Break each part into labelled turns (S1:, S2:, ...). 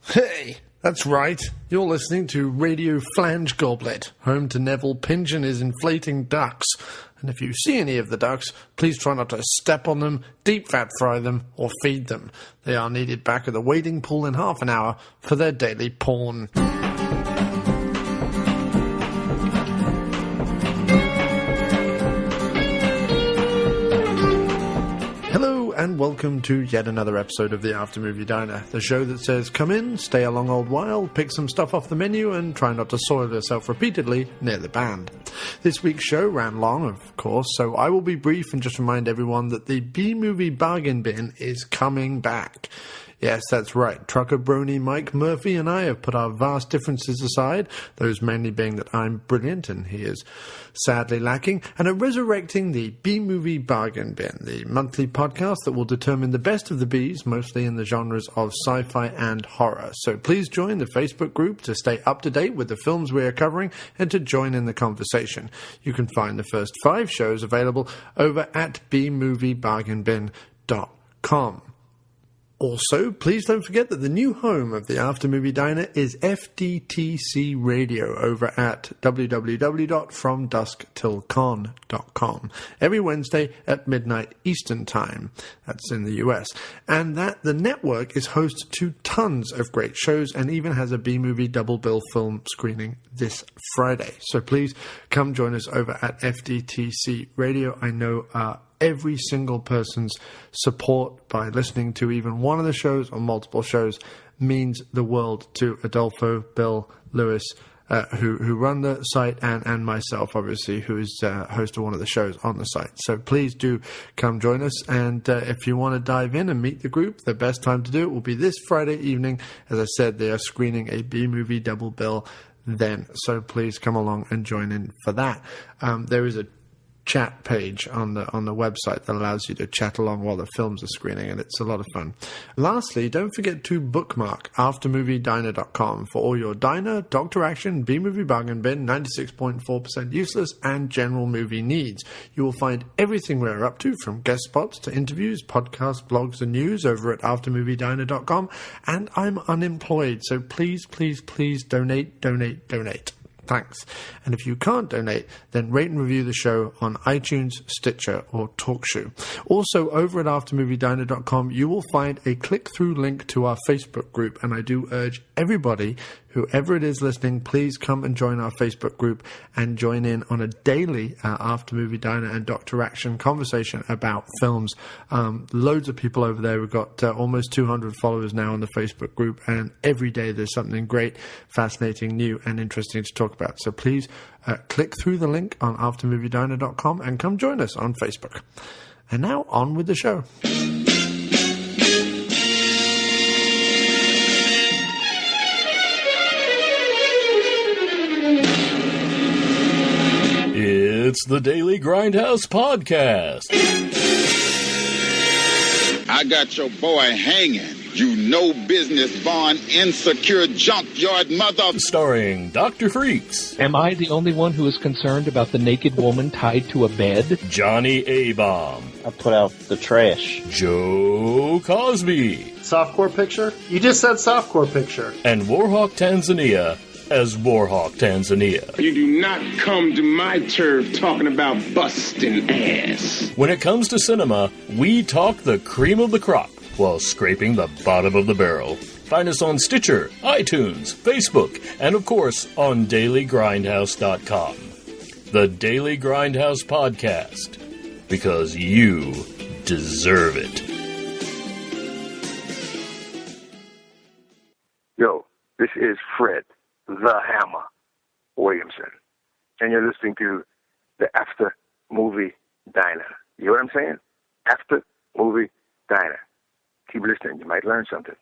S1: Hey, that's right. You're listening to Radio Flange Goblet, home to Neville Pinch and his inflating ducks. And if you see any of the ducks, please try not to step on them, deep fat fry them, or feed them. They are needed back at the wading pool in half an hour for their daily porn. And welcome to yet another episode of the After Movie Diner, the show that says come in, stay a long old while, pick some stuff off the menu, and try not to soil yourself repeatedly near the band. This week's show ran long, of course, so I will be brief and just remind everyone that the B-movie bargain bin is coming back. Yes, that's right. Trucker Brony Mike Murphy and I have put our vast differences aside, those mainly being that I'm brilliant and he is sadly lacking, and are resurrecting the B-Movie Bargain Bin, the monthly podcast that will determine the best of the Bs, mostly in the genres of sci-fi and horror. So please join the Facebook group to stay up to date with the films we are covering and to join in the conversation. You can find the first 5 shows available over at bmoviebargainbin.com. Also, please don't forget that the new home of the After Movie Diner is FDTC Radio over at www.fromdusktillcon.com every Wednesday at midnight Eastern Time. That's in the US. And that the network is host to tons of great shows and even has a B-movie double bill film screening this Friday. So please come join us over at FDTC Radio. I know every single person's support by listening to even one of the shows or multiple shows means the world to Adolfo, Bill, Lewis, who run the site, and myself, obviously, who is host of one of the shows on the site. So please do come join us, and if you want to dive in and meet the group, the best time to do it will be this Friday evening. As I said, they are screening a B-movie double bill then, so please come along and join in for that. There is a chat page on the website that allows you to chat along while the films are screening, and it's a lot of fun. Lastly, don't forget to bookmark aftermoviediner.com for all your diner, Dr. Action, B-movie bargain bin, 96.4% useless, and general movie needs. You will find everything we're up to, from guest spots to interviews, podcasts, blogs, and news over at aftermoviediner.com. And I'm unemployed, so please, please, please donate. Thanks. And if you can't donate, then rate and review the show on iTunes, Stitcher, or TalkShoe. Also, over at aftermoviediner.com, you will find a click-through link to our Facebook group, and I do urge everybody, whoever it is listening, please come and join our Facebook group and join in on a daily After Movie Diner and Dr. Action conversation about films. Loads of people over there. We've got almost 200 followers now on the Facebook group, and every day there's something great, fascinating, new, and interesting to talk about. So please click through the link on aftermoviediner.com and come join us on Facebook. And now on with the show.
S2: It's the Daily Grindhouse Podcast.
S3: I got your boy hanging. You no business born insecure junkyard mother.
S2: Starring Dr. Freaks.
S4: Am I the only one who is concerned about the naked woman tied to a bed?
S2: Johnny A-Bomb.
S5: I put out the trash.
S2: Joe Cosby.
S6: Softcore picture? You just said softcore picture.
S2: And Warhawk Tanzania as Warhawk Tanzania.
S7: You do not come to my turf talking about busting ass.
S2: When it comes to cinema, we talk the cream of the crop while scraping the bottom of the barrel. Find us on Stitcher, iTunes, Facebook, and of course on dailygrindhouse.com. The Daily Grindhouse Podcast, because you deserve it.
S8: Yo, this is Fred, the Hammer Williamson, and you're listening to the After Movie Diner. You know what I'm saying? After Movie Diner. Keep listening. You might learn something.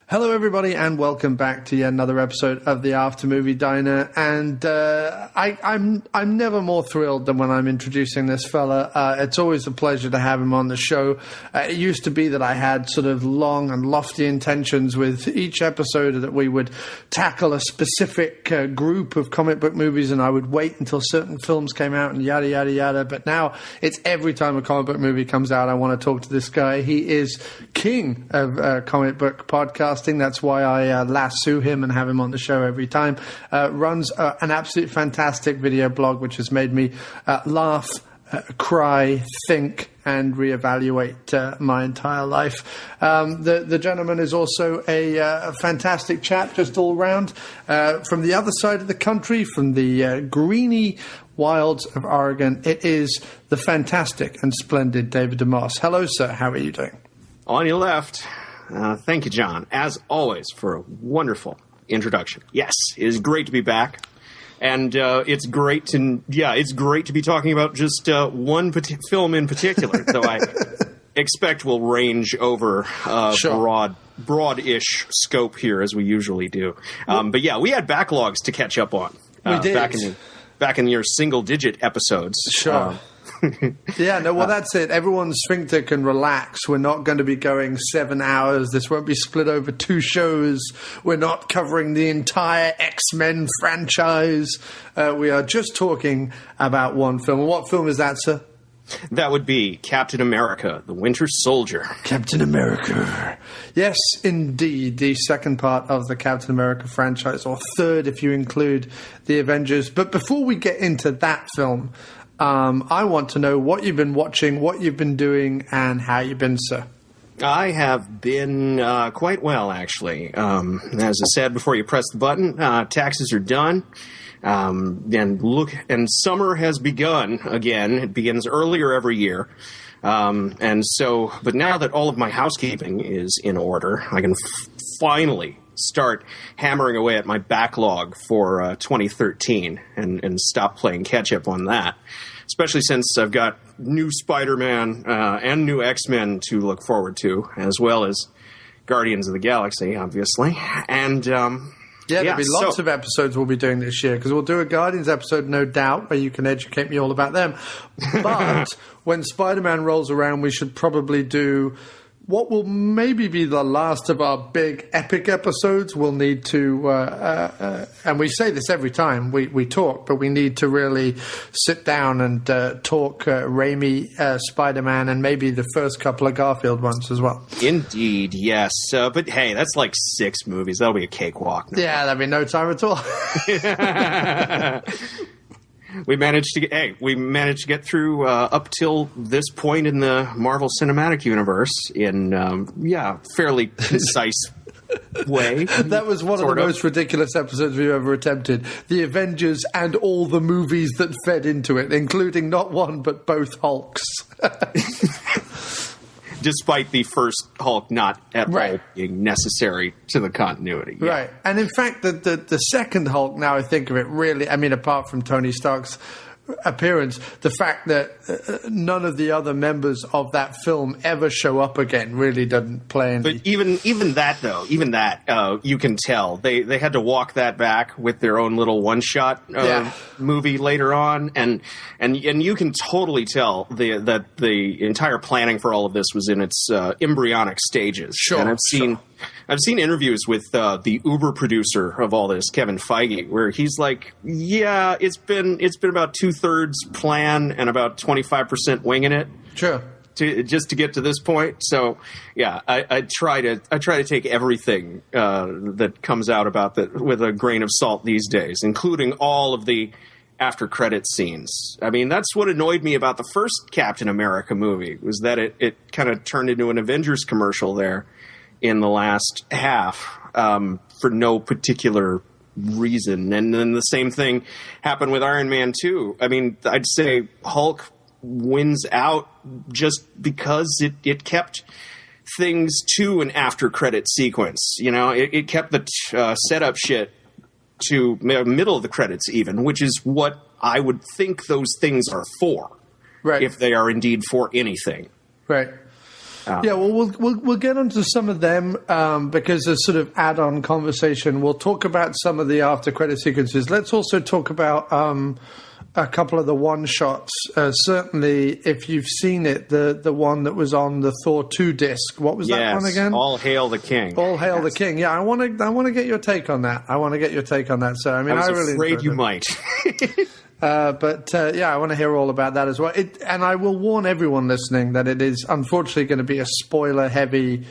S1: Hello, everybody, and welcome back to yet another episode of the After Movie Diner. And I'm never more thrilled than when I'm introducing this fella. It's always a pleasure to have him on the show. It used to be that I had sort of long and lofty intentions with each episode that we would tackle a specific group of comic book movies, and I would wait until certain films came out and yada, yada, yada. But now it's every time a comic book movie comes out, I want to talk to this guy. He is king of comic book podcasts. podcasting. That's why I lasso him and have him on the show every time. Runs an absolute fantastic video blog, which has made me laugh, cry, think, and reevaluate my entire life. The gentleman is also a fantastic chap, just all round, from the other side of the country, from the greeny wilds of Oregon. It is the fantastic and splendid David DeMoss. Hello, sir. How are you doing?
S9: On your left. Thank you, John, as always, for a wonderful introduction. Yes, it is great to be back. And it's great to be talking about just one film in particular, though I expect we'll range over broad-ish scope here as we usually do. But yeah, we had backlogs to catch up on.
S1: We did.
S9: Back in your single-digit episodes.
S1: Sure. Yeah, no, well, that's it. Everyone's sphincter can relax. We're not going to be going 7 hours. This won't be split over 2 shows. We're not covering the entire X-Men franchise. We are just talking about one film. And what film is that, sir?
S9: That would be Captain America, the Winter Soldier.
S1: Captain America. Yes, indeed. The second part of the Captain America franchise, or third if you include the Avengers. But before we get into that film, I want to know what you've been watching, what you've been doing, and how you've been, sir.
S9: I have been quite well, actually. As I said before you press the button, taxes are done. And summer has begun again. It begins earlier every year. But now that all of my housekeeping is in order, I can finally start hammering away at my backlog for 2013 and stop playing catch-up on that, especially since I've got new Spider-Man and new X-Men to look forward to, as well as Guardians of the Galaxy, obviously. And
S1: there'll be lots of episodes we'll be doing this year, because we'll do a Guardians episode, no doubt, where you can educate me all about them. But when Spider-Man rolls around, we should probably do what will maybe be the last of our big epic episodes. We'll need to, and we say this every time we talk, but we need to really sit down and talk Raimi, Spider-Man, and maybe the first couple of Garfield ones as well.
S9: Indeed, yes. But hey, that's like 6 movies. That'll be a cakewalk.
S1: Yeah, that'll be no time at all.
S9: We managed to get through up till this point in the Marvel Cinematic Universe in fairly concise way.
S1: That was one of the most ridiculous episodes we've ever attempted. The Avengers and all the movies that fed into it, including not one but both Hulks.
S9: Despite the first Hulk not at all being necessary to the continuity. Yeah.
S1: Right. And in fact, the second Hulk, now I think of it, really, I mean, apart from Tony Stark's appearance, the fact that none of the other members of that film ever show up again really doesn't play any.
S9: But even that, you can tell they had to walk that back with their own little one-shot movie later on, and you can totally tell that the entire planning for all of this was in its embryonic stages.
S1: Sure.
S9: And I've seen interviews with the Uber producer of all this, Kevin Feige, where he's like, "Yeah, it's been about 2/3 plan and about 25% winging it."
S1: Sure.
S9: Just to get to this point. So, yeah, I try to take everything that comes out about that with a grain of salt these days, including all of the after credit scenes. I mean, that's what annoyed me about the first Captain America movie, was that it kind of turned into an Avengers commercial there in the last half for no particular reason. And then the same thing happened with Iron Man 2. I mean, I'd say Hulk wins out just because it kept things to an after credit sequence. You know, it kept the setup shit to middle of the credits even, which is what I would think those things are for. Right. If they are indeed for anything.
S1: Right. Yeah, well, we'll get onto some of them because as sort of add-on conversation, we'll talk about some of the after-credit sequences. Let's also talk about a couple of the one-shots. Certainly, if you've seen it, the one that was on the Thor 2 disc. What was that one again?
S9: All Hail the King.
S1: All Hail the King. Yeah, I want to get your take on that. So, I mean,
S9: I was
S1: really
S9: afraid you might.
S1: But I want to hear all about that as well. And I will warn everyone listening that it is unfortunately going to be a spoiler-heavy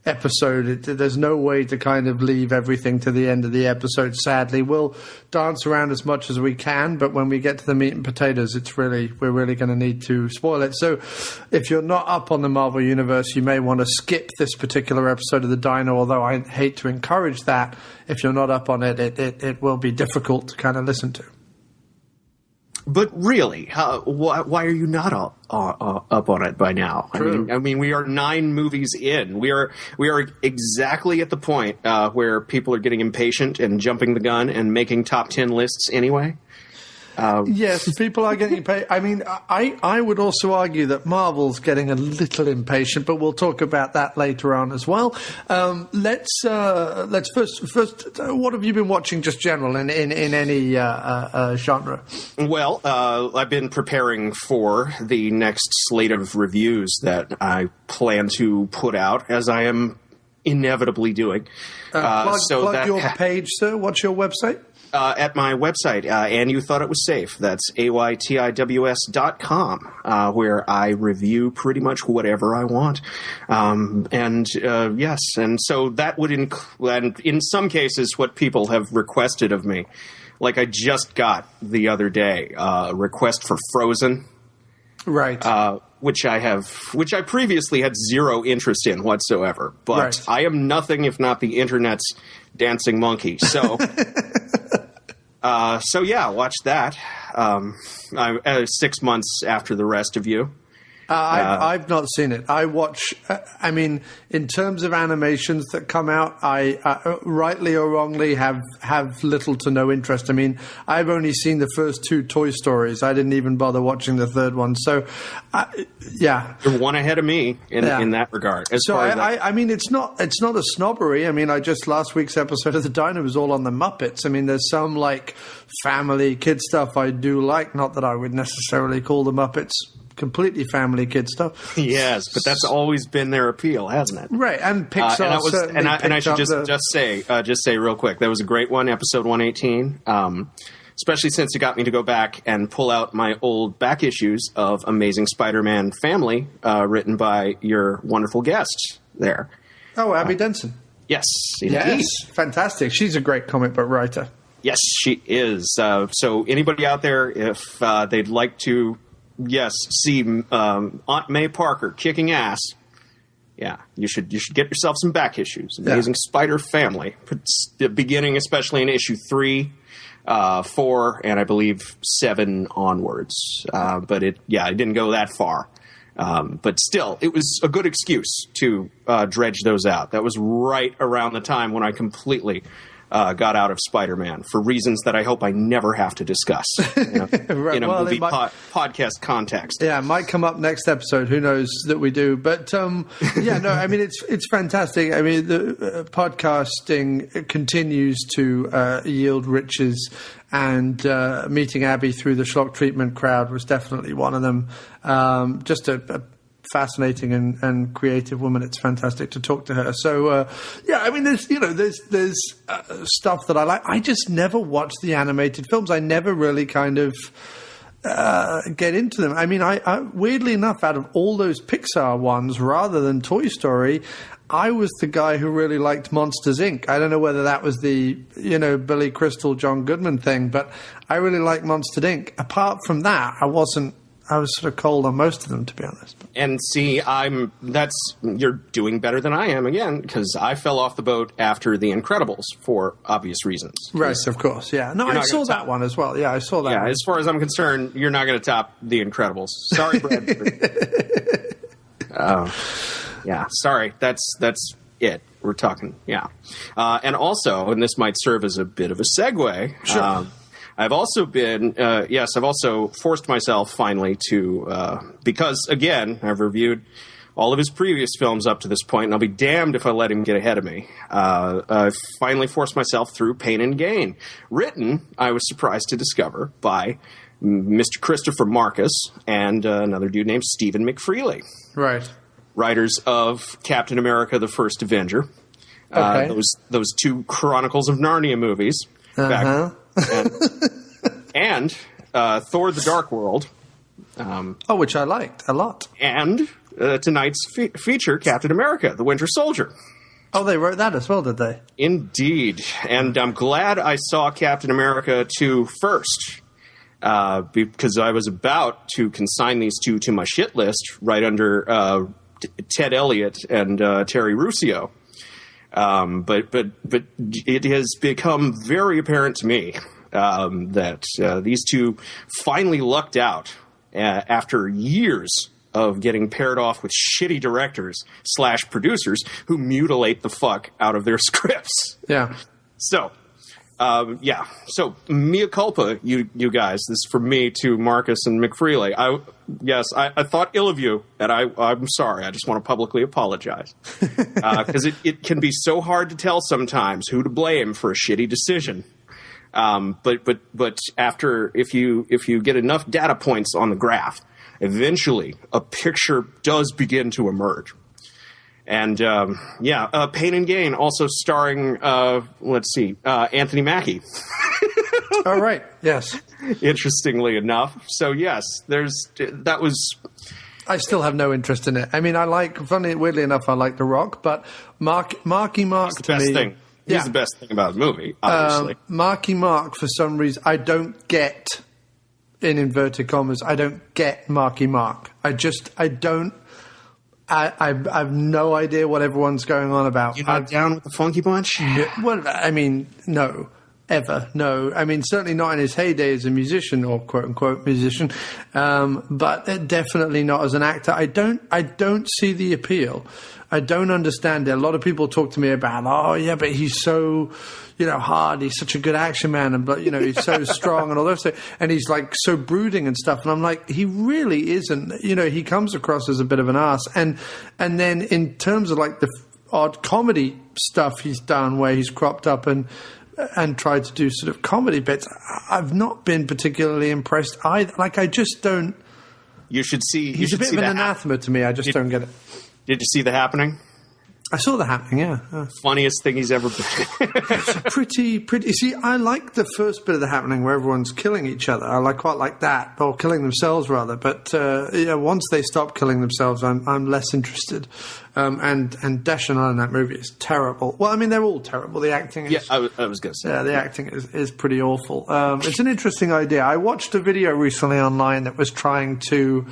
S1: episode. There's no way to kind of leave everything to the end of the episode, sadly. We'll dance around as much as we can, but when we get to the meat and potatoes, we're really going to need to spoil it. So if you're not up on the Marvel Universe, you may want to skip this particular episode of the Dino, although I hate to encourage that. If you're not up on it, it will be difficult to kind of listen to.
S9: But really, why are you not up on it by now?
S1: True.
S9: I mean, we are 9 movies in. We are exactly at the point where people are getting impatient and jumping the gun and making top 10 lists anyway.
S1: Yes, people are getting paid. I mean, I would also argue that Marvel's getting a little impatient, but we'll talk about that later on as well. Let's first. What have you been watching, just general in any genre?
S9: Well, I've been preparing for the next slate of reviews that I plan to put out, as I am inevitably doing.
S1: Plug your page, sir. What's your website?
S9: At my website, and you thought it was safe. That's AYTIWS.com, where I review pretty much whatever I want. Yes, and so that would include, and in some cases, what people have requested of me. Like I just got the other day a request for Frozen.
S1: Right.
S9: Which I previously had zero interest in whatsoever. But
S1: right.
S9: I am nothing if not the internet's dancing monkey. So... So yeah, watch that. 6 months after the rest of you.
S1: I've not seen it. I watch. I mean, in terms of animations that come out, I rightly or wrongly have little to no interest. I mean, I've only seen the first 2 Toy Stories. I didn't even bother watching the third one. So, yeah,
S9: you're one ahead of me in that regard.
S1: I mean, it's not a snobbery. I mean, last week's episode of the Dino was all on the Muppets. I mean, there's some like family kid stuff I do like. Not that I would necessarily call the Muppets completely family kid stuff.
S9: Yes, but that's always been their appeal, hasn't it?
S1: Right, and Pixar
S9: and I should just say real quick, that was a great one, episode 118. Especially since it got me to go back and pull out my old back issues of Amazing Spider-Man Family, written by your wonderful guest there.
S1: Oh, Abby Denson.
S9: Yes, indeed.
S1: Yes, fantastic. She's a great comic book writer.
S9: Yes, she is. So anybody out there, if they'd like to see Aunt May Parker kicking ass, yeah, you should get yourself some back issues. Amazing Spider Family, beginning especially in issue 3, 4, and I believe 7 onwards. But it didn't go that far. But still, it was a good excuse to dredge those out. That was right around the time when I completely got out of Spider-Man for reasons that I hope I never have to discuss in a movie podcast context.
S1: Yeah, it might come up next episode. Who knows that we do? But I mean, it's fantastic. I mean, the podcasting continues to yield riches, and meeting Abby through the Schlock Treatment crowd was definitely one of them. Just a fascinating and creative woman. It's fantastic to talk to her. So I mean, there's stuff that I like. I just never watch the animated films. I never really kind of get into them. I mean, I weirdly enough, out of all those Pixar ones, rather than Toy Story, I was the guy who really liked Monsters, Inc. I don't know whether that was the Billy Crystal, John Goodman thing, but I really liked Monsters, Inc. Apart from that, I was sort of cold on most of them, to be honest.
S9: And see, you're doing better than I am again, because I fell off the boat after The Incredibles for obvious reasons.
S1: Right, of course, yeah. No, I saw that one as well. Yeah, I saw that.
S9: Yeah,
S1: one.
S9: As far as I'm concerned, you're not going to top The Incredibles. Sorry, Brad. Yeah, sorry. That's it. We're talking. Yeah, and also, and this might serve as a bit of a segue.
S1: Sure.
S9: I've also been, I've also forced myself finally to, because again, I've reviewed all of his previous films up to this point, and I'll be damned if I let him get ahead of me. I've finally forced myself through Pain and Gain, written, I was surprised to discover, by Mr. Christopher Marcus and another dude named Stephen McFreely.
S1: Right.
S9: Writers of Captain America: The First Avenger.
S1: Okay.
S9: Those 2 Chronicles of Narnia movies. And Thor: The Dark World.
S1: Which I liked a lot.
S9: And tonight's feature, Captain America: The Winter Soldier.
S1: Oh, they wrote that as well, did they?
S9: Indeed. And I'm glad I saw Captain America 2 first, because I was about to consign these two to my shit list right under Ted Elliott and Terry Russo. But it has become very apparent to me that these two finally lucked out after years of getting paired off with shitty directors / producers who mutilate the fuck out of their scripts.
S1: Yeah.
S9: So, So, mea culpa, you guys. This is from me to Marcus and McFreely. I thought ill of you, and I'm sorry. I just want to publicly apologize. Because it can be so hard to tell sometimes who to blame for a shitty decision. But after, if you get enough data points on the graph, eventually a picture does begin to emerge. And Pain and Gain, also starring Anthony Mackie.
S1: Oh, right. Yes.
S9: Interestingly enough. So yes, that was.
S1: I still have no interest in it. I mean, weirdly enough, I like The Rock, but Marky Mark
S9: He's the best thing. He's the best thing about the movie, obviously. Marky
S1: Mark, for some reason, I don't get, in inverted commas, I don't get Marky Mark. I don't. I have no idea what everyone's going on about.
S9: You're not down with the Funky Bunch?
S1: Well, I mean, no. Ever. No. I mean, certainly not in his heyday as a musician or quote-unquote musician, but definitely not as an actor. I don't see the appeal. I don't understand it. A lot of people talk to me about, oh, yeah, but he's so, hard. He's such a good action man, and he's so strong and all those things. And he's like so brooding and stuff. And I'm like, he really isn't. He comes across as a bit of an ass. And then in terms of like the odd comedy stuff he's done, where he's cropped up and tried to do sort of comedy bits, I've not been particularly impressed either. Like, I just don't.
S9: You should see.
S1: He's a bit of an anathema to me. I just don't get it.
S9: Did you see The Happening?
S1: I saw The Happening, yeah.
S9: Funniest thing he's ever been.
S1: pretty. See, I like the first bit of The Happening where everyone's killing each other. I quite like that, or killing themselves rather. But once they stop killing themselves, I'm less interested. And Deschanel in that movie is terrible. Well, I mean, they're all terrible. The acting is...
S9: Yeah, I was going to say.
S1: Yeah, the acting is pretty awful. It's an interesting idea. I watched a video recently online that was trying to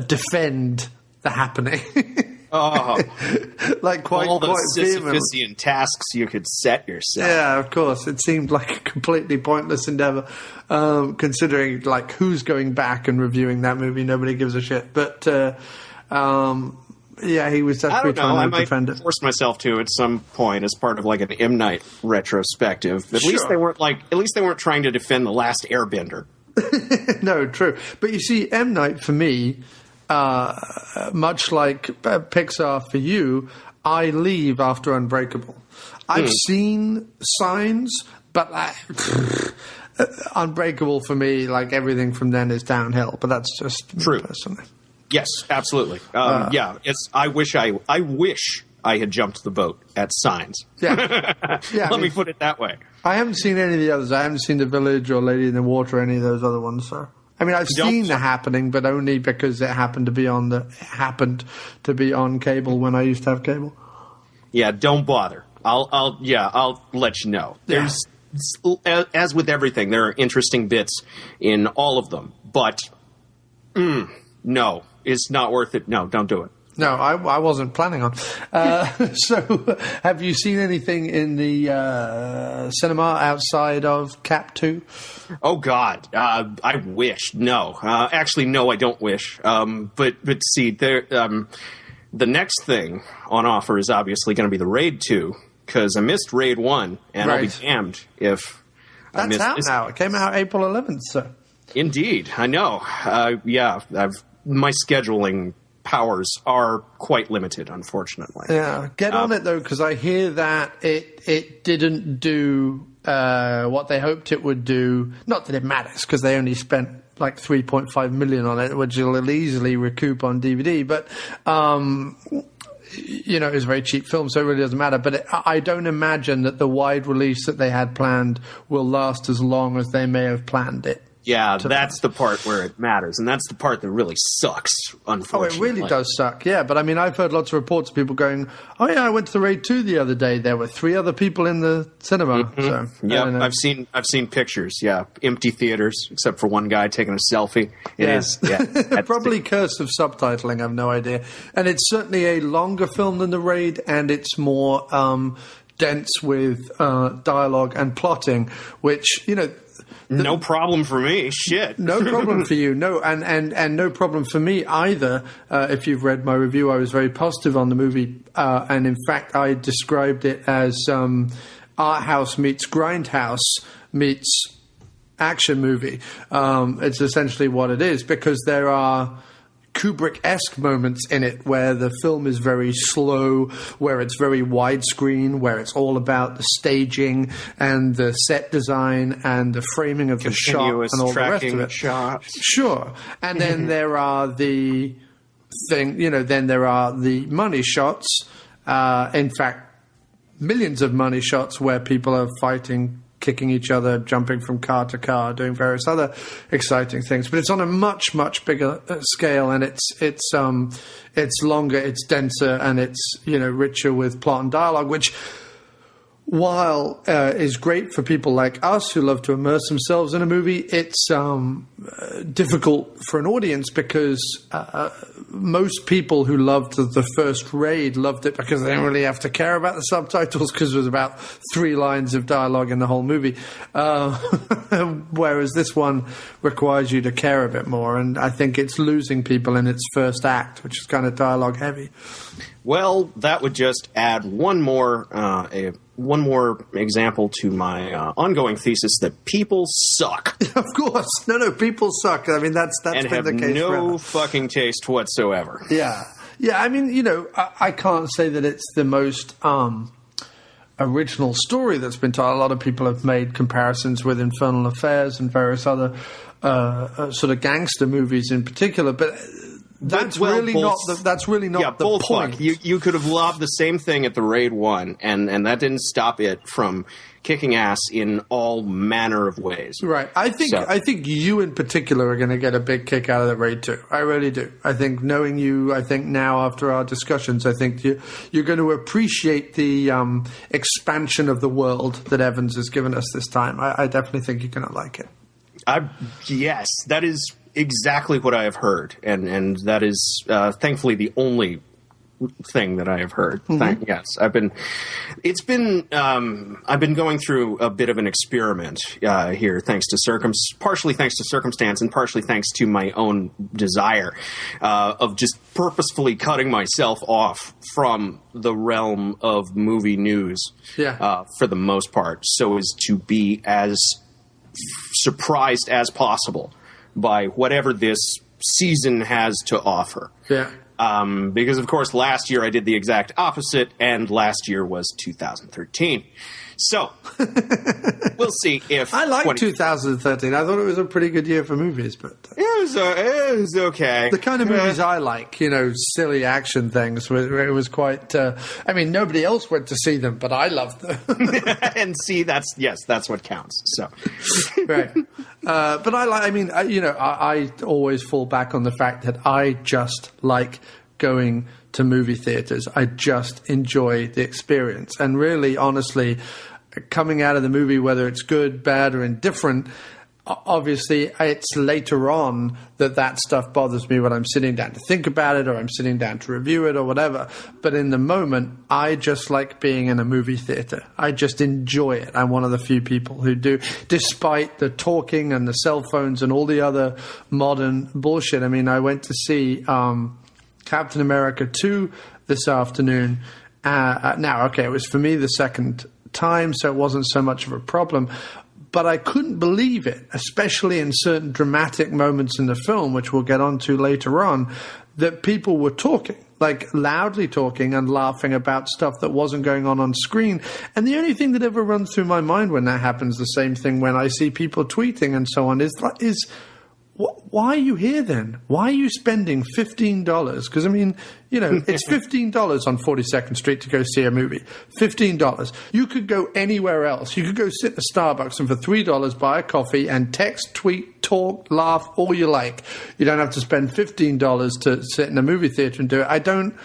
S1: defend The Happening.
S9: Oh,
S1: like quite
S9: Sisyphean tasks you could set yourself.
S1: Yeah, of course. It seemed like a completely pointless endeavor, considering like who's going back and reviewing that movie. Nobody gives a shit. But he was definitely trying to defend it.
S9: I might force myself to at some point as part of like an M. Night retrospective. At least they weren't trying to defend The Last Airbender.
S1: No, true. But you see, M. Night for me. Much like Pixar for you, I leave after Unbreakable. I've seen signs, but Unbreakable for me, like everything from then is downhill. But that's just
S9: true.
S1: Personally.
S9: Yes, absolutely. I wish I had jumped the boat at Signs.
S1: Yeah.
S9: Let me put it that way.
S1: I haven't seen any of the others. I haven't seen The Village or Lady in the Water or any of those other ones. So. I mean, I've seen The Happening, but only because it happened to be on cable when I used to have cable.
S9: Yeah, don't bother. I'll let you know. There's, as with everything, there are interesting bits in all of them, but no, it's not worth it. No, don't do it.
S1: No, I wasn't planning on. So, have you seen anything in the cinema outside of Capt 2?
S9: Oh, God. I wish. No. Actually, no, I don't wish. But see, the next thing on offer is obviously going to be the Raid 2, because I missed Raid 1, and I'll be damned if I missed
S1: That's out now. It came out April 11th, so.
S9: Indeed. I know. My scheduling powers are quite limited, unfortunately.
S1: Yeah, get on it though, because I hear that it didn't do what they hoped it would do. Not that it matters, because they only spent like $3.5 million on it, which you'll easily recoup on DVD. But it was a very cheap film, so it really doesn't matter. But I don't imagine that the wide release that they had planned will last as long as they may have planned it.
S9: Yeah, that's the part where it matters, and that's the part that really sucks, unfortunately.
S1: Oh, it really does suck, yeah. But I mean, I've heard lots of reports of people going, oh yeah, I went to the Raid 2 the other day. There were 3 other people in the cinema. So,
S9: yeah, I've seen pictures, yeah. Empty theaters, except for one guy taking a selfie. It is,
S1: probably curse of subtitling, I have no idea. And it's certainly a longer film than the Raid, and it's more dense with dialogue and plotting, which, you know...
S9: No problem for me. Shit.
S1: No problem for you. No, and no problem for me either. If you've read my review, I was very positive on the movie. And in fact, I described it as art house meets grindhouse meets action movie. It's essentially what it is, because there are Kubrick-esque moments in it where the film is very slow, where it's very widescreen, where it's all about the staging and the set design and the framing of the shot and all the rest of it.
S9: Shots.
S1: Sure. And then there are the money shots. In fact, millions of money shots where people are fighting, kicking each other, jumping from car to car, doing various other exciting things. But it's on a much, much bigger scale, and it's longer, it's denser, and it's, you know, richer with plot and dialogue, which, while is great for people like us who love to immerse themselves in a movie, it's difficult for an audience because most people who loved the first Raid loved it because they didn't really have to care about the subtitles because it was about 3 lines of dialogue in the whole movie. Whereas this one requires you to care a bit more, and I think it's losing people in its first act, which is kind of dialogue heavy.
S9: Well, that would just add one more example to my ongoing thesis that people suck.
S1: Of course. No, people suck. I mean, that's
S9: and
S1: been the case
S9: no
S1: forever.
S9: Fucking taste whatsoever.
S1: Yeah. I mean, you know, I can't say that it's the most original story that's been told. A lot of people have made comparisons with Infernal Affairs and various other sort of gangster movies in particular, but... That's really not the point.
S9: You could have lobbed the same thing at the Raid 1, and that didn't stop it from kicking ass in all manner of ways.
S1: Right. I think you in particular are going to get a big kick out of the Raid 2. I really do. I think knowing you, I think now after our discussions, I think you're going to appreciate the expansion of the world that Evans has given us this time. I definitely think you're going to like it.
S9: Yes, that is exactly what I have heard, and that is thankfully the only thing that I have heard.
S1: Mm-hmm.
S9: Yes, I've been going through a bit of an experiment here, partially thanks to circumstance, and partially thanks to my own desire of just purposefully cutting myself off from the realm of movie news for the most part, so as to be as surprised as possible by whatever this season has to offer.
S1: Yeah.
S9: Because, of course, last year I did the exact opposite, and last year was 2013. So, we'll see if...
S1: I like 2013. I thought it was a pretty good year for movies, but...
S9: It was okay.
S1: The kind of movies I like, you know, silly action things, where it was quite... I mean, nobody else went to see them, but I loved them.
S9: And see, that's what counts, so...
S1: Right. But I always fall back on the fact that I just like going to movie theaters. I just enjoy the experience. And really, honestly, coming out of the movie, whether it's good, bad, or indifferent, obviously it's later on that stuff bothers me when I'm sitting down to think about it or I'm sitting down to review it or whatever. But in the moment, I just like being in a movie theater. I just enjoy it. I'm one of the few people who do, despite the talking and the cell phones and all the other modern bullshit. I mean, I went to see Captain America 2 this afternoon. Now, okay, it was for me the second time, so it wasn't so much of a problem. But I couldn't believe it, especially in certain dramatic moments in the film, which we'll get onto later on, that people were talking, like loudly talking and laughing about stuff that wasn't going on screen. And the only thing that ever runs through my mind when that happens, the same thing when I see people tweeting and so on, is why are you here then? Why are you spending $15? Because, I mean, you know, it's $15 on 42nd Street to go see a movie. $15. You could go anywhere else. You could go sit at Starbucks and for $3 buy a coffee and text, tweet, talk talk, laugh, all you like. You don't have to spend $15 to sit in a movie theater and do it. I don't,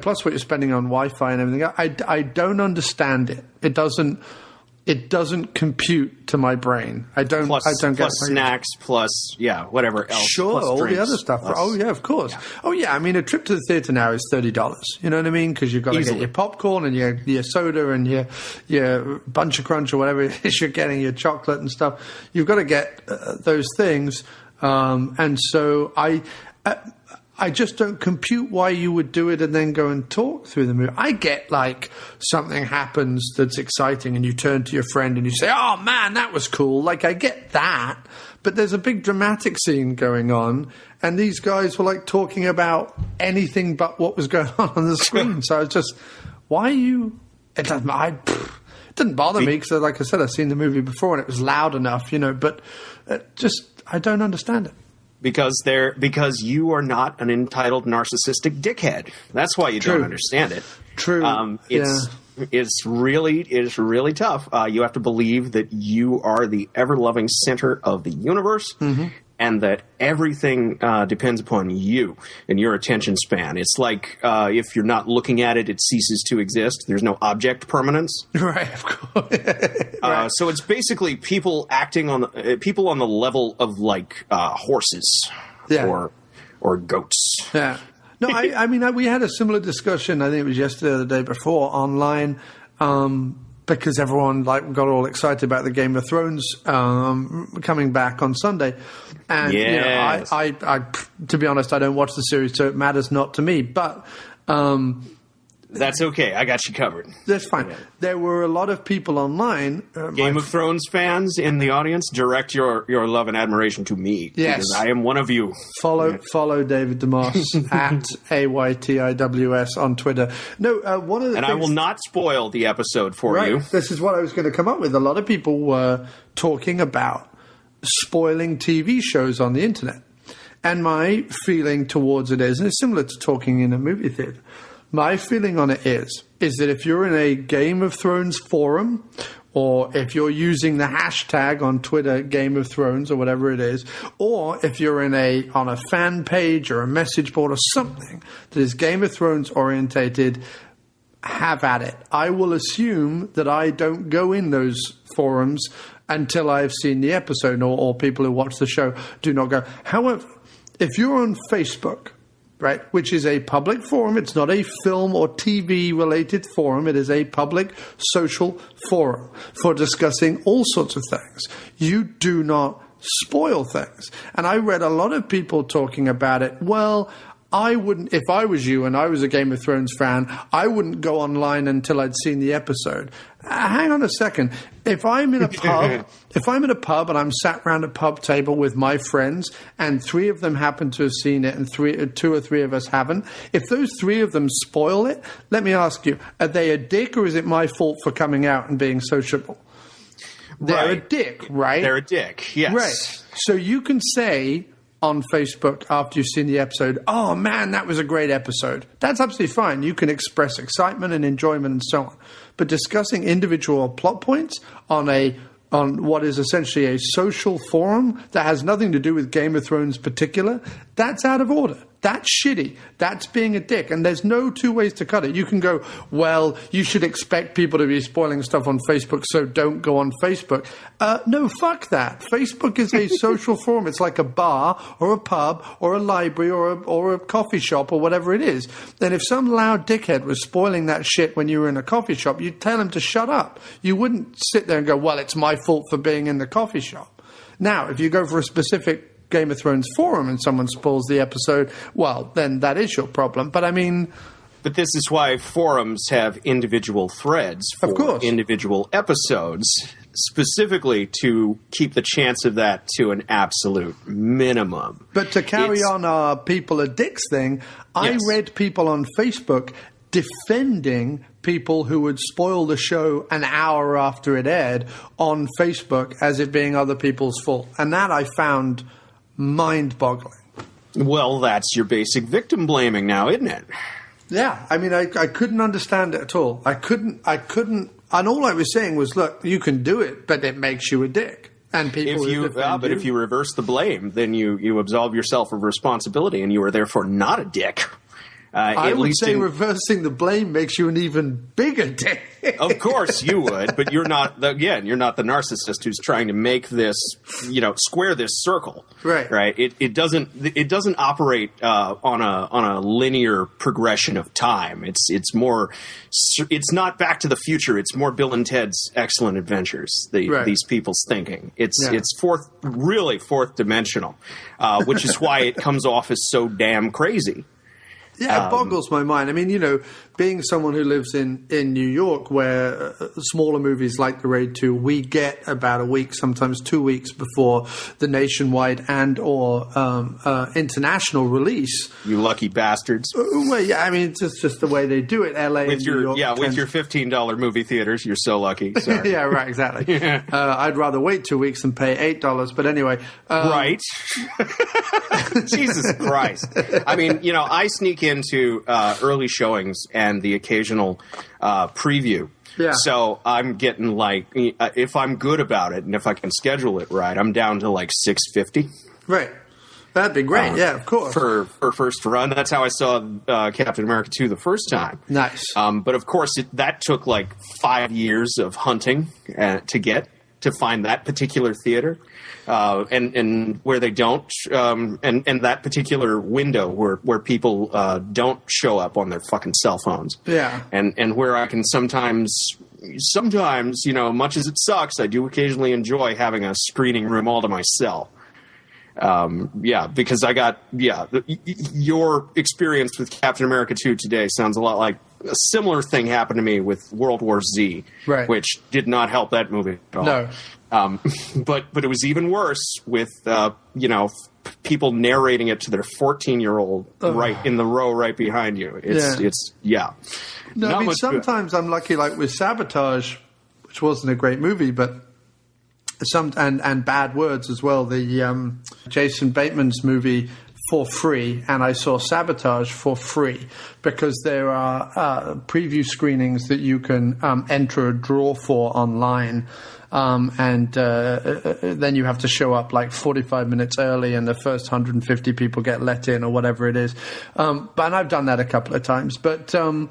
S1: plus what you're spending on Wi-Fi and everything. I don't understand it. It doesn't compute to my brain. I don't get
S9: snacks, plus whatever else.
S1: Sure, all the other stuff. Of course. Yeah. Oh yeah, I mean a trip to the theater now is $30. You know what I mean? Because you've got to get your popcorn and your soda and your Bunch of Crunch or whatever it is you're getting, your chocolate and stuff. You've got to get those things, and so I just don't compute why you would do it and then go and talk through the movie. I get like something happens that's exciting and you turn to your friend and you say, oh man, that was cool. Like I get that, but there's a big dramatic scene going on and these guys were like talking about anything but what was going on the screen. So I was just, why are you, it didn't bother me because like I said, I've seen the movie before and it was loud enough, but I don't understand it.
S9: Because you are not an entitled narcissistic dickhead. That's why you don't understand it.
S1: True.
S9: It's really tough. You have to believe that you are the ever-loving center of the universe, and that everything depends upon you and your attention span. It's like if you're not looking at it, it ceases to exist. There's no object permanence.
S1: Right, of course. Right.
S9: So it's basically people acting on the level of like horses or goats.
S1: Yeah. No, I mean, we had a similar discussion, I think it was yesterday or the day before, online, because everyone got all excited about the Game of Thrones coming back on Sunday. And, I to be honest, I don't watch the series, so it matters not to me. But
S9: that's okay. I got you covered.
S1: That's fine. Yeah. There were a lot of people online.
S9: Game of Thrones fans in the audience, direct your love and admiration to me.
S1: Yes.
S9: Because I am one of you.
S1: Follow David DeMoss at AYTIWS on Twitter. No, one of the
S9: I will not spoil the episode for you.
S1: This is what I was going to come up with. A lot of people were talking about spoiling TV shows on the internet. And my feeling towards it is, and it's similar to talking in a movie theater, my feeling on it is that if you're in a Game of Thrones forum, or if you're using the hashtag on Twitter, Game of Thrones, or whatever it is, or if you're on a fan page or a message board or something that is Game of Thrones orientated, have at it. I will assume that I don't go in those forums until I've seen the episode, or people who watch the show do not go. However, if you're on Facebook, right, which is a public forum. It's not a film or TV-related forum. It is a public social forum for discussing all sorts of things. You do not spoil things. And I read a lot of people talking about it. Well, I wouldn't, if I was you and I was a Game of Thrones fan, I wouldn't go online until I'd seen the episode. Hang on a second. If I'm in a pub, and I'm sat around a pub table with my friends, and 3 of them happen to have seen it, and 2 or 3 of us haven't, if those 3 of them spoil it, let me ask you, are they a dick, or is it my fault for coming out and being sociable? They're a dick, right?
S9: They're a dick, yes.
S1: Right. So you can say on Facebook after you've seen the episode, oh man, that was a great episode. That's absolutely fine. You can express excitement and enjoyment and so on. But discussing individual plot points on what is essentially a social forum that has nothing to do with Game of Thrones particular, that's out of order. That's shitty. That's being a dick. And there's no 2 ways to cut it. You can go, well, you should expect people to be spoiling stuff on Facebook, so don't go on Facebook. No, fuck that. Facebook is a social forum. It's like a bar or a pub or a library or a coffee shop or whatever it is. Then if some loud dickhead was spoiling that shit when you were in a coffee shop, you'd tell him to shut up. You wouldn't sit there and go, well, it's my fault for being in the coffee shop. Now, if you go for a specific Game of Thrones forum and someone spoils the episode, well, then that is your problem. But I mean...
S9: But this is why forums have individual threads for individual episodes, specifically to keep the chance of that to an absolute minimum.
S1: But to carry on our people are dicks thing, I read people on Facebook defending people who would spoil the show an hour after it aired on Facebook as it being other people's fault. And that I found mind-boggling.
S9: Well, that's your basic victim blaming now, isn't it?
S1: Yeah, I mean, I couldn't understand it at all. I couldn't, and all I was saying was, look, you can do it, but it makes you a dick. And people
S9: if you reverse the blame, then you absolve yourself of responsibility, and you are therefore not a dick.
S1: I would say reversing the blame makes you an even bigger dick.
S9: Of course you would, but you're not the narcissist who's trying to make this, square this circle. Right. It doesn't operate on a linear progression of time. It's not Back to the Future. It's more Bill and Ted's Excellent Adventures. These people's thinking. It's fourth dimensional, which is why it comes off as so damn crazy.
S1: Yeah, it boggles my mind. I mean, being someone who lives in New York, where smaller movies like The Raid 2, we get about a week, sometimes 2 weeks before the nationwide and or international release.
S9: You lucky bastards.
S1: Well, yeah, I mean, it's just the way they do it. LA
S9: with
S1: and New York.
S9: With your $15 movie theaters, you're so lucky. Sorry.
S1: Yeah, right, exactly. I'd rather wait 2 weeks and pay $8, but anyway.
S9: Right. Jesus Christ. I mean, I sneak into early showings and the occasional preview. Yeah. So I'm getting if I'm good about it and if I can schedule it right, I'm down to $650.
S1: Right. That'd be great. Yeah, of course.
S9: For first run. That's how I saw Captain America 2 the first time.
S1: Nice.
S9: But of course, that took 5 years of hunting to find that particular theater. And where they don't, and that particular window where people don't show up on their fucking cell phones.
S1: Yeah.
S9: And where I can sometimes, much as it sucks, I do occasionally enjoy having a screening room all to myself. Because your experience with Captain America 2 today sounds a lot like a similar thing happened to me with World War Z,
S1: right,
S9: which did not help that movie at all.
S1: No.
S9: But it was even worse with people narrating it to their 14-year-old right in the row right behind you.
S1: No, I mean, sometimes I'm lucky, with Sabotage, which wasn't a great movie, but and Bad Words as well. The Jason Bateman's movie for free, and I saw Sabotage for free because there are preview screenings that you can enter a draw for online. And then you have to show up 45 minutes early, and the first 150 people get let in or whatever it is. And I've done that a couple of times. But because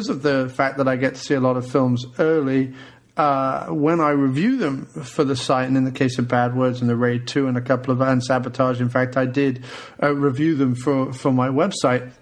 S1: of the fact that I get to see a lot of films early, when I review them for the site, and in the case of Bad Words and The Raid 2 and a couple of and Sabotage, in fact, I did review them for my website.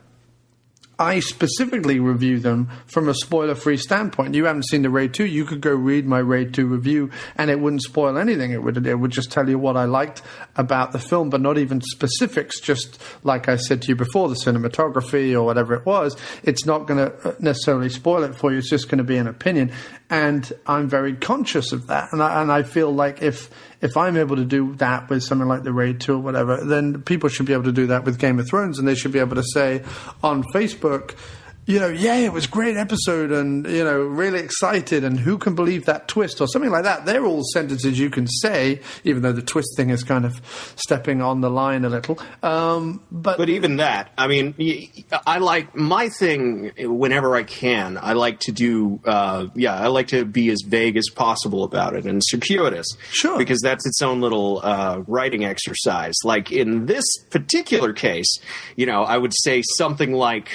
S1: I specifically review them from a spoiler-free standpoint. You haven't seen The Raid 2, you could go read my Raid 2 review, and it wouldn't spoil anything. It would just tell you what I liked about the film, but not even specifics, just like I said to you before, the cinematography or whatever it was. It's not going to necessarily spoil it for you. It's just going to be an opinion. And I'm very conscious of that. And I feel like if I'm able to do that with something like The Raid 2 or whatever, then people should be able to do that with Game of Thrones, and they should be able to say on Facebook, it was a great episode, and, really excited, and who can believe that twist, or something like that. They're all sentences you can say, even though the twist thing is kind of stepping on the line a little. But
S9: even that, I mean, I like my thing whenever I can. I like to do, I like to be as vague as possible about it and circuitous.
S1: Sure.
S9: Because that's its own little writing exercise. Like in this particular case, I would say something like,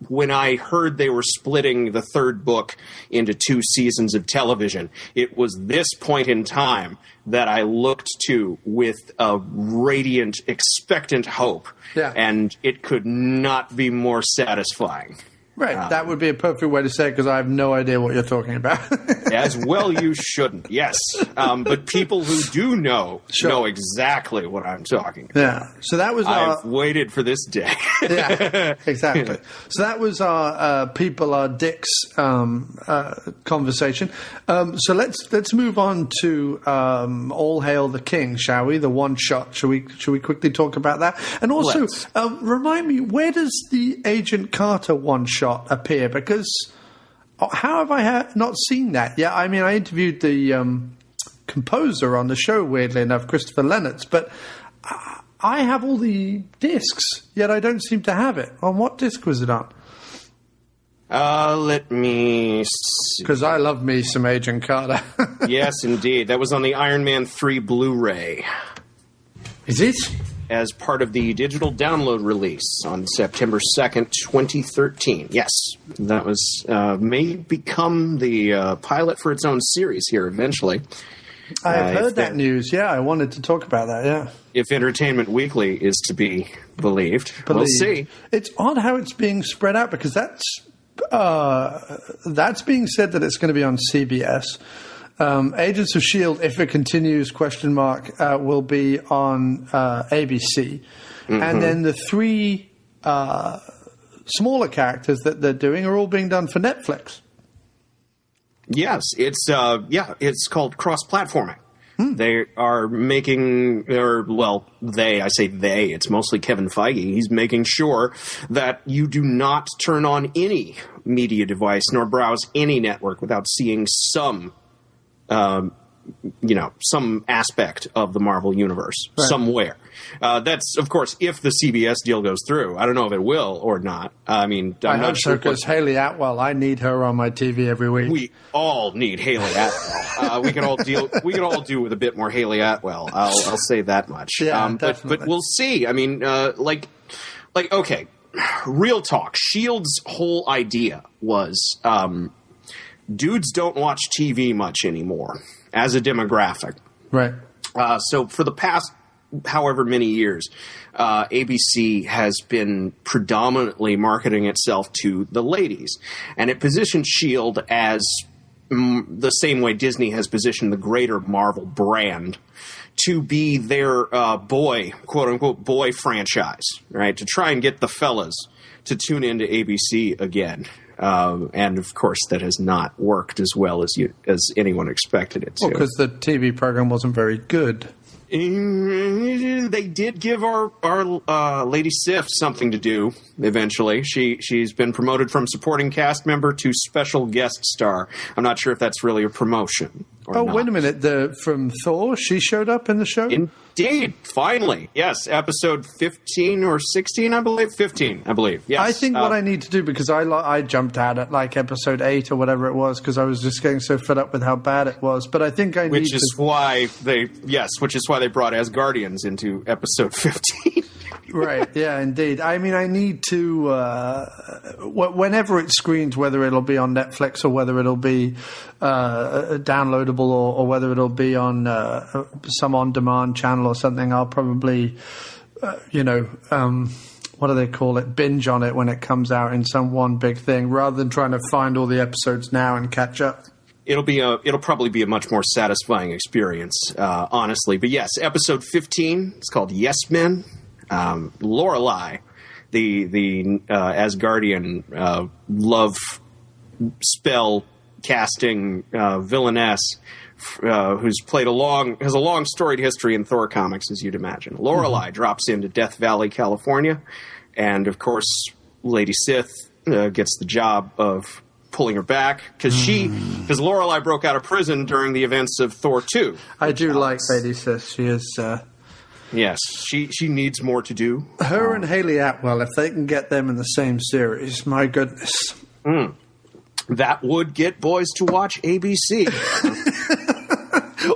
S9: when I heard they were splitting the third book into 2 seasons of television, it was this point in time that I looked to with a radiant, expectant hope.
S1: Yeah.
S9: And it could not be more satisfying.
S1: Right. That would be a perfect way to say it, because I have no idea what you're talking about.
S9: As well you shouldn't, yes. But people who do know exactly what I'm talking about.
S1: Yeah. So that was
S9: I've waited for this day.
S1: Yeah, exactly. So that was our People Are Dicks conversation. So let's move on to All Hail the King, shall we? The one shot. Shall we quickly talk about that? And also, remind me, where does the Agent Carter one shot appear? Because how have I not seen that yet? I mean, I interviewed the composer on the show, weirdly enough, Christopher Lennertz, but I have all the discs, yet I don't seem to have it. On what disc was it on?
S9: Let me see.
S1: Because I love me some Agent Carter.
S9: Yes, indeed. That was on the Iron Man 3 Blu-ray.
S1: Is it?
S9: As part of the digital download release on September 2nd, 2013. Yes, that was may become the pilot for its own series here eventually.
S1: I've heard that news. Yeah, I wanted to talk about that, yeah.
S9: If Entertainment Weekly is to be believed. We'll see.
S1: It's odd how it's being spread out because that's being said that it's going to be on CBS. Agents of S.H.I.E.L.D., if it continues, will be on ABC. Mm-hmm. And then the 3 smaller characters that they're doing are all being done for Netflix.
S9: Yes, it's called cross-platforming. They are making, I say they, it's mostly Kevin Feige. He's making sure that you do not turn on any media device nor browse any network without seeing some aspect of the Marvel Universe somewhere. That's, of course, if the CBS deal goes through. I don't know if it will or not. I mean, I'm not sure.
S1: Because Haley Atwell, I need her on my TV every week.
S9: We all need Haley Atwell. We can all do with a bit more Haley Atwell. I'll say that much.
S1: Yeah,
S9: but we'll see. I mean, okay, real talk. S.H.I.E.L.D.'s whole idea was dudes don't watch TV much anymore as a demographic.
S1: Right.
S9: So for the past however many years, ABC has been predominantly marketing itself to the ladies. And it positioned S.H.I.E.L.D. as the same way Disney has positioned the greater Marvel brand to be their quote-unquote, boy franchise, right? To try and get the fellas to tune into ABC again. And, of course, that has not worked as well as anyone expected it to.
S1: Well, because the TV program wasn't very good.
S9: They did give our Lady Sif something to do eventually. She's been promoted from supporting cast member to special guest star. I'm not sure if that's really a promotion or not.
S1: Wait a minute. From Thor, she showed up in the show?
S9: Indeed. Finally. Yes. Episode 15 or 16, I believe. 15, I believe. Yes.
S1: I think what I need to do, because I jumped out at like episode 8 or whatever it was, because I was just getting so fed up with how bad it was. But I think I need to... Which is why
S9: they brought Asgardians into episode 15.
S1: Right, yeah, indeed. I mean, I need to, whenever it screens, whether it'll be on Netflix or whether it'll be downloadable or whether it'll be on some on-demand channel or something, I'll probably, what do they call it, binge on it when it comes out in some one big thing, rather than trying to find all the episodes now and catch up.
S9: It'll probably be a much more satisfying experience, honestly. But yes, episode 15, it's called Yes Men. Lorelei, the Asgardian love spell casting villainess, who's has a long storied history in Thor comics, as you'd imagine. Lorelei drops into Death Valley, California, and of course, Lady Sif gets the job of pulling her back because Lorelei broke out of prison during the events of Thor 2.
S1: I do like Lady Sif. She is.
S9: Yes, she needs more to do.
S1: Her and Haley Atwell, if they can get them in the same series, my goodness.
S9: That would get boys to watch ABC.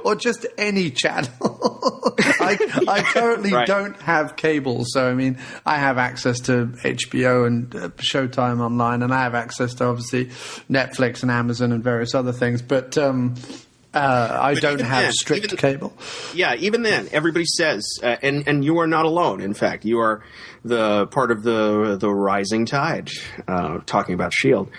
S1: Or just any channel. I currently don't have cable, so I mean, I have access to HBO and Showtime online, and I have access to obviously Netflix and Amazon and various other things, but I don't have strict cable.
S9: Yeah, even then, everybody says, and you are not alone. In fact, you are the part of the rising tide. Talking about S.H.I.E.L.D.,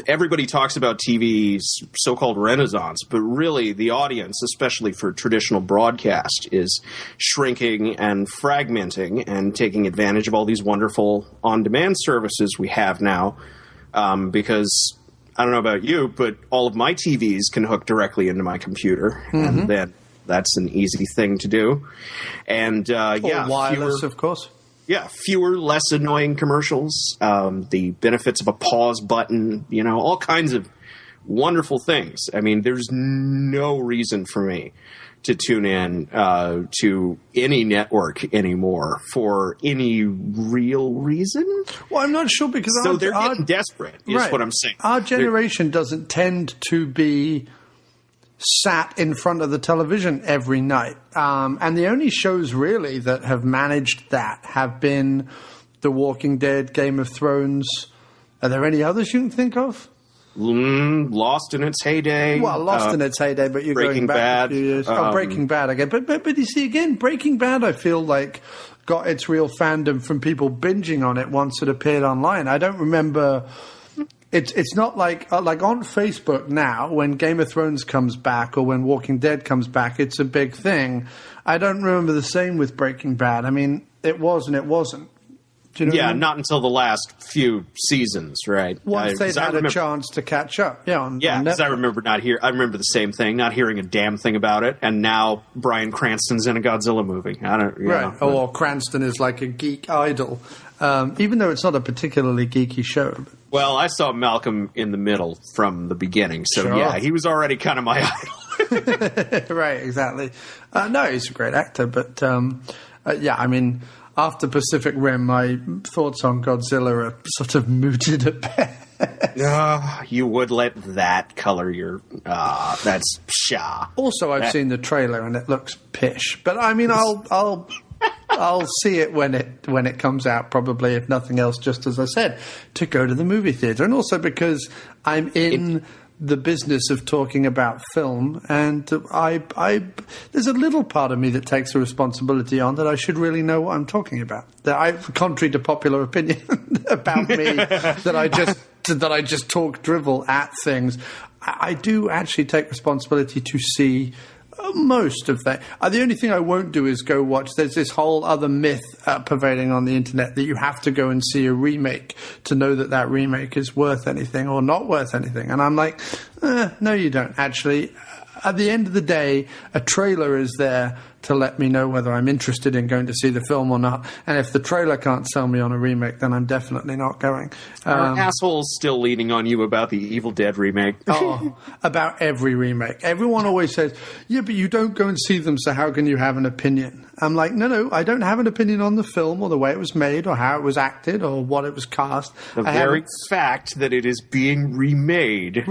S9: everybody talks about TV's so-called renaissance, but really, the audience, especially for traditional broadcast, is shrinking and fragmenting and taking advantage of all these wonderful on-demand services we have now, because. I don't know about you, but all of my TVs can hook directly into my computer, and then that's an easy thing to do. And
S1: wireless, of course.
S9: Yeah, fewer, less annoying commercials. The benefits of a pause button, all kinds of wonderful things. I mean, there's no reason for me to tune in to any network anymore for any real reason.
S1: Well, I'm not sure because
S9: they're getting desperate, is what I'm saying.
S1: Our generation doesn't tend to be sat in front of the television every night. And the only shows really that have managed that have been The Walking Dead, Game of Thrones. Are there any others you can think of?
S9: Lost in its heyday.
S1: Well, Lost in its heyday, but you're
S9: Breaking
S1: going back
S9: Bad.
S1: a few years. Breaking Bad again. But you see, again, Breaking Bad, I feel like, got its real fandom from people binging on it once it appeared online. I don't remember... It's not like on Facebook now, when Game of Thrones comes back or when Walking Dead comes back, it's a big thing. I don't remember the same with Breaking Bad. I mean, it was and it wasn't. Do you know what I mean?
S9: Not until the last few seasons, right?
S1: Once they had a chance to catch up.
S9: Because I remember I remember the same thing, not hearing a damn thing about it, and now Bryan Cranston's in a Godzilla movie.
S1: Or Cranston is like a geek idol, even though it's not a particularly geeky show.
S9: Well, I saw Malcolm in the Middle from the beginning, so he was already kind of my idol.
S1: Right, exactly. No, he's a great actor, but I mean, after Pacific Rim, my thoughts on Godzilla are sort of mooted at best.
S9: You would let that color your... that's pshaw.
S1: Also, I've seen the trailer and it looks pish, but I mean, I'll see it when it comes out, probably, if nothing else, just as I said, to go to the movie theater. And also because I'm in the business of talking about film, and I there's a little part of me that takes a responsibility on that I should really know what I'm talking about. Contrary to popular opinion about me, that I just talk drivel at things, I do actually take responsibility to see most of that. The only thing I won't do is go watch. There's this whole other myth pervading on the internet that you have to go and see a remake to know that remake is worth anything or not worth anything. And I'm like, no, you don't. Actually, at the end of the day, a trailer is there to let me know whether I'm interested in going to see the film or not. And if the trailer can't sell me on a remake, then I'm definitely not going.
S9: Are assholes still leaning on you about the Evil Dead remake?
S1: About every remake. Everyone always says, yeah, but you don't go and see them, so how can you have an opinion? I'm like, no, I don't have an opinion on the film or the way it was made or how it was acted or what it was cast.
S9: The very fact that it is being remade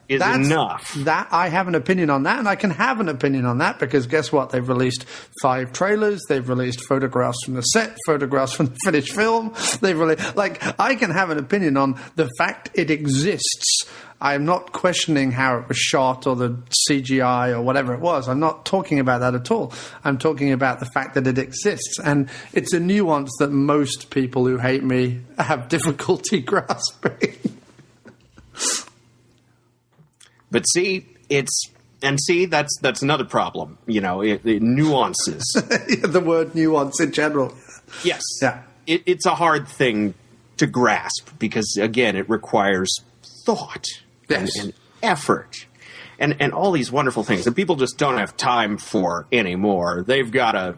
S9: is enough.
S1: That I have an opinion on that, and I can have an opinion on that because guess what? They've released 5 trailers. They've released photographs from the set, photographs from the finished film. They've released, I can have an opinion on the fact it exists. I'm not questioning how it was shot or the CGI or whatever it was. I'm not talking about that at all. I'm talking about the fact that it exists. And it's a nuance that most people who hate me have difficulty grasping.
S9: But that's another problem, nuances.
S1: The word nuance in general.
S9: Yes.
S1: Yeah.
S9: It's a hard thing to grasp because, again, it requires thought and effort and all these wonderful things that people just don't have time for anymore. They've got to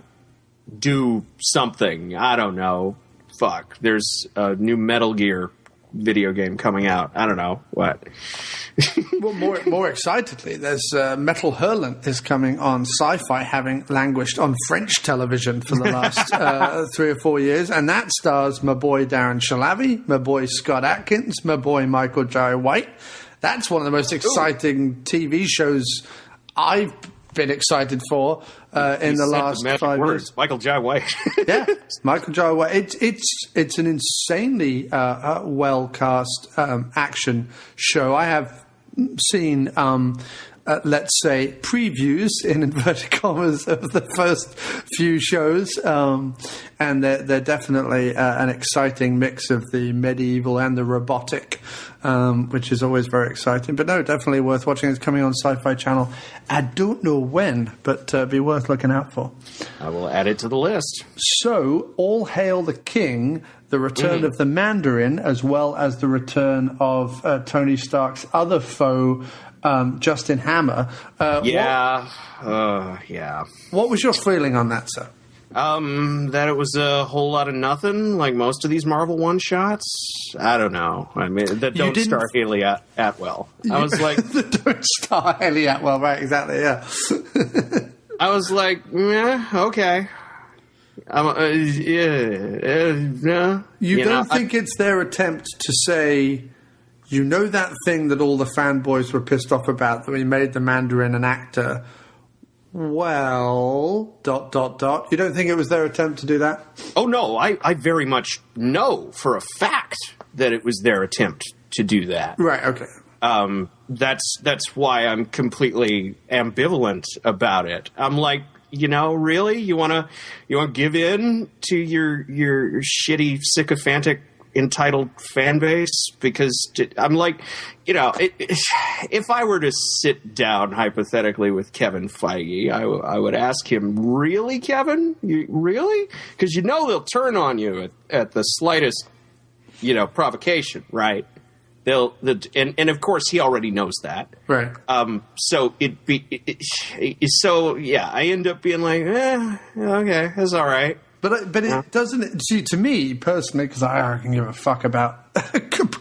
S9: do something. I don't know. Fuck. There's a new Metal Gear video game coming out. I don't know what.
S1: Well, more excitedly, there's Metal Hurlant is coming on Sci-Fi, having languished on French television for the last 3 or 4 years, and that stars my boy Darren Shalavi, my boy Scott Adkins, my boy Michael Jai White. That's one of the most exciting TV shows I've been excited for in the last 5 years.
S9: Michael Jai White.
S1: Yeah, Michael Jai White. It's an insanely well cast action show. I have seen, let's say, previews in inverted commas of the first few shows, and they're definitely an exciting mix of the medieval and the robotic, which is always very exciting. But no, definitely worth watching. It's coming on Sci-Fi Channel. I don't know when, but be worth looking out for.
S9: I will add it to the list.
S1: So, All Hail the King, the return of the Mandarin, as well as the return of Tony Stark's other foe, Justin Hammer.
S9: Yeah.
S1: What was your feeling on that, sir?
S9: That it was a whole lot of nothing, like most of these Marvel one-shots. I don't know. I mean, that don't star Haley Atwell. I was like...
S1: that don't star Haley Atwell, right, exactly, yeah.
S9: I was like, okay.
S1: You don't think it's their attempt to say, you know that thing that all the fanboys were pissed off about, that we made the Mandarin an actor... Well, ... You don't think it was their attempt to do that?
S9: Oh, no. I very much know for a fact that it was their attempt to do that.
S1: Right, okay.
S9: That's why I'm completely ambivalent about it. I'm like, really? You want to give in to your shitty, sycophantic, entitled fan base? Because I'm like, if I were to sit down hypothetically with Kevin Feige, I would ask him, really, Kevin? Really? Because they'll turn on you at the slightest, provocation, right? And of course he already knows that,
S1: right?
S9: So I end up being like, okay, that's all right.
S1: But it doesn't. See, to me personally, because I can give a fuck about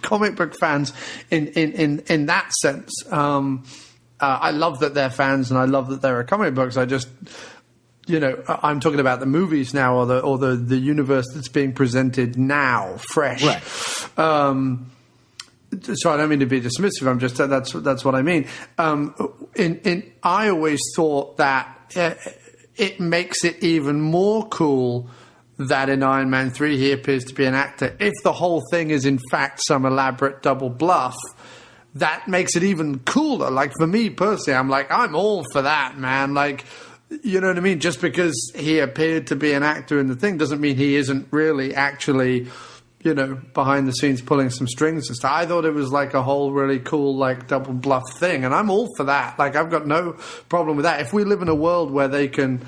S1: comic book fans in that sense. I love that they're fans, and I love that there are comic books. I just, I'm talking about the movies now, or the universe that's being presented now, fresh.
S9: Right.
S1: So I don't mean to be dismissive. I'm just that's what I mean. I always thought that. It makes it even more cool that in Iron Man 3 he appears to be an actor. If the whole thing is in fact some elaborate double bluff, that makes it even cooler. Like, for me personally, I'm like, I'm all for that, man. Like, you know what I mean? Just because he appeared to be an actor in the thing doesn't mean he isn't really actually, behind the scenes pulling some strings and stuff. I thought it was like a whole really cool, like, double bluff thing, and I'm all for that. Like, I've got no problem with that. If we live in a world where they can,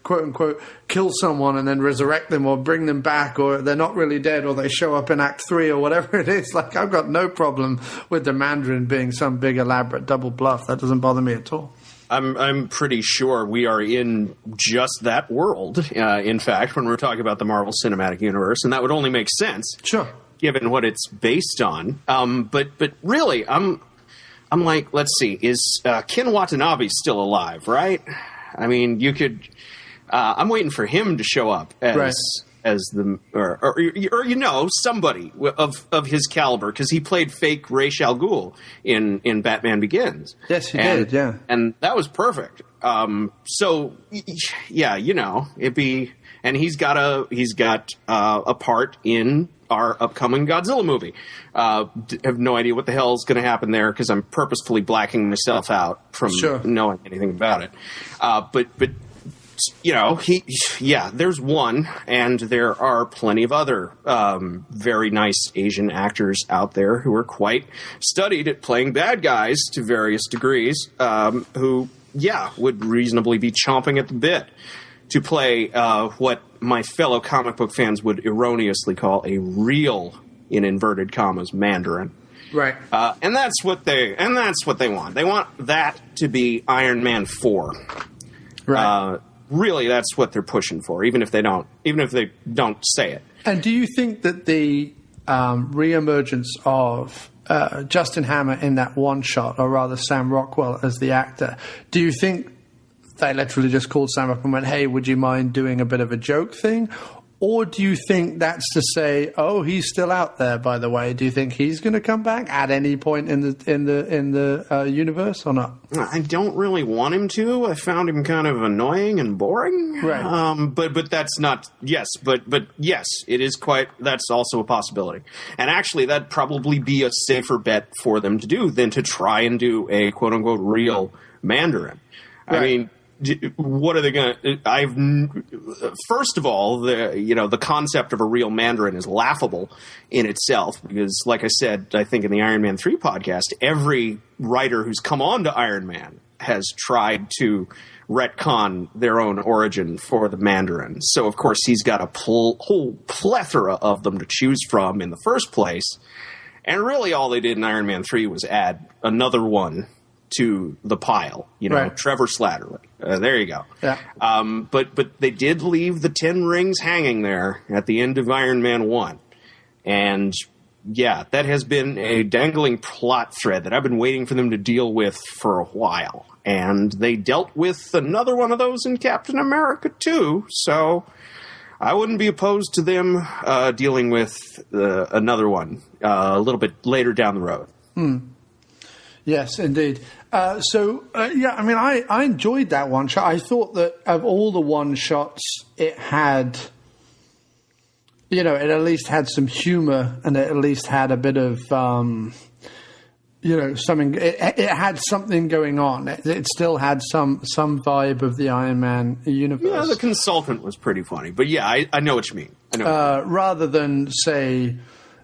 S1: quote unquote, kill someone and then resurrect them or bring them back, or they're not really dead, or they show up in Act 3 or whatever it is, like, I've got no problem with the Mandarin being some big elaborate double bluff. That doesn't bother me at all.
S9: I'm pretty sure we are in just that world, in fact, when we're talking about the Marvel Cinematic Universe, and that would only make sense.
S1: Sure.
S9: Given what it's based on. But really, I'm like, let's see, is Ken Watanabe still alive, right? I mean, you could... I'm waiting for him to show up as...
S1: Right.
S9: As the or somebody of his caliber, because he played fake Ra's al Ghul in Batman Begins.
S1: Yes, he did. Yeah,
S9: and that was perfect. So yeah, it'd be, and he's got a part in our upcoming Godzilla movie. Have no idea what the hell is going to happen there, because I'm purposefully blacking myself out from knowing anything about it. But. There's one, and there are plenty of other very nice Asian actors out there who are quite studied at playing bad guys to various degrees, who, would reasonably be chomping at the bit to play what my fellow comic book fans would erroneously call a real, in inverted commas, Mandarin.
S1: Right.
S9: And that's what they want. They want that to be Iron Man 4.
S1: Right.
S9: Really, that's what they're pushing for, even if they don't say it.
S1: And do you think that the reemergence of Justin Hammer in that one shot, or rather Sam Rockwell as the actor, do you think they literally just called Sam up and went, "Hey, would you mind doing a bit of a joke thing?" Or do you think that's to say, "Oh, he's still out there, by the way"? Do you think he's going to come back at any point in the universe, or not?
S9: I don't really want him to. I found him kind of annoying and boring.
S1: Right.
S9: But that's not. Yes, but yes, it is quite. That's also a possibility. And actually, that'd probably be a safer bet for them to do than to try and do a quote unquote real Mandarin. Right. I mean. What are they going to? First of all, the concept of a real Mandarin is laughable in itself, because, like I said, I think in the Iron Man 3 podcast, every writer who's come on to Iron Man has tried to retcon their own origin for the Mandarin. So, of course, he's got a whole plethora of them to choose from in the first place. And really all they did in Iron Man 3 was add another one to the pile.
S1: Right.
S9: Trevor Slattery. There you go.
S1: Yeah.
S9: But they did leave the 10 rings hanging there at the end of Iron Man 1. And yeah, that has been a dangling plot thread that I've been waiting for them to deal with for a while. And they dealt with another one of those in Captain America 2, so I wouldn't be opposed to them dealing with another one a little bit later down the road.
S1: Yes, indeed. I mean, I enjoyed that one shot. I thought that of all the one shots, it had, it at least had some humor, and it at least had a bit of, something. It had something going on. It still had some vibe of the Iron Man universe.
S9: Yeah, the consultant was pretty funny, but yeah, I know what you mean.
S1: Rather than say,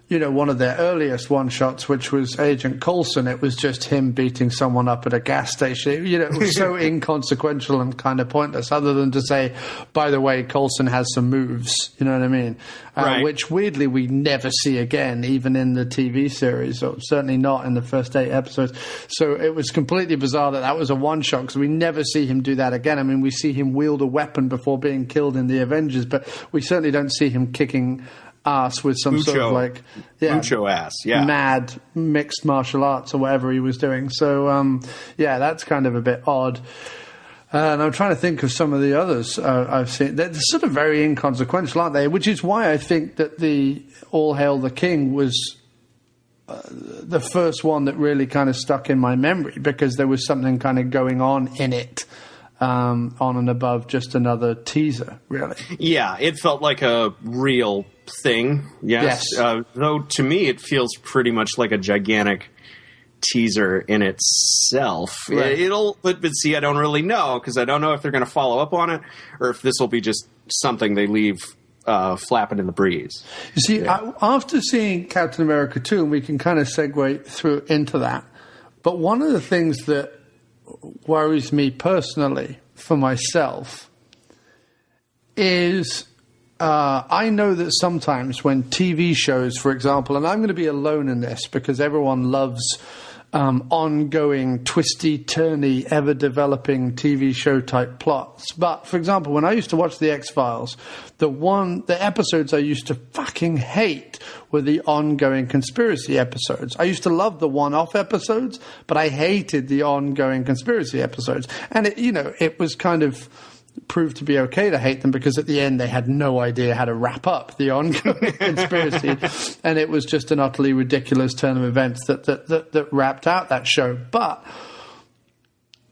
S1: one of their earliest one-shots, which was Agent Coulson, it was just him beating someone up at a gas station. It was so inconsequential and kind of pointless, other than to say, by the way, Coulson has some moves, you know what I mean?
S9: Right.
S1: Which, weirdly, we never see again, even in the TV series, or certainly not in the first 8 episodes. So it was completely bizarre that was a one-shot, because we never see him do that again. I mean, we see him wield a weapon before being killed in the Avengers, but we certainly don't see him kicking ass with some sort of
S9: mucho ass, yeah,
S1: mad mixed martial arts or whatever he was doing. So that's kind of a bit odd. And I'm trying to think of some of the others I've seen. They're sort of very inconsequential, aren't they? Which is why I think that the All Hail the King was the first one that really kind of stuck in my memory, because there was something kind of going on in it. On and above just another teaser, really.
S9: Yeah, it felt like a real thing, yes. Though to me it feels pretty much like a gigantic teaser in itself.
S1: Right.
S9: But see, I don't really know, because I don't know if they're going to follow up on it, or if this will be just something they leave flapping in the breeze.
S1: You see, after seeing Captain America 2, and we can kind of segue through into that, but one of the things that worries me personally for myself is I know that sometimes when TV shows, for example, and I'm going to be alone in this because everyone loves ongoing, twisty-turny, ever-developing TV show type plots. But, for example, when I used to watch The X-Files, the episodes I used to fucking hate were the ongoing conspiracy episodes. I used to love the one-off episodes, but I hated the ongoing conspiracy episodes. And it was kind of proved to be okay to hate them, because at the end they had no idea how to wrap up the ongoing conspiracy, and it was just an utterly ridiculous turn of events that wrapped out that show. But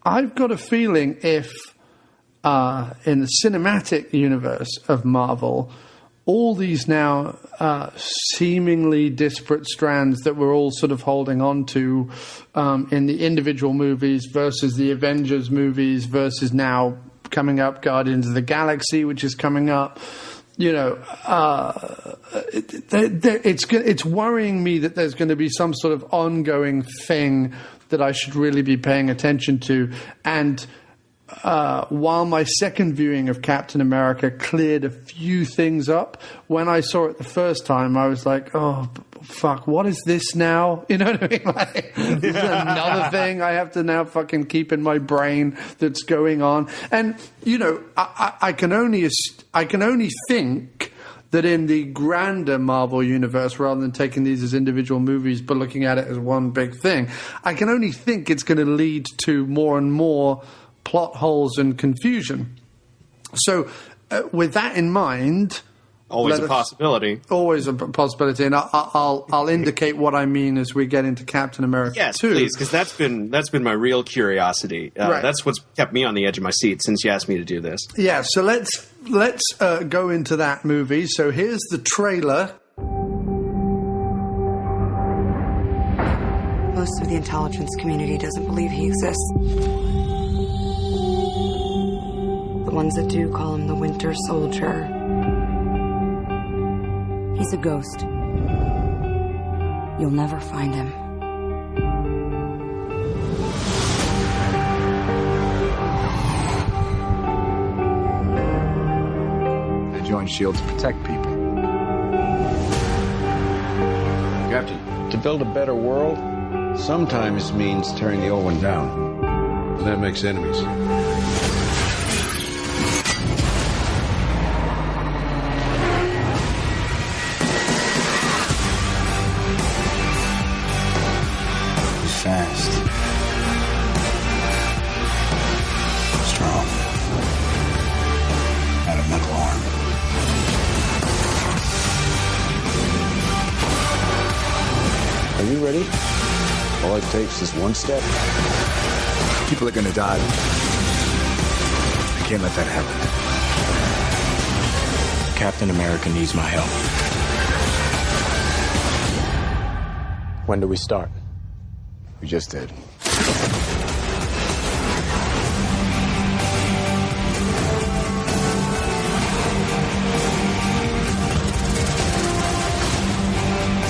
S1: I've got a feeling if in the cinematic universe of Marvel, all these now seemingly disparate strands that we're all sort of holding on to in the individual movies versus the Avengers movies versus now coming up Guardians of the Galaxy, which is coming up, it's worrying me that there's going to be some sort of ongoing thing that I should really be paying attention to. And while my second viewing of Captain America cleared a few things up, when I saw it the first time, I was like, oh, fuck, what is this now? You know what I mean? Like, this is another thing I have to now fucking keep in my brain that's going on. And, I can only think that in the grander Marvel universe, rather than taking these as individual movies but looking at it as one big thing, I can only think it's going to lead to more and more plot holes and confusion. So with that in mind,
S9: always a possibility,
S1: and I'll indicate what I mean as we get into Captain America 2.
S9: Yes, please, because that's been my real curiosity.
S1: Right.
S9: That's what's kept me on the edge of my seat since you asked me to do this.
S1: Yeah, so let's go into that movie. So here's the trailer.
S10: Most of the intelligence community doesn't believe he exists. The ones that do call him the Winter Soldier. He's a ghost. You'll never find him.
S11: They join S.H.I.E.L.D. to protect people.
S12: Captain, to build a better world,
S11: Sometimes means tearing the old one down. And that makes enemies.
S12: Fast. Strong. Out of mental harm.
S11: Are you ready? All it takes is one step.
S12: People are gonna die. I can't let that happen. Captain America needs my help.
S11: When do we start?
S12: We just did. The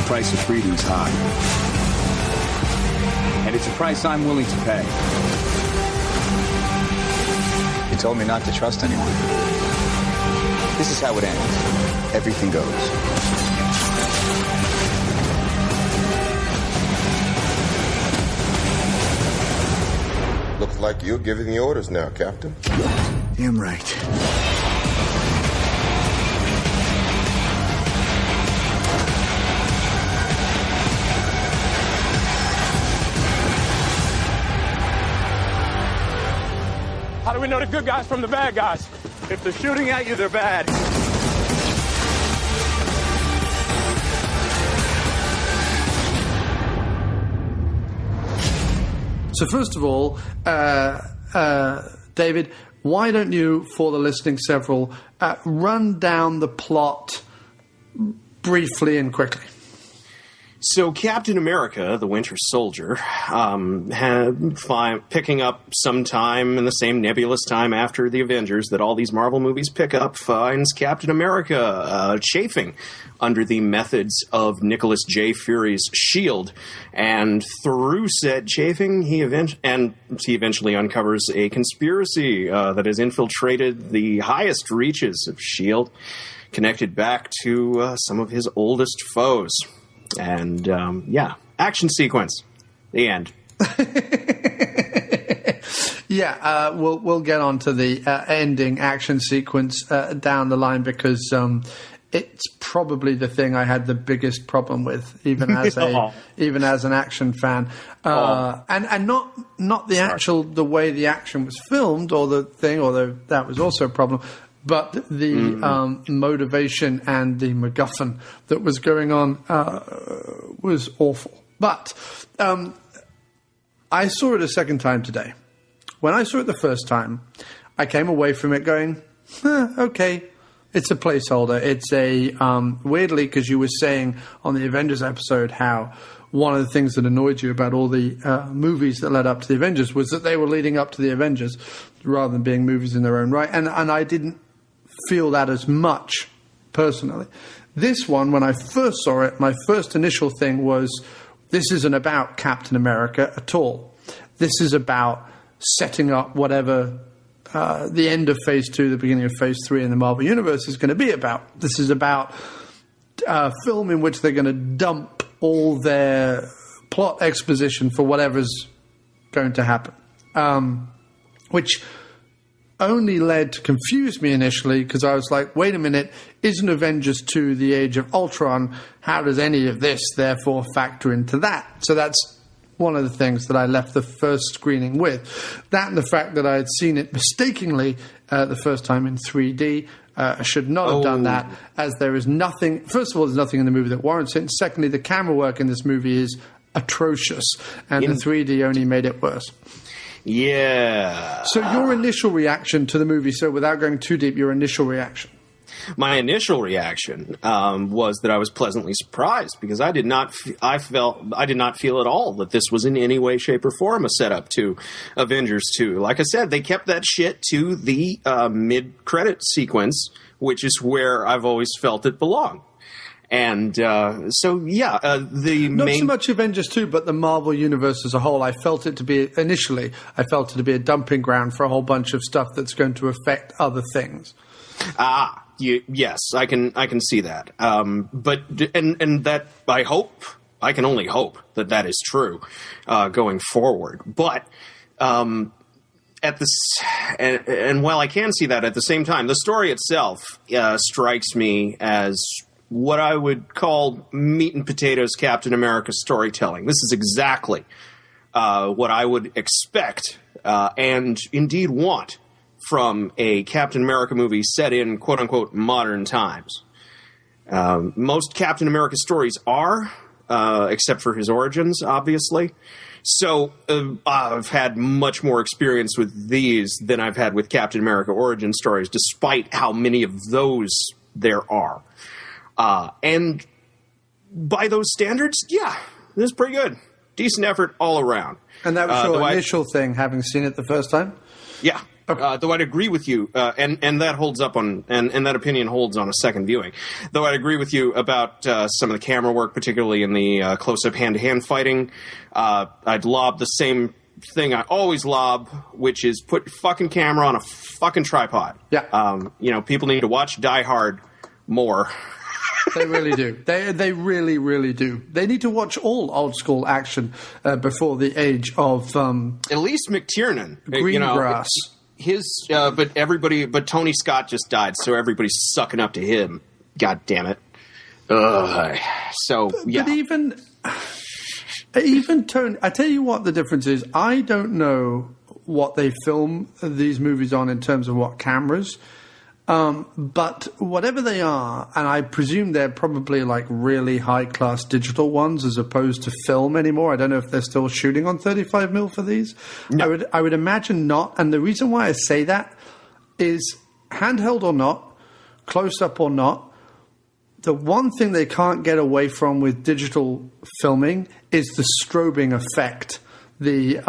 S12: price of freedom is high. And it's a price I'm willing to pay. You told me not to trust anyone. This is how it ends. Everything goes.
S13: Looks like you're giving the orders now, Captain.
S12: Damn right.
S14: How do we know the good guys from the bad guys? If they're shooting at you, they're bad.
S1: So first of all, David, why don't you, for the listening several, run down the plot briefly and quickly?
S9: So Captain America, the Winter Soldier, picking up some time in the same nebulous time after the Avengers that all these Marvel movies pick up, finds Captain America chafing under the methods of Nicholas J. Fury's S.H.I.E.L.D. And through said chafing, he eventually uncovers a conspiracy that has infiltrated the highest reaches of S.H.I.E.L.D., connected back to some of his oldest foes. And, action sequence. The end.
S1: We'll get on to the ending action sequence down the line because it's probably the thing I had the biggest problem with, even as an action fan, and not the way the action was filmed or the thing, although that was also a problem. But the motivation and the MacGuffin that was going on was awful. But I saw it a second time today. When I saw it the first time, I came away from it going, okay, it's a placeholder. It's a, weirdly, because you were saying on the Avengers episode how one of the things that annoyed you about all the movies that led up to the Avengers was that they were leading up to the Avengers rather than being movies in their own right. And I didn't feel that as much personally. This one, when I first saw it, my first initial thing was, this isn't about Captain America at all. This is about setting up whatever the end of Phase 2, the beginning of Phase 3 in the Marvel Universe is going to be about. This is about a film in which they're going to dump all their plot exposition for whatever's going to happen. Which only led to confuse me initially, because I was like, wait a minute, isn't Avengers 2 the Age of Ultron? How does any of this therefore factor into that? So that's one of the things that I left the first screening with. That and the fact that I had seen it mistakenly the first time in 3D. I should not have done that, as there is nothing... First of all, there's nothing in the movie that warrants it. And secondly, the camera work in this movie is atrocious, and the 3D only made it worse.
S9: Yeah.
S1: So your initial reaction to the movie, so without going too deep, your initial reaction?
S9: My initial reaction was that I was pleasantly surprised, because I did not feel at all that this was in any way, shape, or form a setup to Avengers 2. Like I said, they kept that shit to the mid-credit sequence, which is where I've always felt it belonged. And not so much
S1: Avengers 2, but the Marvel Universe as a whole. I felt it to be a dumping ground for a whole bunch of stuff that's going to affect other things.
S9: Yes, I can see that. But that, I hope, I can only hope that is true going forward. But at this, and while I can see that, at the same time, the story itself strikes me as what I would call meat and potatoes Captain America storytelling. This is exactly what I would expect and indeed want from a Captain America movie set in quote-unquote modern times. Most Captain America stories are, except for his origins, obviously. So I've had much more experience with these than I've had with Captain America origin stories, despite how many of those there are. And by those standards, yeah, this is pretty good. Decent effort all around.
S1: And that was your initial thing, having seen it the first time?
S9: Yeah. Okay. Though I'd agree with you, and that holds up on, and that opinion holds on a second viewing. Though I'd agree with you about some of the camera work, particularly in the close-up hand-to-hand fighting. I'd lob the same thing I always lob, which is put your fucking camera on a fucking tripod.
S1: Yeah.
S9: People need to watch Die Hard more.
S1: They really do. They really, really do. They need to watch all old school action before the age of
S9: at least McTiernan,
S1: Greengrass.
S9: But Tony Scott just died, so everybody's sucking up to him. God damn it. So yeah. But even Tony, I tell you what the difference is. I don't know what they film these movies on in terms of what cameras. But whatever they are, and I presume they're probably like really high-class digital ones as opposed to film anymore. I don't know if they're still shooting on 35mm for these. No. I would imagine not. And the reason why I say that is handheld or not, close-up or not, the one thing they can't get away from with digital filming is the strobing effect, the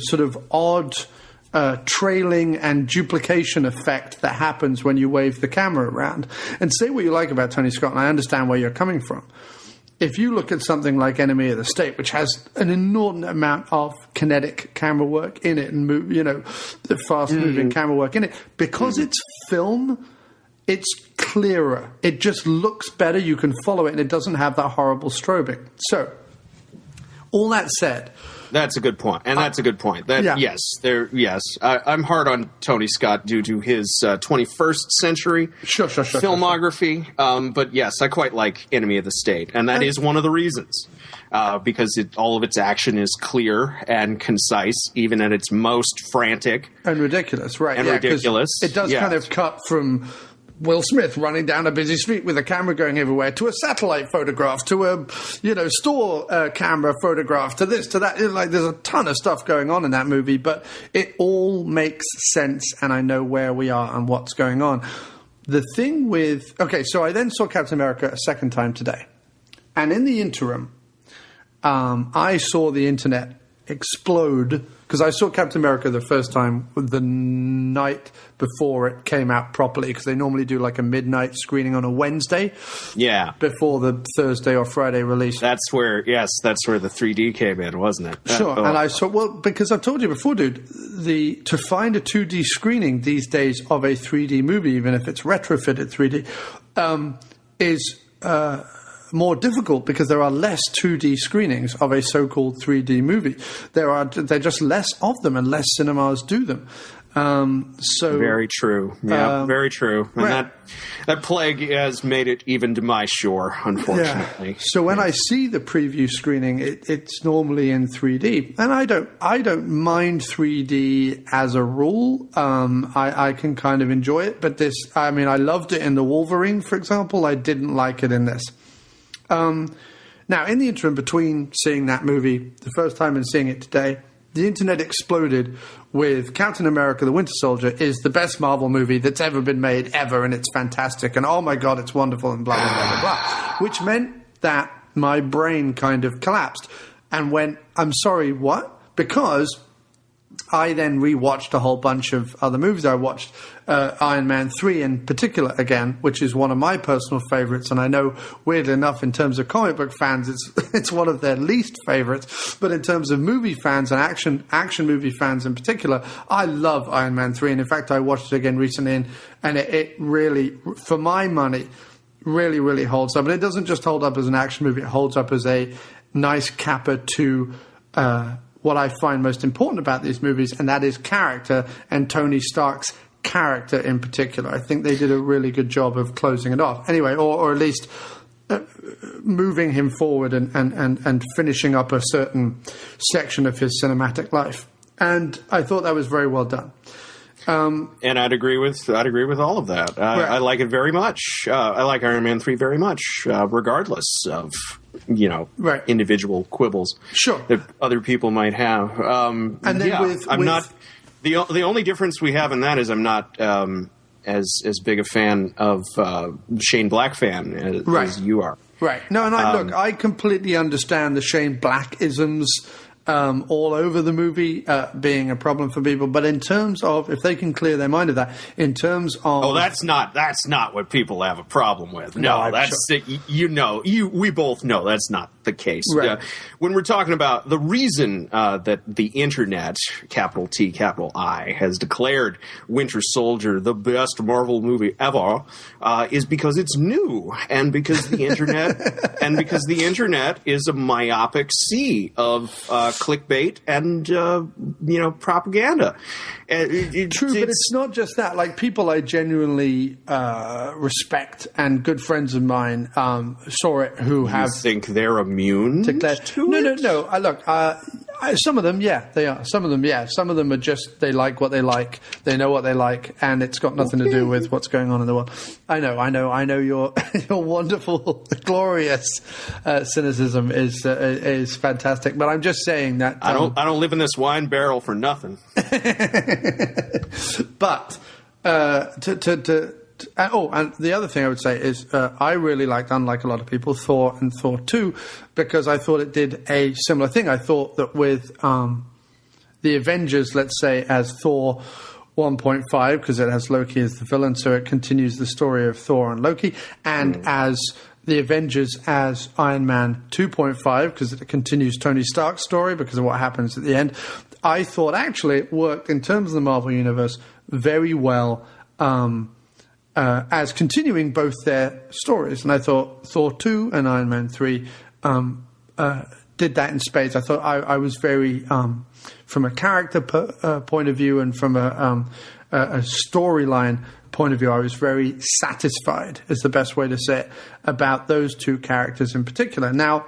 S9: sort of odd trailing and duplication effect that happens when you wave the camera around. And say what you like about Tony Scott, and I understand where you're coming from. If you look at something like Enemy of the State, which has an inordinate amount of kinetic camera work in it and the fast-moving camera work in it, because it's film, it's clearer. It just looks better. You can follow it, and it doesn't have that horrible strobing. So, all that said, that's a good point, and that's a good point. Yes, I'm hard on Tony Scott due to his 21st century filmography. But yes, I quite like Enemy of the State, and that is one of the reasons, because all of its action is clear and concise, even at its most frantic
S1: and ridiculous. Right?
S9: And ridiculous.
S1: It does kind of cut from Will Smith running down a busy street with a camera going everywhere, to a satellite photograph, to a store camera photograph, to this, to that. There's a ton of stuff going on in that movie, but it all makes sense, and I know where we are and what's going on. The thing with... Okay, so I then saw Captain America a second time today. And in the interim, I saw the internet explode, because I saw Captain America the first time the night before it came out properly, because they normally do like a midnight screening on a Wednesday.
S9: Yeah.
S1: Before the Thursday or Friday release.
S9: That's where the 3D came in, wasn't it?
S1: Sure. And I saw, because I've told you before, dude, to find a 2D screening these days of a 3D movie, even if it's retrofitted 3D, is more difficult, because there are less 2D screenings of a so-called 3D movie. There are just less of them, and less cinemas do them. So
S9: very true. Yeah, very true. And that plague has made it even to my shore, unfortunately.
S1: Yeah. So when I see the preview screening, it's normally in 3D, and I don't mind 3D as a rule. I can kind of enjoy it, but I loved it in the Wolverine, for example. I didn't like it in this. Now, in the interim between seeing that movie the first time and seeing it today, the internet exploded with Captain America the Winter Soldier is the best Marvel movie that's ever been made, ever, and it's fantastic, and oh my God, it's wonderful, and blah, blah, blah, blah, blah. Which meant that my brain kind of collapsed and went, I'm sorry, what? Because I then rewatched a whole bunch of other movies. I watched Iron Man 3 in particular again, which is one of my personal favorites. And I know, weirdly enough, in terms of comic book fans, it's one of their least favorites. But in terms of movie fans and action movie fans in particular, I love Iron Man 3. And in fact, I watched it again recently, and it really, for my money, really, really holds up. But it doesn't just hold up as an action movie. It holds up as a nice capper to what I find most important about these movies, and that is character, and Tony Stark's character in particular. I think they did a really good job of closing it off. Anyway, or at least moving him forward and finishing up a certain section of his cinematic life. And I thought that was very well done.
S9: And I'd agree with all of that. I like it very much. I like Iron Man 3 very much, regardless of individual quibbles that other people might have. And then not the only difference we have in that is I'm not as big a fan of Shane Black fan as you are.
S1: Right. No, and I completely understand the Shane Black-isms all over the movie being a problem for people, but in terms of, if they can clear their mind of that, in terms of
S9: that's not what people have a problem with. No, that's we both know that's not the case.
S1: Right.
S9: When we're talking about the reason that the internet, capital T, capital I, has declared Winter Soldier the best Marvel movie ever, is because it's new, and because the internet is a myopic sea of clickbait and propaganda.
S1: True, but it's not just that. Like, people I genuinely respect and good friends of mine saw it who have...
S9: You think they're immune to it?
S1: No. Look, some of them, yeah, they are. Some of them, yeah. Some of them are just, they like what they like. They know what they like, and it's got nothing to do with what's going on in the world. I know your wonderful, glorious cynicism is fantastic, but I'm just saying that...
S9: I don't live in this wine barrel for nothing.
S1: But and the other thing I would say is I really liked, unlike a lot of people, Thor and Thor 2, because I thought it did a similar thing. I thought that with the Avengers, let's say, as Thor 1.5, because it has Loki as the villain, so it continues the story of Thor and Loki, and as the Avengers as Iron Man 2.5, because it continues Tony Stark's story because of what happens at the end. I thought actually it worked in terms of the Marvel Universe very well as continuing both their stories. And I thought Thor 2 and Iron Man 3 did that in spades. I thought I was very, from a character point of view and from a storyline point of view, I was very satisfied, is the best way to say it, about those two characters in particular. Now,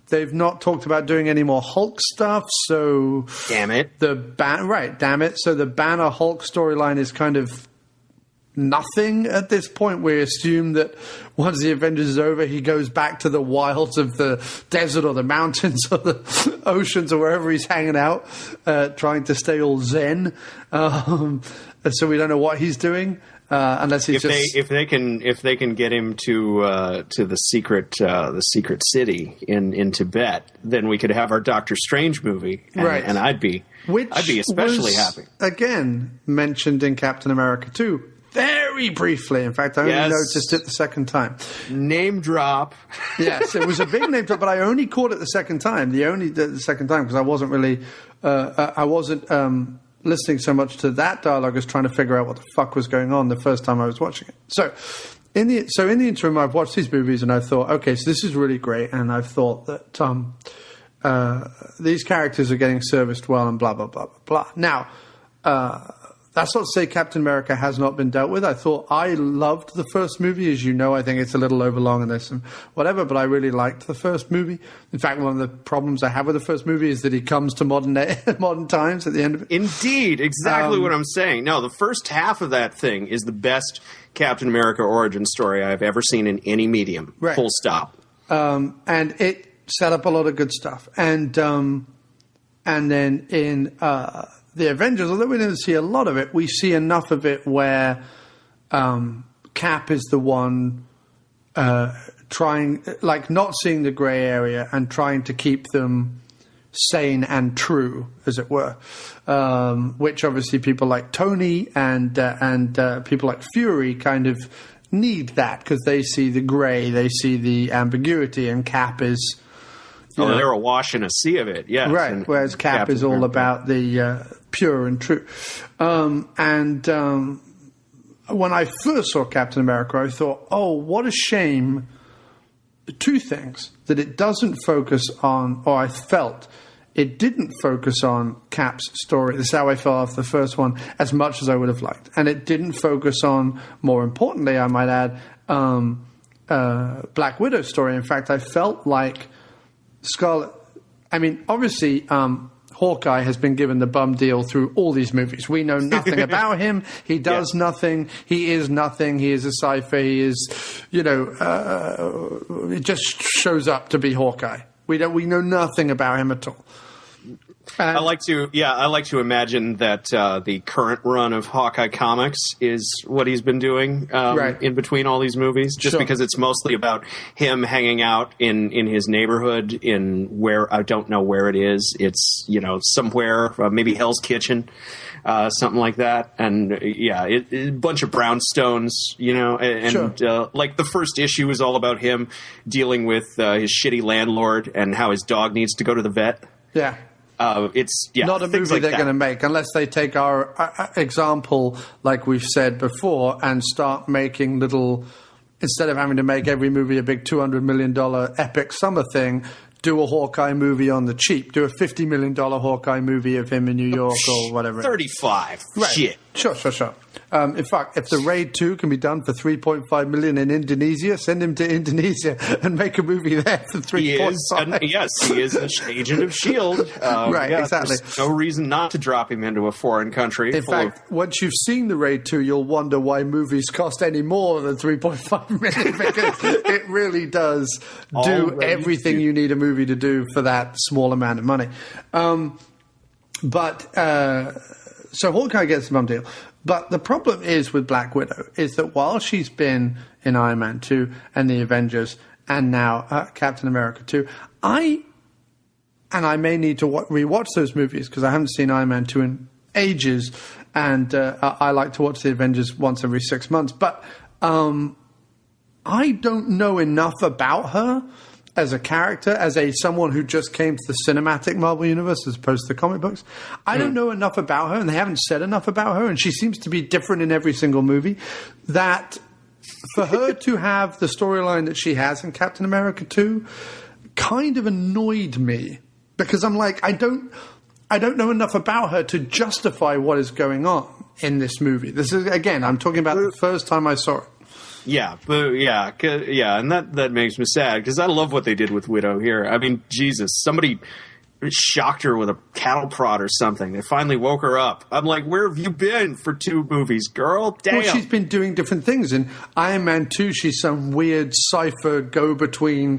S1: they've not talked about doing any more Hulk stuff, so...
S9: Damn it.
S1: Damn it. So the Banner Hulk storyline is kind of nothing at this point. We assume that once the Avengers is over, he goes back to the wilds of the desert or the mountains or the oceans or wherever he's hanging out, trying to stay all zen. So we don't know what he's doing. Unless he's
S9: if they can get him to the secret city in Tibet, then we could have our Doctor Strange movie, and I'd be especially happy.
S1: Again, mentioned in Captain America 2, very briefly. In fact, I only noticed it the second time.
S9: Name drop.
S1: Yes, it was a big name drop, but I only caught it the second time. The second time because I wasn't really listening so much to that dialogue as trying to figure out what the fuck was going on the first time I was watching it. So in the interim, I've watched these movies and I thought, okay, so this is really great, and I've thought that these characters are getting serviced well and blah, blah, blah, blah, blah. Now, that's not to say Captain America has not been dealt with. I loved the first movie. As you know, I think it's a little overlong and there's some whatever, but I really liked the first movie. In fact, one of the problems I have with the first movie is that he comes to modern times at the end of it.
S9: Indeed, exactly what I'm saying. No, the first half of that thing is the best Captain America origin story I've ever seen in any medium.
S1: Right.
S9: Full stop.
S1: And it set up a lot of good stuff. And then in... the Avengers, although we didn't see a lot of it, we see enough of it where Cap is the one trying, like, not seeing the grey area and trying to keep them sane and true, as it were. Which obviously people like Tony and people like Fury kind of need that because they see the grey, they see the ambiguity, and Cap is...
S9: they're awash in a sea of it, yes.
S1: Right, whereas Cap is all about the pure and true. when I first saw Captain America, I thought, oh, what a shame. Two things, that it doesn't focus on, or I felt it didn't focus on Cap's story. This is how I felt after the first one, as much as I would have liked. And it didn't focus on, more importantly, I might add, Black Widow's story. In fact, I felt like Scarlet... I mean, obviously, Hawkeye has been given the bum deal through all these movies. We know nothing about him. He does nothing. He is nothing. He is a cipher. He is, it just shows up to be Hawkeye. We know nothing about him at all.
S9: I like to imagine that the current run of Hawkeye comics is what he's been doing in between all these movies, just because it's mostly about him hanging out in his neighborhood in where I don't know where it is. It's somewhere maybe Hell's Kitchen, something like that, and a bunch of brownstones, and like the first issue is all about him dealing with his shitty landlord and how his dog needs to go to the vet.
S1: Yeah.
S9: It's
S1: not a movie they're going to make unless they take our example, like we've said before, and start making little, instead of having to make every movie a big $200 million epic summer thing, do a Hawkeye movie on the cheap. Do a $50 million Hawkeye movie of him in New York or whatever.
S9: 35.
S1: Right.
S9: Shit.
S1: Sure. In fact, if the Raid 2 can be done for $3.5 million in Indonesia, send him to Indonesia and make a movie there for $3.5.
S9: Yes, he is an agent of S.H.I.E.L.D.
S1: Right, exactly.
S9: There's no reason not to drop him into a foreign country.
S1: In fact, once you've seen the Raid 2, you'll wonder why movies cost any more than $3.5 million, because it really does do everything you need a movie to do for that small amount of money. So Hawkeye gets the bum deal. But the problem is with Black Widow is that while she's been in Iron Man 2 and the Avengers and now Captain America 2, I may need to rewatch those movies because I haven't seen Iron Man 2 in ages, and I like to watch the Avengers once every 6 months. But I don't know enough about her as a character, as someone who just came to the cinematic Marvel universe as opposed to the comic books. I don't know enough about her, and they haven't said enough about her, and she seems to be different in every single movie, that for her to have the storyline that she has in Captain America 2 kind of annoyed me, because I'm like, I don't know enough about her to justify what is going on in this movie. This is, again, I'm talking about the first time I saw it.
S9: Yeah, and that makes me sad because I love what they did with Widow here. I mean, Jesus, somebody shocked her with a cattle prod or something. They finally woke her up. I'm like, where have you been for 2 movies, girl? Damn.
S1: Well, she's been doing different things. In Iron Man 2, she's some weird cipher go-between.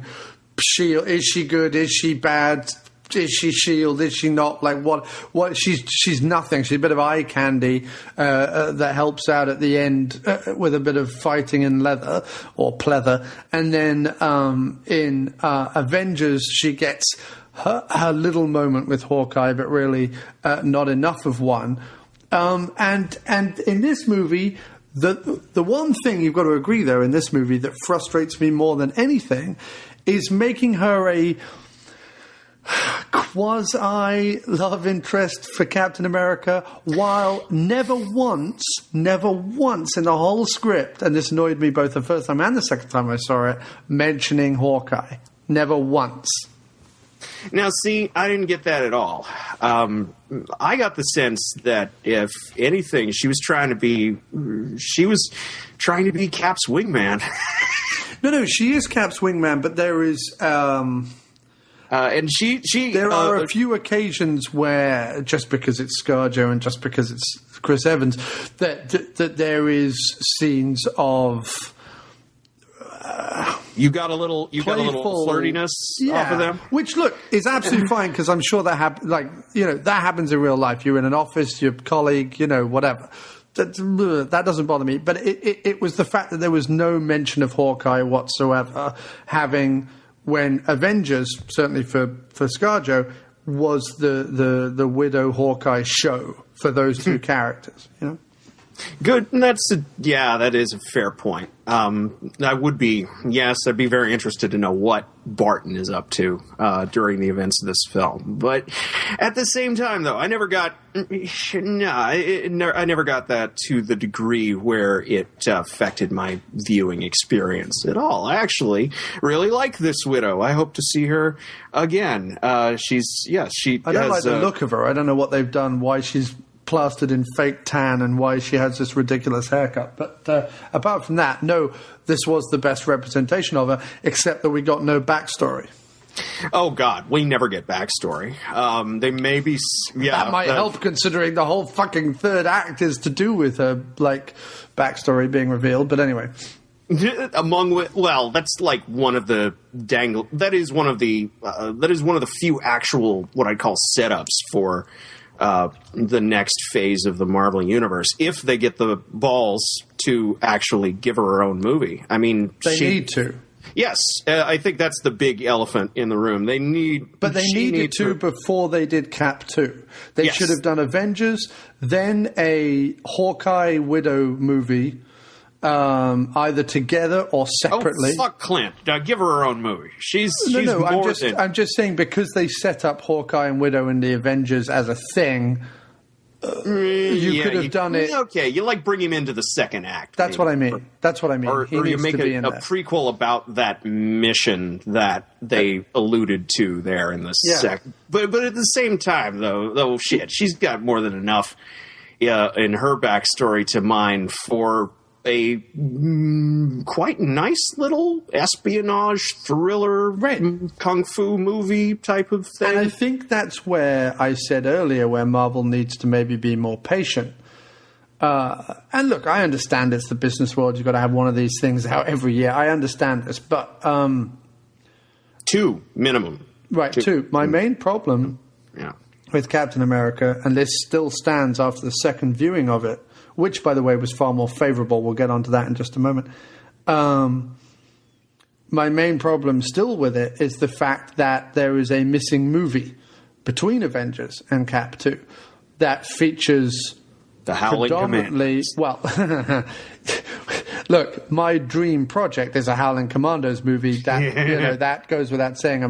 S1: S.H.I.E.L.D. Is she good? Is she bad? Is she S.H.I.E.L.D.? Is she not? Like what? She's nothing. She's a bit of eye candy that helps out at the end with a bit of fighting in leather or pleather. And then in Avengers, she gets her little moment with Hawkeye, but really not enough of one. And in this movie, the one thing you've got to agree, though, in this movie that frustrates me more than anything is making her a quasi love interest for Captain America, while never once in the whole script, and this annoyed me both the first time and the second time I saw it, mentioning Hawkeye. Never once.
S9: Now, see, I didn't get that at all. I got the sense that, if anything, she was trying to be Cap's wingman.
S1: No, she is Cap's wingman, but there is...
S9: and she
S1: there are a few occasions where, just because it's ScarJo and just because it's Chris Evans, that there is scenes of
S9: you got a little flirtiness off of them,
S1: which look is absolutely fine, because I'm sure that that happens in real life. You're in an office, your colleague, whatever. That doesn't bother me, but it was the fact that there was no mention of Hawkeye whatsoever, when Avengers, certainly for ScarJo, was the Widow Hawkeye show for those 2 characters,
S9: Good, and that is a fair point. I'd be very interested to know what Barton is up to during the events of this film. But at the same time, though, I never got that to the degree where it affected my viewing experience at all. I actually really like this widow. I hope to see her again. I don't
S1: like the look of her. I don't know what they've done, why she's plastered in fake tan and why she has this ridiculous haircut. But apart from that, no, this was the best representation of her, except that we got no backstory.
S9: Oh, God, we never get backstory. They may be...
S1: that might help, considering the whole fucking third act is to do with her, backstory being revealed. But anyway...
S9: that's like one of the that is one of the few actual, what I'd call, setups for the next phase of the Marvel Universe, if they get the balls to actually give her own movie. I mean,
S1: they need to.
S9: Yes, I think that's the big elephant in the room. They needed
S1: to before they did Cap 2. They should have done Avengers, then a Hawkeye Widow movie, either together or separately.
S9: Oh, fuck Clint. Give her her own movie.
S1: I'm just saying, because they set up Hawkeye and Widow in the Avengers as a thing, you could have done it.
S9: Okay, you bring him into the second act.
S1: That's what I mean.
S9: Or you make a prequel about that mission that they alluded to there in the second. But at the same time, though, shit, she's got more than enough in her backstory to mine for a quite nice little espionage thriller, kung fu movie type of thing.
S1: And I think that's where I said earlier where Marvel needs to maybe be more patient. And look, I understand it's the business world. You've got to have one of these things out every year. I understand this, but...
S9: 2 minimum.
S1: Right, 2. My main problem with Captain America, and this still stands after the second viewing of it, which, by the way, was far more favorable. We'll get onto that in just a moment. My main problem still with it is the fact that there is a missing movie between Avengers and Cap 2 that features
S9: the Howling
S1: predominantly... Well, look, my dream project is a Howling Commandos movie. That that goes without saying.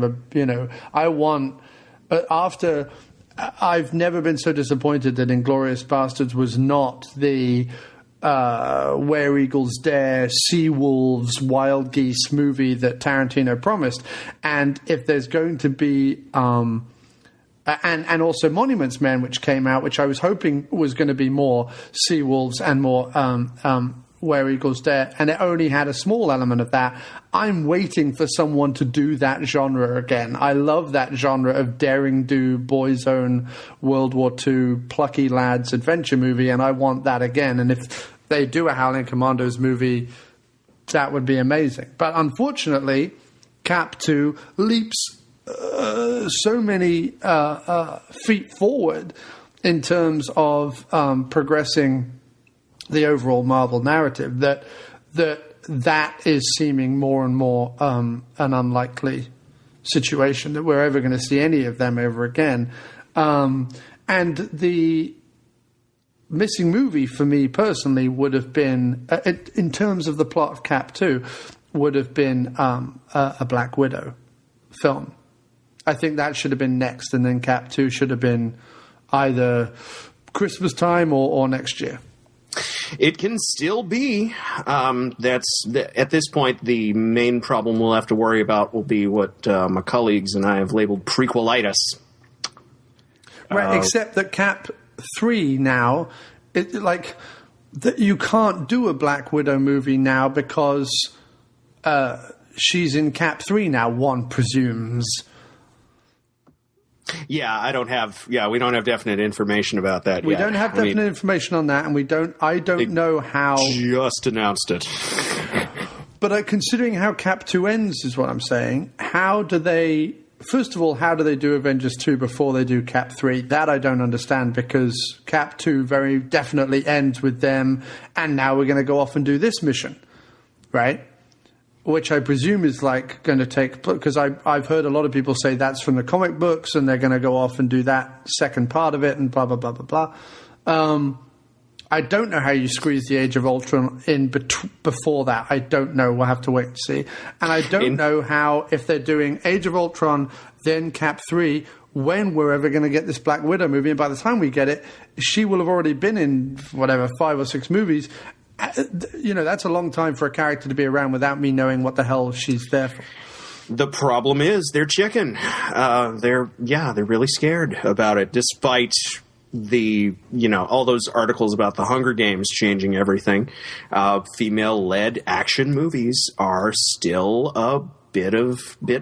S1: I want... after... I've never been so disappointed that Inglourious Bastards was not the Where Eagles Dare, Sea Wolves, Wild Geese movie that Tarantino promised. And if there's going to be... and also Monuments Men, which came out, which I was hoping was going to be more Sea Wolves and more Where Eagles Dare, and it only had a small element of that. I'm waiting for someone to do that genre again. I love that genre of daring do, boys' own World War II, plucky lads adventure movie, and I want that again. And if they do a Howling Commandos movie, that would be amazing. But unfortunately, Cap 2 leaps so many feet forward in terms of progressing the overall Marvel narrative that is seeming more and more an unlikely situation that we're ever going to see any of them ever again. And the missing movie for me personally would have been, in terms of the plot of Cap 2, would have been a Black Widow film. I think that should have been next, and then Cap 2 should have been either Christmas time or next year.
S9: It can still be. That's at this point, the main problem we'll have to worry about will be what my colleagues and I have labeled prequelitis.
S1: Right, except that Cap 3 now, you can't do a Black Widow movie now because she's in Cap 3 now, one presumes.
S9: Yeah, we don't have definite information about that yet.
S1: We don't have definite information on that, and I don't know how...
S9: Just announced it.
S1: But considering how Cap 2 ends is what I'm saying, first of all, how do they do Avengers 2 before they do Cap 3? That I don't understand, because Cap 2 very definitely ends with them, and now we're going to go off and do this mission, right? Which I presume is going to take... Because I've heard a lot of people say that's from the comic books, and they're going to go off and do that second part of it, and blah, blah, blah, blah, blah. I don't know how you squeeze the Age of Ultron in before that. I don't know. We'll have to wait and see. And I don't know how, if they're doing Age of Ultron, then Cap 3, when we're ever going to get this Black Widow movie. And by the time we get it, she will have already been in, 5 or 6 movies. That's a long time for a character to be around without me knowing what the hell she's there for.
S9: The problem is they're chicken. They're really scared about it, despite all those articles about the Hunger Games changing everything. Female-led action movies are still a bit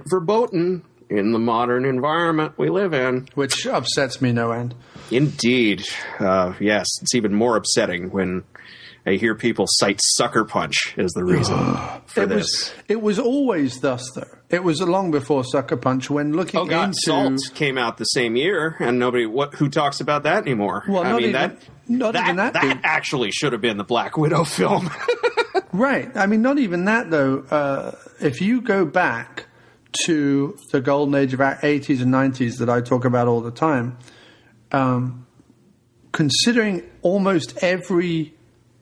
S9: verboten in the modern environment we live in.
S1: Which upsets me no end.
S9: Indeed. Yes, it's even more upsetting when I hear people cite Sucker Punch as the reason for this.
S1: It was always thus, though. It was long before Sucker Punch when looking into...
S9: Salt came out the same year, and nobody... who talks about that anymore?
S1: Well,
S9: that actually should have been the Black Widow film.
S1: Right. I mean, not even that, though. If you go back to the golden age of our 80s and 90s that I talk about all the time, considering almost every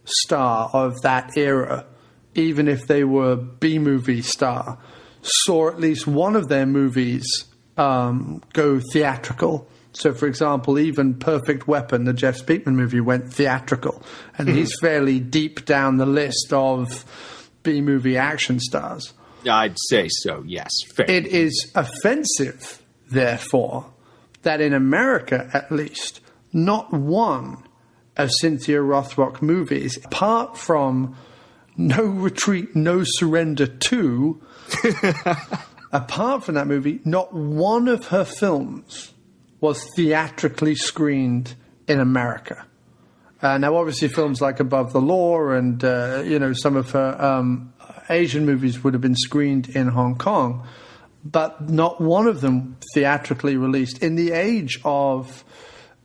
S1: star of that era, even if they were B-movie star, saw at least one of their movies go theatrical. So, for example, even Perfect Weapon, the Jeff Speakman movie, went theatrical. And he's fairly deep down the list of B-movie action stars.
S9: I'd say so, yes. Fair.
S1: It is offensive, therefore, that in America, at least, not one of Cynthia Rothrock movies, apart from No Retreat, No Surrender 2, apart from that movie, not one of her films was theatrically screened in America. Now, obviously, films like Above the Law and, some of her Asian movies would have been screened in Hong Kong, but not one of them theatrically released. In the age of,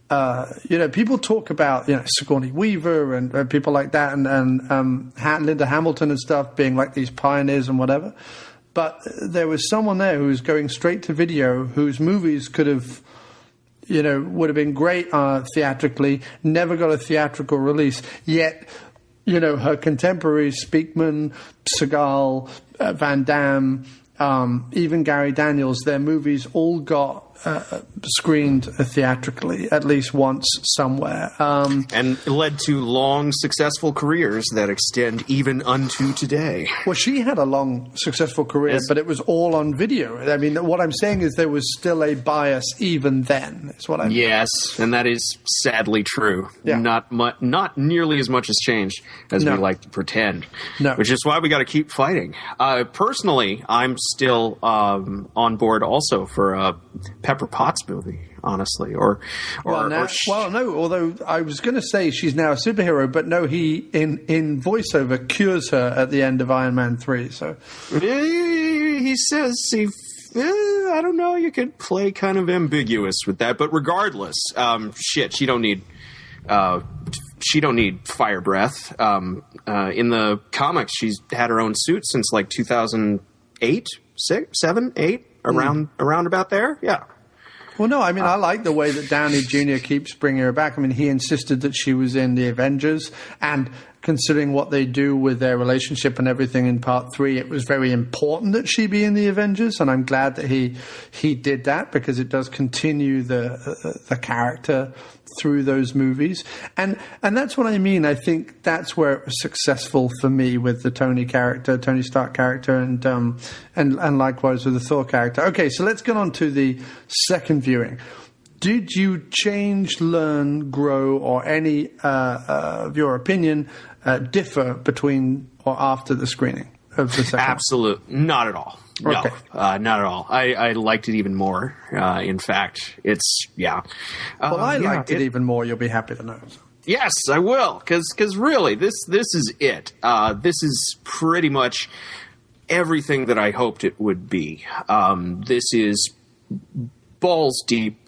S1: people talk about, Sigourney Weaver and people like that and Linda Hamilton and stuff being like these pioneers and whatever. But there was someone there who was going straight to video whose movies could have, would have been great theatrically, never got a theatrical release, yet, her contemporaries, Speakman, Seagal, Van Damme, even Gary Daniels, their movies all got screened theatrically at least once somewhere.
S9: And led to long, successful careers that extend even unto today.
S1: Well, she had a long, successful career, but it was all on video. I mean, what I'm saying is there was still a bias even then, is what I mean.
S9: Yes, and that is sadly true.
S1: Yeah.
S9: Not nearly as much has changed as we like to pretend.
S1: No.
S9: Which is why we got to keep fighting. Personally, I'm still on board also for a Pepper Potts movie, honestly, no. Although
S1: I was going to say she's now a superhero, but no, he in voiceover cures her at the end of Iron Man 3. So
S9: he says I don't know. You could play kind of ambiguous with that, but regardless, she don't need fire breath. In the comics, she's had her own suit since like 2008, 6, 7, 8, around about there. Yeah.
S1: Well, no, I mean, I like the way that Downey Jr. keeps bringing her back. I mean, he insisted that she was in the Avengers, and considering what they do with their relationship and everything in Part 3, it was very important that she be in the Avengers, and I'm glad that he did that because it does continue the character through those movies. And that's what I mean. I think that's where it was successful for me with the Tony Stark character, and likewise with the Thor character. Okay, so let's get on to the second viewing. Did you change, learn, grow, or any of your opinion differ between or after the screening of the second?
S9: Absolute, not at all. No,
S1: okay.
S9: Not at all. I liked it even more. In fact, it's
S1: Well, I liked it even more. You'll be happy to know.
S9: Yes, I will, because really, this is it. This is pretty much everything that I hoped it would be. This is balls deep,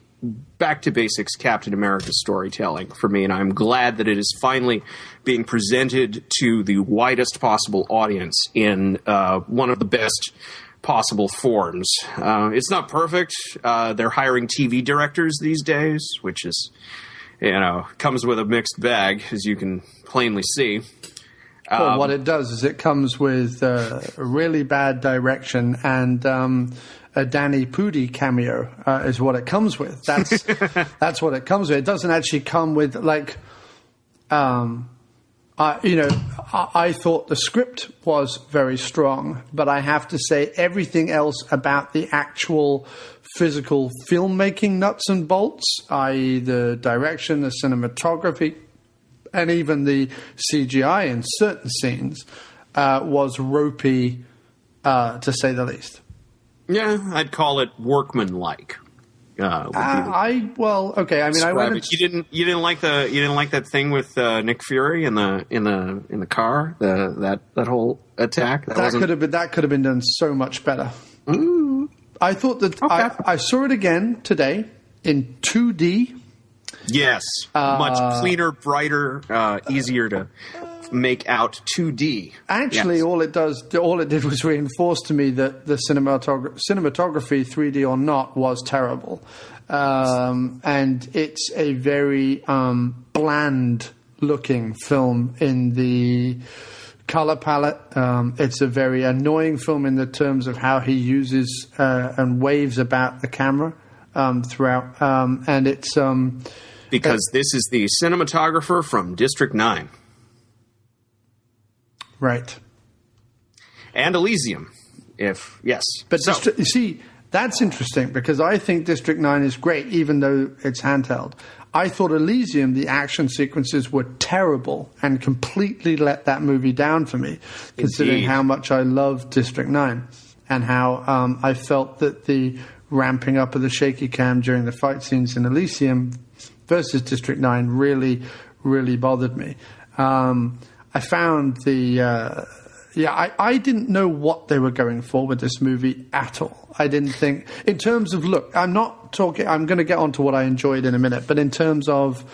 S9: back to basics Captain America storytelling for me, and I'm glad that it is finally being presented to the widest possible audience in one of the best possible forms. It's not perfect. They're hiring TV directors these days, which is comes with a mixed bag, as you can plainly see.
S1: Well, what it does is it comes with really bad direction and a Danny Pudi cameo is what it comes with. That's what it comes with. It doesn't actually come with I thought the script was very strong, but I have to say everything else about the actual physical filmmaking nuts and bolts, i.e. the direction, the cinematography, and even the CGI in certain scenes was ropey, to say the least.
S9: Yeah, I'd call it workmanlike.
S1: Okay. I went.
S9: You didn't like that thing with Nick Fury in the car, that whole attack.
S1: That could have been done so much better.
S9: Mm.
S1: I thought that I saw it again today in 2D.
S9: Yes, much cleaner, brighter, easier to make out 2D.
S1: Actually,
S9: yes.
S1: all it did was reinforce to me that the cinematography, 3D or not, was terrible, and it's a very bland looking film in the color palette. It's a very annoying film in the terms of how he uses and waves about the camera throughout, and it's
S9: because this is the cinematographer from District 9.
S1: Right.
S9: And Elysium, yes.
S1: But you see, that's interesting because I think District 9 is great, even though it's handheld. I thought Elysium, the action sequences were terrible and completely let that movie down for me, considering how much I love District 9 and how I felt that the ramping up of the shaky cam during the fight scenes in Elysium versus District 9 really, really bothered me. I found I didn't know what they were going for with this movie at all. I didn't think, in terms of look, I'm going to get onto what I enjoyed in a minute, but in terms of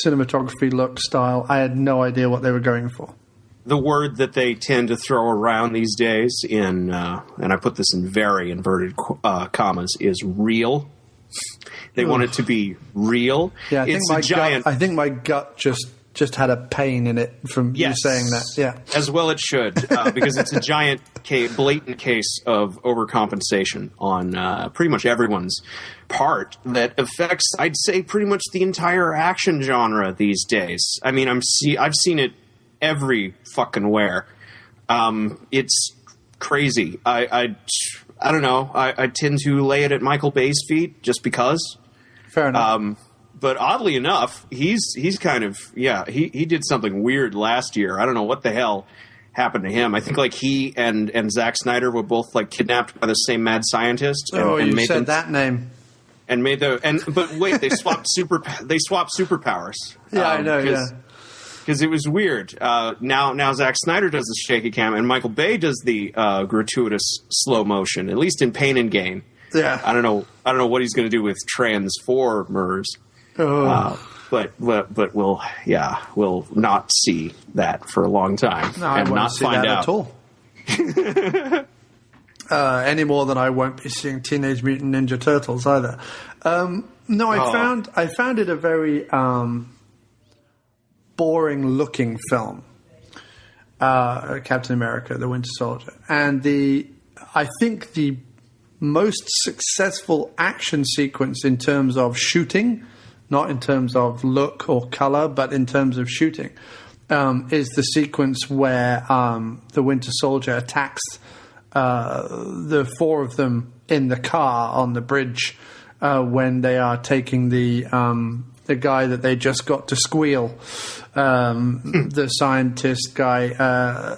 S1: cinematography, look, style, I had no idea what they were going for.
S9: The word that they tend to throw around these days and I put this in very inverted commas, is real. They want it to be real.
S1: Yeah, I think my gut just had a pain in it from you saying that. Yeah,
S9: as well it should, because it's a giant, blatant case of overcompensation on pretty much everyone's part that affects, I'd say, pretty much the entire action genre these days. I mean, I've seen it every fucking where. It's crazy. I don't know. I tend to lay it at Michael Bay's feet just because.
S1: Fair enough.
S9: But oddly enough, he's kind of, he did something weird last year. I don't know what the hell happened to him. I think like he and Zack Snyder were both like kidnapped by the same mad scientist.
S1: You said that name.
S9: And but wait, they swapped superpowers.
S1: Yeah, I know.
S9: Because it was weird. Now Zack Snyder does the shaky cam, and Michael Bay does the gratuitous slow motion. At least in Pain and Gain.
S1: Yeah.
S9: I don't know what he's going to do with Transformers. But we'll not see that for a long time, and not find out
S1: at all. Any more than I won't be seeing Teenage Mutant Ninja Turtles either. I found it a very boring looking film, Captain America: The Winter Soldier, and I think the most successful action sequence in terms of shooting, not in terms of look or color, but in terms of shooting, is the sequence where the Winter Soldier attacks the four of them in the car on the bridge when they are taking the guy that they just got to squeal, the scientist guy.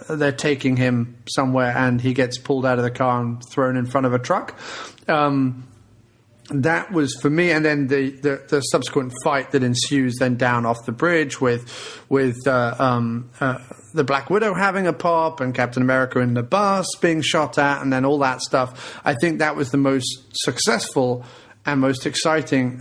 S1: They're taking him somewhere, and he gets pulled out of the car and thrown in front of a truck. That was for me, and then the subsequent fight that ensues then down off the bridge with the Black Widow having a pop and Captain America in the bus being shot at, and then all that stuff. I think that was the most successful and most exciting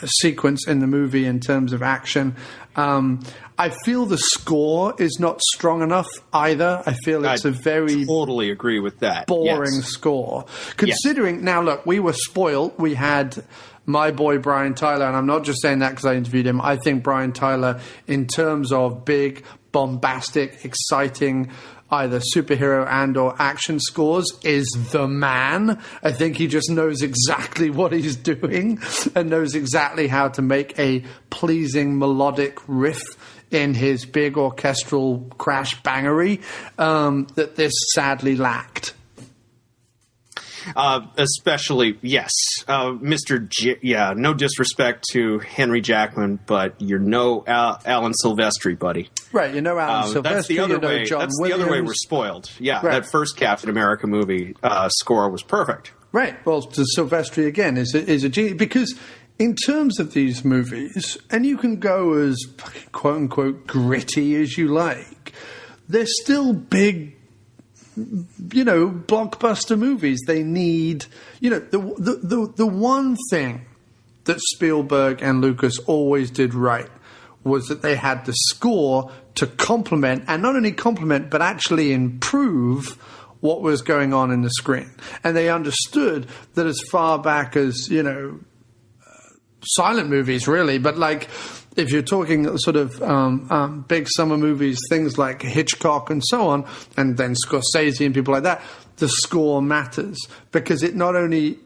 S1: sequence in the movie in terms of action. I feel the score is not strong enough either. I feel it's a very
S9: totally agree with that
S1: boring score. Considering now, look, we were spoiled. We had my boy Brian Tyler, and I'm not just saying that because I interviewed him. I think Brian Tyler, in terms of big, bombastic, exciting, either superhero and or action scores, is the man. I think he just knows exactly what he's doing and knows exactly how to make a pleasing melodic riff in his big orchestral crash bangery that this sadly lacked.
S9: Especially, yes. No disrespect to Henry Jackman, but you're no Alan Silvestri, buddy.
S1: Right, you're no Alan Silvestri.
S9: That's the other way. That's the other way we're spoiled. Yeah, right. That first Captain America movie score was perfect.
S1: Right. Well, Silvestri again is a genius, because in terms of these movies, and you can go as quote unquote gritty as you like, they're still big, blockbuster movies. They need, the one thing that Spielberg and Lucas always did right was that they had the score to complement, and not only complement, but actually improve what was going on in the screen. And they understood that as far back as, silent movies, really, but like if you're talking sort of big summer movies, things like Hitchcock and so on, and then Scorsese and people like that, the score matters because it not only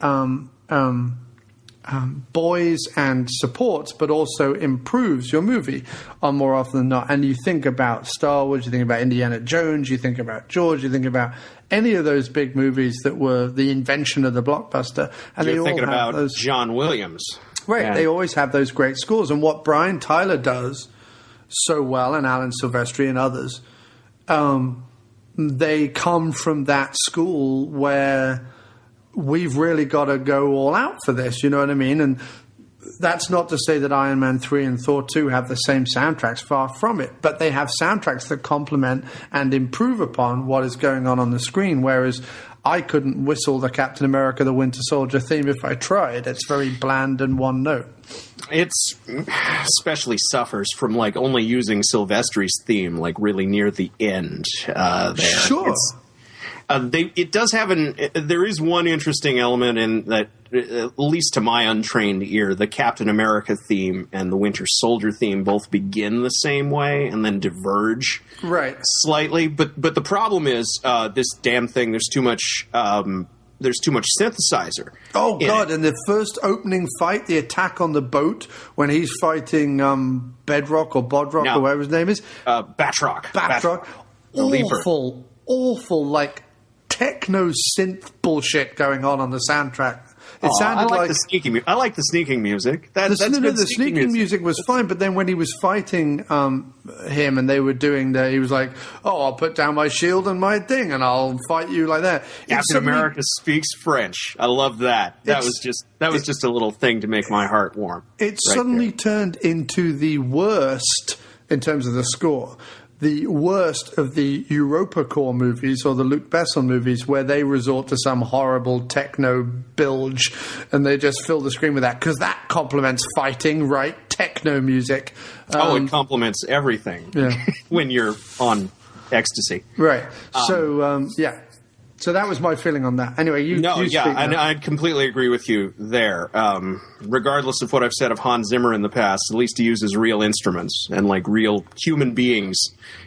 S1: buoys and supports, but also improves your movie more often than not. And you think about Star Wars, you think about Indiana Jones, you think about George, you think about any of those big movies that were the invention of the blockbuster. And
S9: you're thinking about John Williams.
S1: Right, yeah. They always have those great scores. And what Brian Tyler does so well, and Alan Silvestri and others, they come from that school where we've really got to go all out for this, you know what I mean? And that's not to say that Iron Man 3 and Thor 2 have the same soundtracks, far from it, but they have soundtracks that complement and improve upon what is going on the screen, whereas I couldn't whistle the Captain America the Winter Soldier theme if I tried. It's very bland and one note.
S9: It's especially suffers from only using Silvestri's theme really near the end. There.
S1: Sure.
S9: It does have there is one interesting element in that, at least to my untrained ear, the Captain America theme and the Winter Soldier theme both begin the same way and then diverge slightly. But the problem is this damn thing. There's too much synthesizer.
S1: Oh God! And the first opening fight, the attack on the boat when he's fighting Bedrock or Bodrock or whatever his name is, Batroc. Awful, techno synth bullshit going on the soundtrack. It sounded
S9: like the sneaking. I like the sneaking music.
S1: The sneaking music was fine, but then when he was fighting him and they were doing he was like, "Oh, I'll put down my shield and my thing, and I'll fight you like that."
S9: Captain America speaks French. I love that. That was just a little thing to make my heart warm.
S1: It suddenly turned into the worst in terms of the score. The worst of the EuropaCorps movies or the Luc Besson movies where they resort to some horrible techno bilge and they just fill the screen with that because that complements fighting, right? Techno music.
S9: It complements everything when you're on ecstasy.
S1: Right. So that was my feeling on that. Anyway,
S9: I completely agree with you there. Regardless of what I've said of Hans Zimmer in the past, at least he uses real instruments and real human beings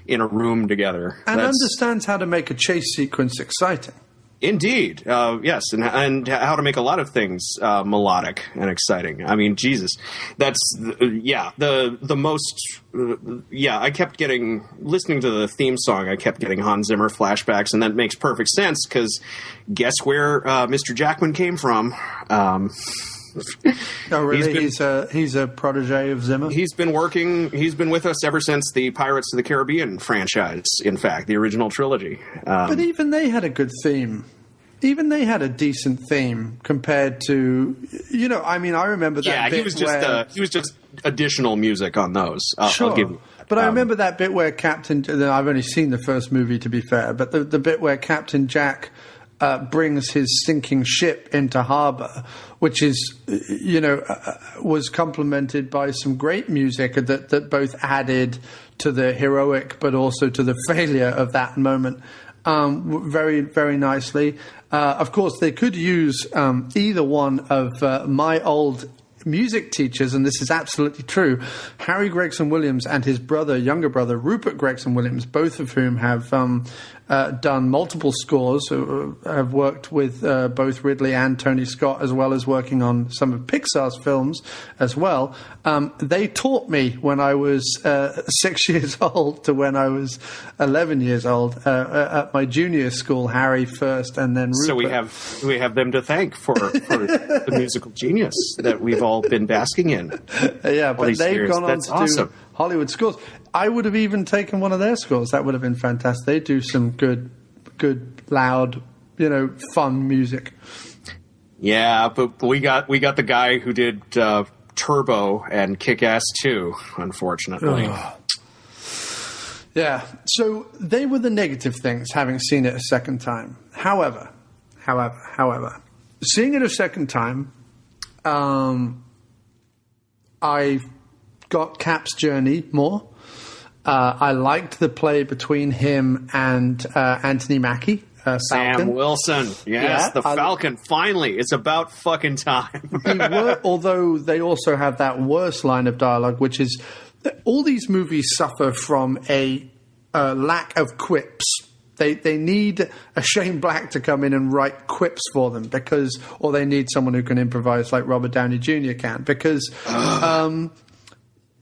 S9: in a room together.
S1: And understands how to make a chase sequence exciting.
S9: Indeed, yes, and how to make a lot of things melodic and exciting. I mean, Jesus, that's the most. I kept listening to the theme song. I kept getting Hans Zimmer flashbacks, and that makes perfect sense because guess where Mr. Jackman came from?
S1: Oh, really? He's a protege of Zimmer?
S9: He's been with us ever since the Pirates of the Caribbean franchise, in fact, the original trilogy.
S1: But even they had a good theme. Even they had a decent theme compared to, I remember that bit
S9: he was just additional music on those.
S1: Sure.
S9: I'll give you that.
S1: But I remember that bit where I've only seen the first movie to be fair, but the bit where Captain Jack brings his sinking ship into harbor, which is, was complemented by some great music that both added to the heroic but also to the failure of that moment very, very nicely. Of course, they could use either one of my old music teachers, and this is absolutely true. Harry Gregson Williams and his younger brother, Rupert Gregson Williams, both of whom have done multiple scores, have worked with both Ridley and Tony Scott, as well as working on some of Pixar's films as well. They taught me when I was 6 years old to when I was 11 years old at my junior school. Harry first, and then Rupert.
S9: So we have them to thank for the musical genius that we've all been basking in.
S1: Yeah, but they've gone on to
S9: awesome.
S1: Hollywood schools. I would have even taken one of their scores. That would have been fantastic. They do some good, loud, fun music. Yeah,
S9: but we got the guy who did Turbo and Kick-Ass 2, unfortunately.
S1: Ugh. Yeah, so they were the negative things, having seen it a second time. However, seeing it a second time, I got Cap's journey more. I liked the play between him and Anthony Mackie. Falcon.
S9: Sam Wilson. Yes, the Falcon. Finally, it's about fucking time.
S1: Although they also have that worst line of dialogue, which is all these movies suffer from a lack of quips. They need a Shane Black to come in and write quips for them or they need someone who can improvise like Robert Downey Jr. can, because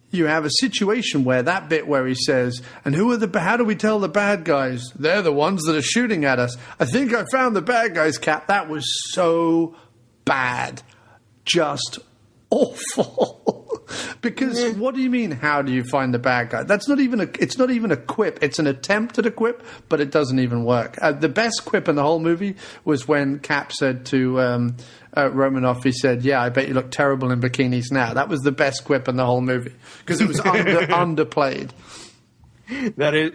S1: you have a situation where that bit where he says, and how do we tell the bad guys? They're the ones that are shooting at us. I think I found the bad guys, Cap. That was so bad. Just awful. Because what do you mean, how do you find the bad guy? It's not even a quip. It's an attempt at a quip, but it doesn't even work. The best quip in the whole movie was when Cap said to Romanoff, he said, "Yeah, I bet you look terrible in bikinis now." That was the best quip in the whole movie because it was underplayed.
S9: That is,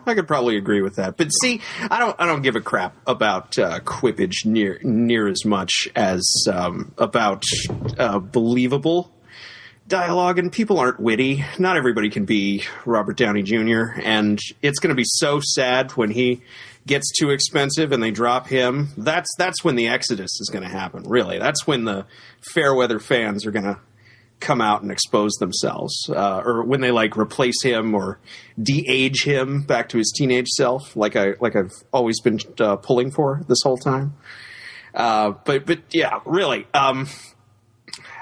S9: I could probably agree with that. But see, I don't give a crap about quippage near as much as about believable dialogue. And people aren't witty. Not everybody can be Robert Downey Jr. And it's going to be so sad when he gets too expensive and they drop him. That's when the exodus is going to happen. Really, that's when the Fairweather fans are going to come out and expose themselves, or when they replace him or de-age him back to his teenage self, like I've always been pulling for this whole time. But yeah, really.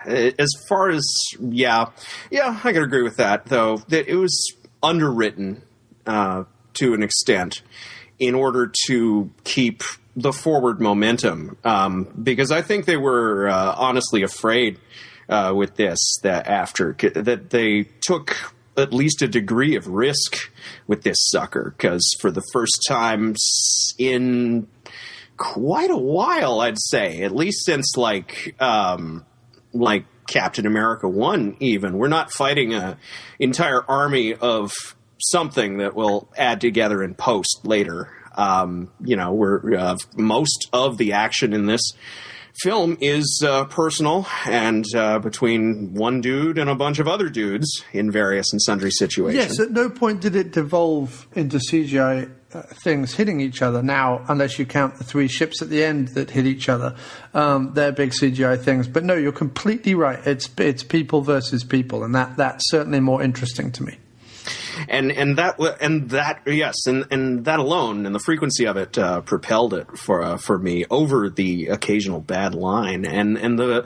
S9: As far as I can agree with that, though, that it was underwritten to an extent in order to keep the forward momentum, because I think they were honestly afraid with this that they took at least a degree of risk with this sucker, because for the first time in quite a while, I'd say, at least since like Captain America 1, even, we're not fighting an entire army of something that we'll add together in post later. We're most of the action in this film is personal and between one dude and a bunch of other dudes in various and sundry situations.
S1: Yes, at no point did it devolve into CGI things hitting each other. Now, unless you count the 3 ships at the end that hit each other, they're big CGI things. But no, you're completely right. It's people versus people, and that's certainly more interesting to me.
S9: And that alone and the frequency of it propelled it for me over the occasional bad line I've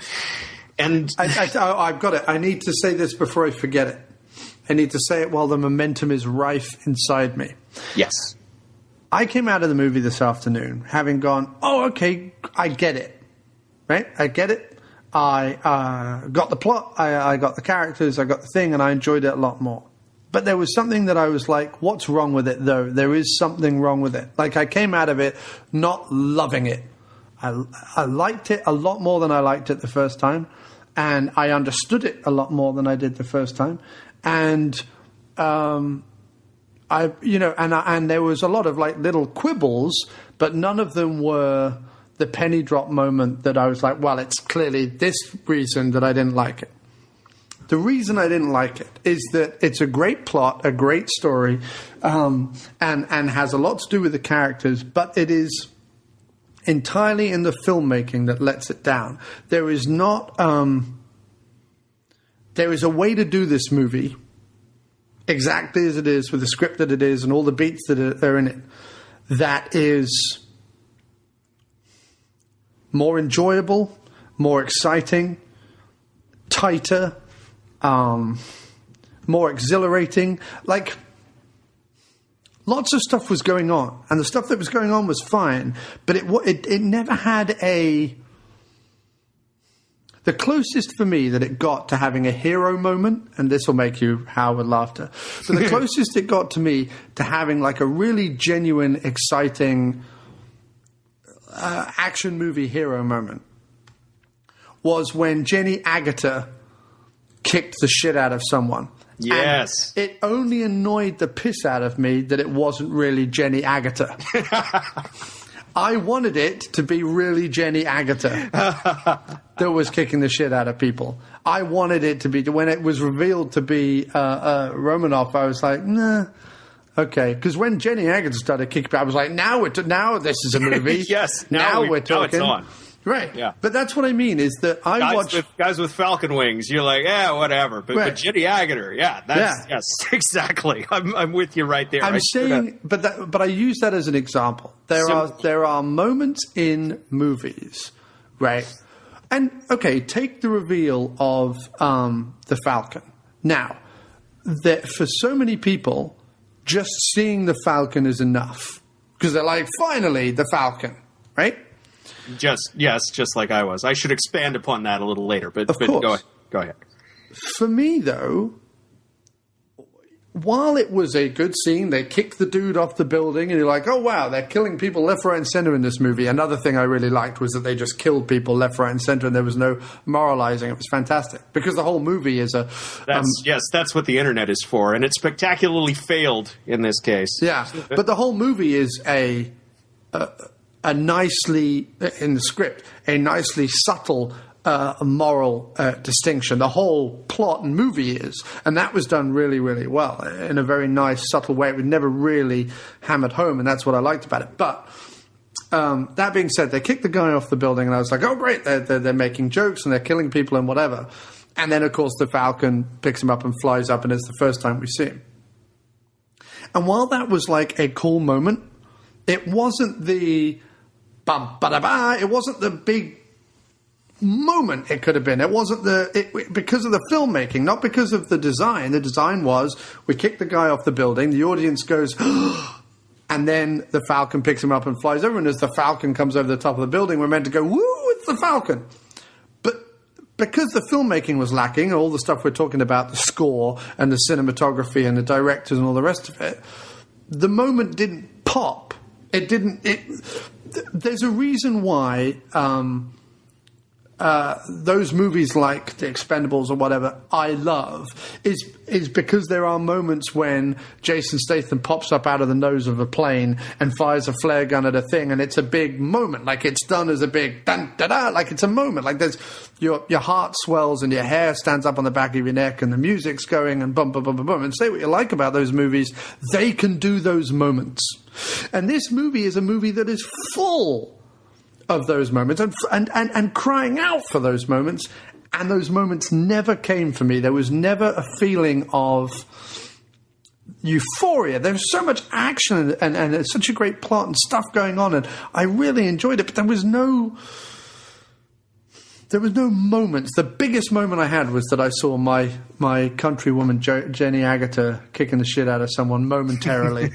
S1: got it. I need to say this before I forget it. I need to say it while the momentum is rife inside me.
S9: Yes.
S1: I came out of the movie this afternoon having gone, oh, okay, I get it. Right? I get it. I got the plot. I got the characters. I got the thing, and I enjoyed it a lot more. But there was something that I was like, what's wrong with it, though? There is something wrong with it. Like, I came out of it not loving it. I liked it a lot more than I liked it the first time. And I understood it a lot more than I did the first time. And, and there was a lot of, little quibbles, but none of them were the penny drop moment that I was like, well, it's clearly this reason that I didn't like it. The reason I didn't like it is that it's a great plot, a great story, and has a lot to do with the characters, but it is entirely in the filmmaking that lets it down. There is not... there is a way to do this movie exactly as it is, with the script that it is and all the beats that are in it, that is more enjoyable, more exciting, tighter, more exhilarating. Like, lots of stuff was going on, and the stuff that was going on was fine, but it never had a... The closest for me that it got to having a hero moment, and this will make you howl with laughter, but the closest it got to me to having like a really genuine, exciting action movie hero moment was when Jenny Agutter kicked the shit out of someone.
S9: Yes.
S1: And it only annoyed the piss out of me that it wasn't really Jenny Agutter. I wanted it to be really Jenny Agutter that was kicking the shit out of people. I wanted it to be, when it was revealed to be Romanoff, I was like, nah, okay. Because when Jenny Agutter started kicking, I was like, now this is a movie.
S9: Yes,
S1: now we're talking.
S9: Now it's on.
S1: Right.
S9: Yeah.
S1: But that's what I mean, is that
S9: guys with falcon wings, you're like, yeah, whatever. But Jenny Agutter, yes, exactly. I'm with you right there.
S1: I'm saying, but I use that as an example. There are moments in movies, right? And okay, take the reveal of the Falcon. Now, that for so many people, just seeing the Falcon is enough because they're like, finally, the Falcon, right?
S9: Just like I was. I should expand upon that a little later, but go ahead.
S1: For me, though, while it was a good scene, they kicked the dude off the building, and you're like, oh, wow, they're killing people left, right, and center in this movie. Another thing I really liked was that they just killed people left, right, and center, and there was no moralizing. It was fantastic, because the whole movie is a...
S9: that's what the internet is for, and it spectacularly failed in this case.
S1: Yeah, but the whole movie is a nicely, in the script, a nicely subtle moral distinction. The whole plot and movie is, and that was done really, really well in a very nice, subtle way. It was never really hammered home, and that's what I liked about it. But that being said, they kicked the guy off the building, and I was like, oh, great, they're making jokes, and they're killing people and whatever. And then, of course, the Falcon picks him up and flies up, and it's the first time we see him. And while that was like a cool moment, it wasn't the... It wasn't the big moment it could have been. It wasn't because of the filmmaking, not because of the design. The design was, we kick the guy off the building, the audience goes, and then the Falcon picks him up and flies over, and as the Falcon comes over the top of the building, we're meant to go, woo, it's the Falcon. But because the filmmaking was lacking, all the stuff we're talking about, the score and the cinematography and the directors and all the rest of it, the moment didn't pop. There's a reason why those movies like The Expendables or whatever I love is because there are moments when Jason Statham pops up out of the nose of a plane and fires a flare gun at a thing, and it's a big moment. Like, it's done as a big dun da da. Like, it's a moment. Like, there's your heart swells and your hair stands up on the back of your neck and the music's going and bum bum bum bum bum. And say what you like about those movies, they can do those moments. And this movie is a movie that is full of those moments and crying out for those moments. And those moments never came for me. There was never a feeling of euphoria. There's so much action and there's such a great plot and stuff going on. And I really enjoyed it. But there was no moments. The biggest moment I had was that I saw my countrywoman Jenny Agutter kicking the shit out of someone momentarily.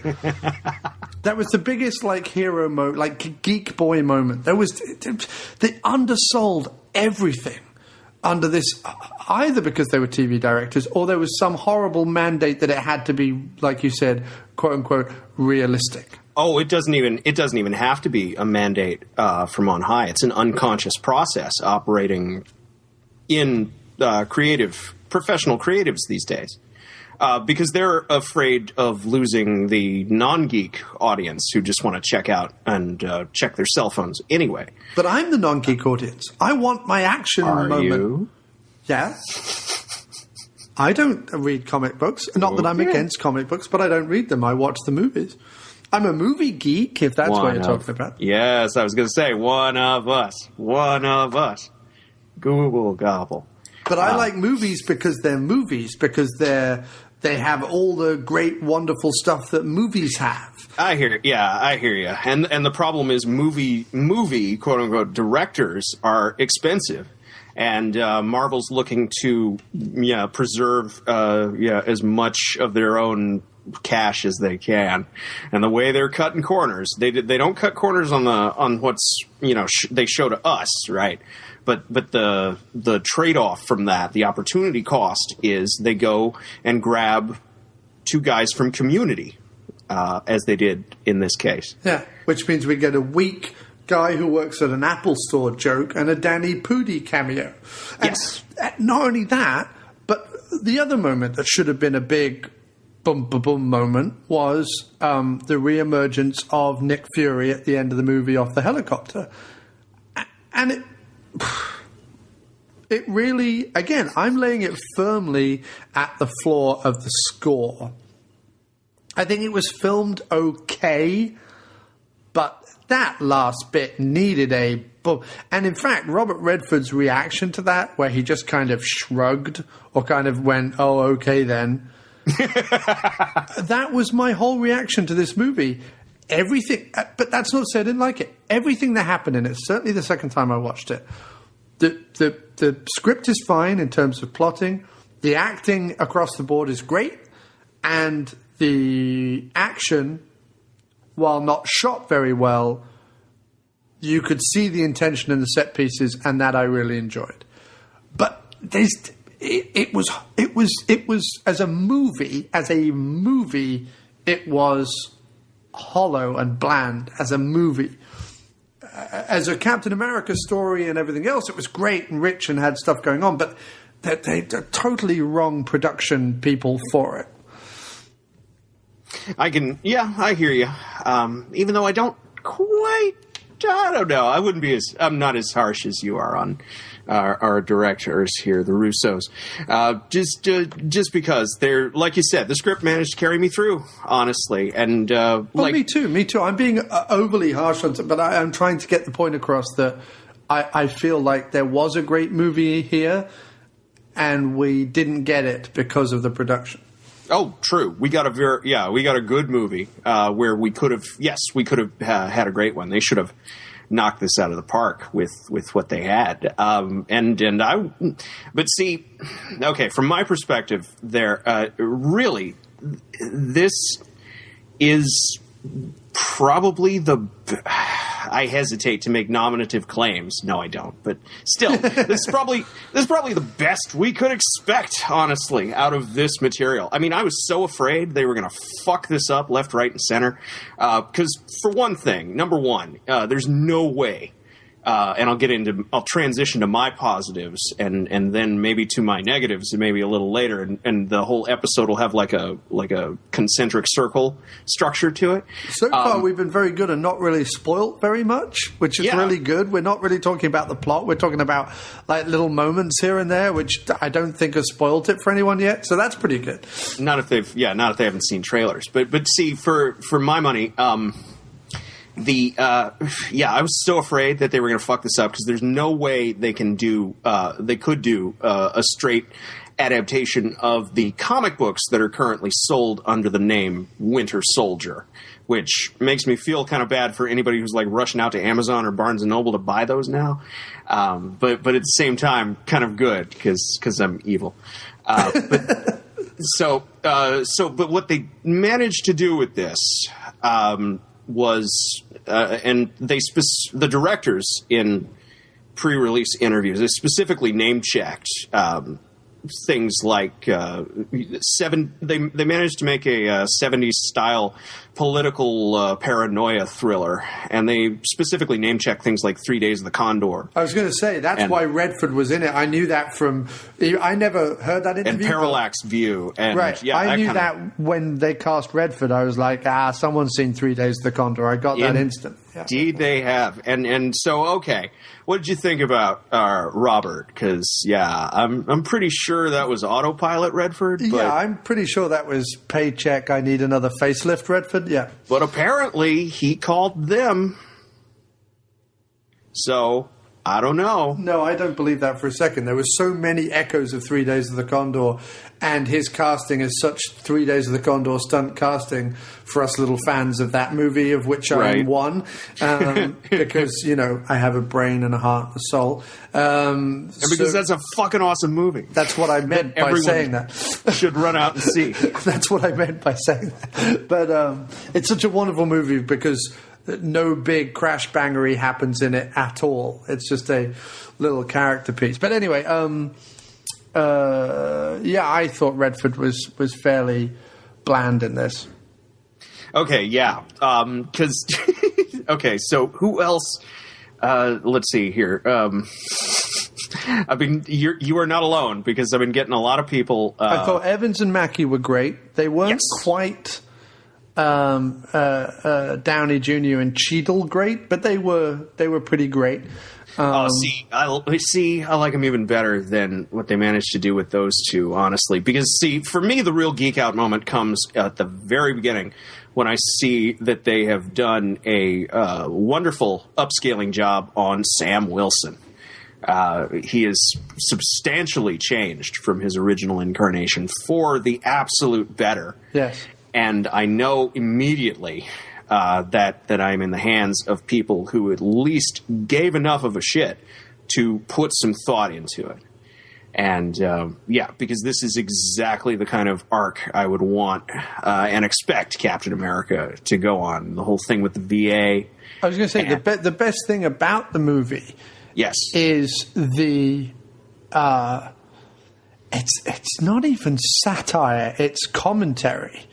S1: That was the biggest, like, hero moment, like, geek boy moment. They undersold everything under this, either because they were TV directors or there was some horrible mandate that it had to be, like you said, quote unquote, realistic.
S9: Oh, it doesn't even have to be a mandate from on high. It's an unconscious process operating in professional creatives these days. Because they're afraid of losing the non-geek audience who just want to check out and check their cell phones anyway.
S1: But I'm the non-geek audience. I want my action moment.
S9: Are you?
S1: Yeah. I don't read comic books. Not that I'm against comic books, but I don't read them. I watch the movies. I'm a movie geek, if that's what you're talking about.
S9: Yes, I was going to say, one of us. Google gobble.
S1: But I like movies because they're movies, because they have all the great, wonderful stuff that movies have.
S9: I hear you. And the problem is movie quote unquote directors are expensive, and Marvel's looking to preserve as much of their own cash as they can. And the way they're cutting corners, they don't cut corners on what's they show to us, right? But the trade-off from that, the opportunity cost, is they go and grab two guys from Community, as they did in this case.
S1: Yeah, which means we get a weak guy who works at an Apple store joke and a Danny Pudi cameo. And
S9: yes.
S1: Not only that, but the other moment that should have been a big boom moment was the reemergence of Nick Fury at the end of the movie off the helicopter. And it really, again, I'm laying it firmly at the floor of the score. I think it was filmed okay, but that last bit needed a boom. And in fact, Robert Redford's reaction to that, where he just kind of shrugged or kind of went, oh, okay then. That was my whole reaction to this movie. Everything, but that's not to say I didn't like it. Everything that happened in it, certainly the second time I watched it, the script is fine in terms of plotting. The acting across the board is great, and the action, while not shot very well, you could see the intention in the set pieces, and that I really enjoyed. But it was as a movie, it was hollow and bland as a movie. As a Captain America story and everything else, it was great and rich and had stuff going on, but they're totally wrong production people for it.
S9: I hear you. Even though I don't know. I'm not as harsh as you are on our directors here, the Russos. Just because they're, like you said, the script managed to carry me through, honestly. And
S1: me too. I'm being overly harsh on it, but I'm trying to get the point across that I feel like there was a great movie here, and we didn't get it because of the production.
S9: Oh, true. We got a good movie where we could have had a great one. They should have knocked this out of the park with what they had. But see, okay, from my perspective, really, this is probably I hesitate to make nominative claims. No, I don't. But still, this is probably the best we could expect, honestly, out of this material. I mean, I was so afraid they were going to fuck this up left, right, and center. Because for one thing, number one, there's no way. And I'll transition to my positives and then maybe to my negatives maybe a little later, and the whole episode will have like a concentric circle structure to it.
S1: So far, we've been very good and not really spoiled very much, which is really good. We're not really talking about the plot. We're talking about like little moments here and there, which I don't think has spoiled it for anyone yet. So that's pretty good.
S9: Not if they haven't seen trailers. But see, for my money, I was so afraid that they were going to fuck this up because there's no way they could do a straight adaptation of the comic books that are currently sold under the name Winter Soldier, which makes me feel kind of bad for anybody who's like rushing out to Amazon or Barnes and Noble to buy those now. But at the same time, kind of good because I'm evil. But what they managed to do with this, was and the directors in pre-release interviews, they specifically name-checked things like they managed to make a 70s style political paranoia thriller, and they specifically name-checked things like 3 Days of the Condor.
S1: I was going to say that's why Redford was in it. I knew that I never heard that interview.
S9: And Parallax View, and
S1: right. I knew that when they cast Redford, I was like, someone's seen 3 Days of the Condor. I got that instant.
S9: Indeed, they have. And so, okay, what did you think about Robert? Because I'm pretty sure that was autopilot Redford. But,
S1: yeah, I'm pretty sure that was paycheck. I need another facelift Redford. Yeah,
S9: but apparently he called them. So I don't know.
S1: No, I don't believe that for a second. There were so many echoes of 3 Days of the Condor, and his casting is such 3 Days of the Condor stunt casting for us little fans of that movie, of which I'm one, because, I have a brain and a heart and a soul.
S9: And because that's a fucking awesome movie.
S1: That's what I meant by saying that.
S9: Should run out and see.
S1: That's what I meant by saying that. But it's such a wonderful movie because no big crash bangery happens in it at all. It's just a little character piece. But anyway, I thought Redford was fairly bland in this.
S9: Okay, yeah. Because okay, so who else? Let's see here. I mean, you are not alone because I've been getting a lot of people.
S1: I thought Evans and Mackie were great. They weren't quite Downey Jr. and Cheadle great, but they were pretty great.
S9: I like them even better than what they managed to do with those two, honestly. Because, for me, the real geek out moment comes at the very beginning when I see that they have done a wonderful upscaling job on Sam Wilson. He is substantially changed from his original incarnation for the absolute better.
S1: Yes.
S9: And I know immediately that I'm in the hands of people who at least gave enough of a shit to put some thought into it. And, because this is exactly the kind of arc I would want and expect Captain America to go on. The whole thing with the VA.
S1: I was going to say, the best thing about the movie is the... it's not even satire, it's commentary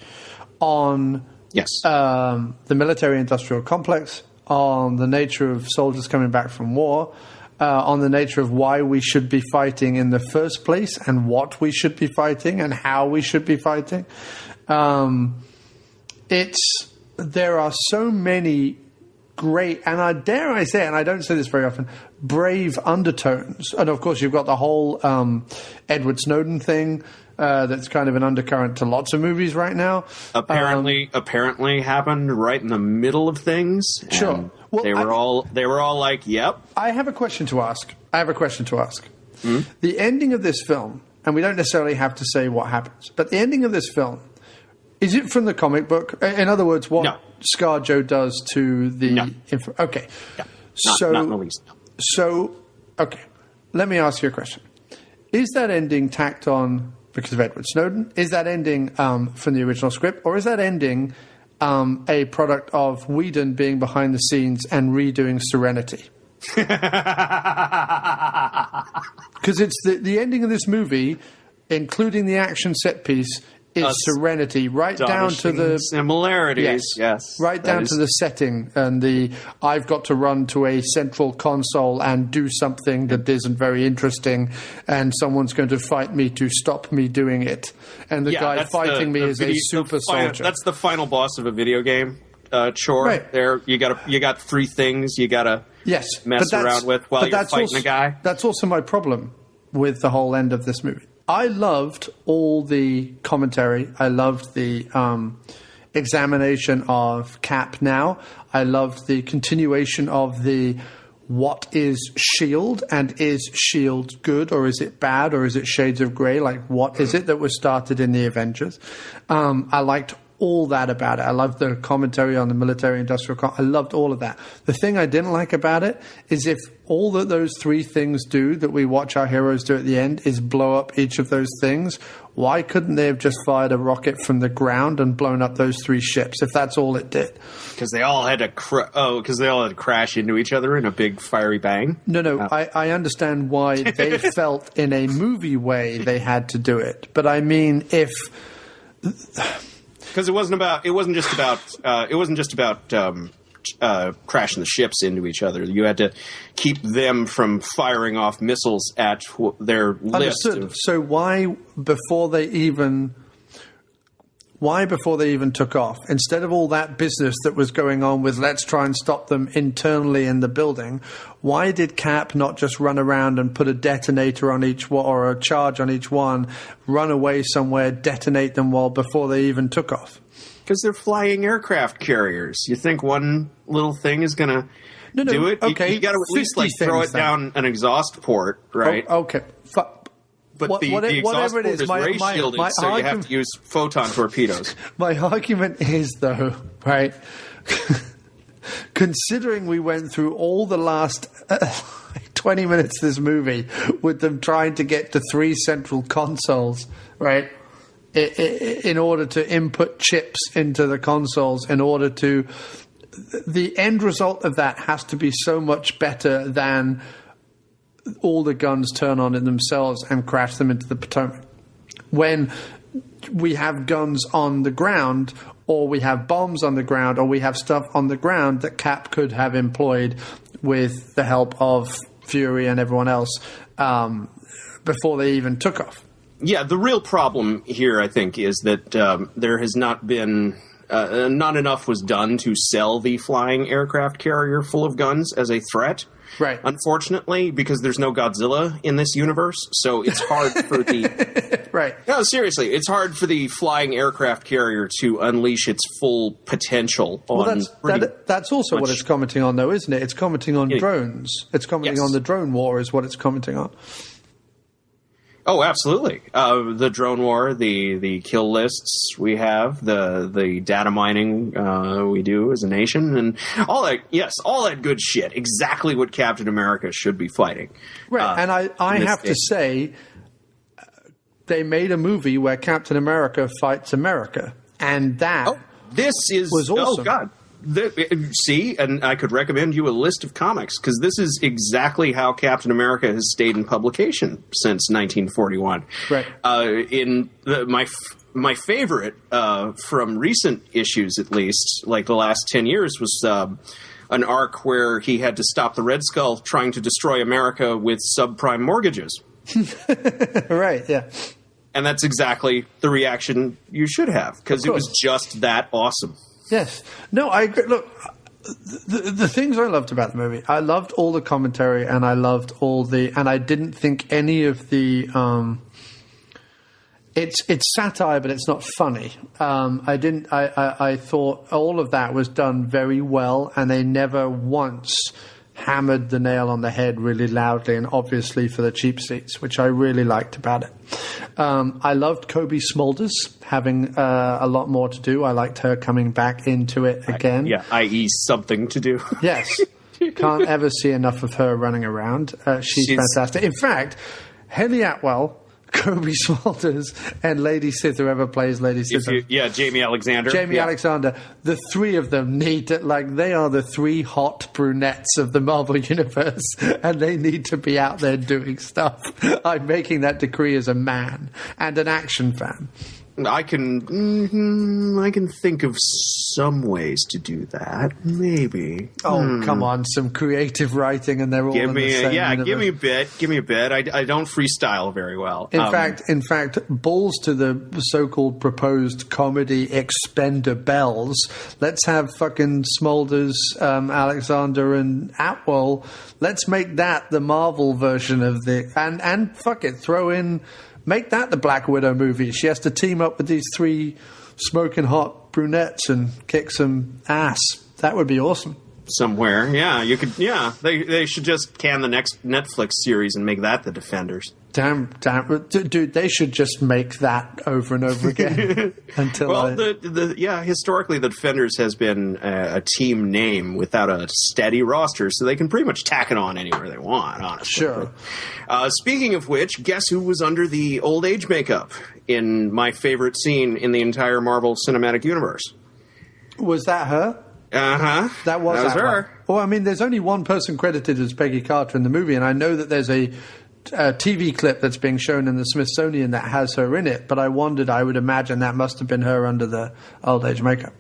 S1: on the military-industrial complex, on the nature of soldiers coming back from war, on the nature of why we should be fighting in the first place and what we should be fighting and how we should be fighting. There are so many great, and I dare I say, and I don't say this very often, brave undertones. And of course, you've got the whole Edward Snowden thing. That's kind of an undercurrent to lots of movies right now.
S9: Apparently happened right in the middle of things.
S1: Sure.
S9: Well, they were all like, "Yep."
S1: I have a question to ask. Mm-hmm. The ending of this film, and we don't necessarily have to say what happens, but the ending of this film, is it from the comic book? In other words, what ScarJo does to the...
S9: No.
S1: Okay.
S9: Yeah. Not in the least.
S1: So, okay. Let me ask you a question. Is that ending tacked on because of Edward Snowden? Is that ending from the original script? Or is that ending a product of Whedon being behind the scenes and redoing Serenity? Because it's the ending of this movie, including the action set piece, is Serenity, right down to the
S9: similarities. Yes,
S1: right down to the setting and the I've got to run to a central console and do something that isn't very interesting, and someone's going to fight me to stop me doing it. And the guy fighting me is a super soldier.
S9: That's the final boss of a video game chore.
S1: Right.
S9: There, you got three things you got to mess around with while you're fighting a guy.
S1: That's also my problem with the whole end of this movie. I loved all the commentary. I loved the examination of Cap now. I loved the continuation of the what is S.H.I.E.L.D. and is S.H.I.E.L.D. good or is it bad or is it shades of grey? Like, what is it that was started in the Avengers? I liked all that about it. I loved the commentary on the military-industrial I loved all of that. The thing I didn't like about it is if all that those three things do that we watch our heroes do at the end is blow up each of those things, why couldn't they have just fired a rocket from the ground and blown up those three ships if that's all it did?
S9: Because they all had to crash into each other in a big fiery bang?
S1: No, I understand why they felt in a movie way they had to do it. But I mean, if...
S9: Because it wasn't just about crashing the ships into each other. You had to keep them from firing off missiles at their list.
S1: Understood. So why, before they even why before they even took off, instead of all that business that was going on with let's try and stop them internally in the building, why did Cap not just run around and put a detonator on each one or a charge on each one, run away somewhere, detonate them before they even took off?
S9: Because they're flying aircraft carriers. You think one little thing is going to do it?
S1: Okay,
S9: you got to at least throw it down an exhaust port, right?
S1: Oh, okay.
S9: But the exhaust port is ray shielded, so you have to use photon torpedoes.
S1: My argument is, though, right, considering we went through all the last 20 minutes of this movie with them trying to get to 3 central consoles, right, in order to input chips into the consoles, in order to... The end result of that has to be so much better than... all the guns turn on in themselves and crash them into the Potomac. When we have guns on the ground, or we have bombs on the ground, or we have stuff on the ground that Cap could have employed with the help of Fury and everyone else before they even took off.
S9: Yeah, the real problem here, I think, is that there has not been... not enough was done to sell the flying aircraft carrier full of guns as a threat.
S1: Right.
S9: Unfortunately, because there's no Godzilla in this universe, so it's hard for the...
S1: Right.
S9: No, seriously, it's hard for the flying aircraft carrier to unleash its full potential on...
S1: That's also what it's commenting on, though, isn't it? It's commenting on drones. It's commenting on the drone war is what it's commenting on.
S9: Oh, absolutely. The drone war, the kill lists we have, the data mining we do as a nation, and all that. Yes, all that good shit. Exactly what Captain America should be fighting.
S1: Right, and I have to say, they made a movie where Captain America fights America, and that was awesome.
S9: Oh, God. See, and I could recommend you a list of comics, because this is exactly how Captain America has stayed in publication since 1941.
S1: Right.
S9: My favorite from recent issues, at least, like the last 10 years, was an arc where he had to stop the Red Skull trying to destroy America with subprime mortgages.
S1: Right, yeah.
S9: And that's exactly the reaction you should have, because it was just that awesome.
S1: Yes. No, I agree. Look, the things I loved about the movie, I loved all the commentary, and I loved and I didn't think any of the, it's satire, but it's not funny. I thought all of that was done very well, and they never once hammered the nail on the head really loudly and obviously for the cheap seats, which I really liked about it. I loved Kobe Smulders having a lot more to do. I liked her coming back into it again.
S9: I.e. something to do.
S1: Yes. Can't ever see enough of her running around. She's fantastic. In fact, Haley Atwell, Kobe Smulders, and Lady Sith, whoever plays Lady Sith.
S9: Jamie Alexander.
S1: Alexander. The three of them need to, they are the 3 hot brunettes of the Marvel Universe, and they need to be out there doing stuff. I'm making that decree as a man and an action fan.
S9: I can think of some ways to do that. Maybe.
S1: Oh, come on, some creative writing, and they're all in the same universe.
S9: Give me a bit. I don't freestyle very well.
S1: In fact, balls to the so-called proposed comedy Expendables. Let's have fucking Smulders, Alexander, and Atwell. Let's make that the Marvel version of the and fuck it, throw in. Make that the Black Widow movie. She has to team up with these 3 smoking hot brunettes and kick some ass. That would be awesome.
S9: Somewhere, yeah, you could. Yeah, they should just can the next Netflix series and make that the Defenders.
S1: Damn, dude, they should just make that over and over again until.
S9: Historically, the Defenders has been a team name without a steady roster, so they can pretty much tack it on anywhere they want. Honestly,
S1: sure.
S9: Speaking of which, guess who was under the old age makeup in my favorite scene in the entire Marvel Cinematic Universe?
S1: Was that her?
S9: Uh-huh.
S1: That was
S9: her.
S1: One. Well, I mean, there's only one person credited as Peggy Carter in the movie, and I know that there's a TV clip that's being shown in the Smithsonian that has her in it, but I would imagine that must have been her under the old age makeup.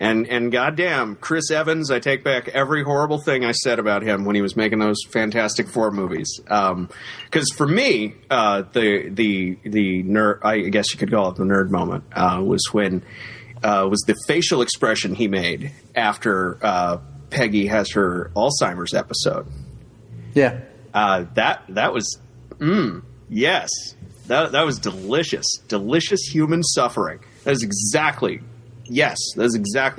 S9: And goddamn, Chris Evans, I take back every horrible thing I said about him when he was making those Fantastic Four movies. Because for me, the nerd, I guess you could call it the nerd moment, was when was the facial expression he made after Peggy has her Alzheimer's episode.
S1: Yeah.
S9: That was yes. That was delicious. Delicious human suffering. That's exactly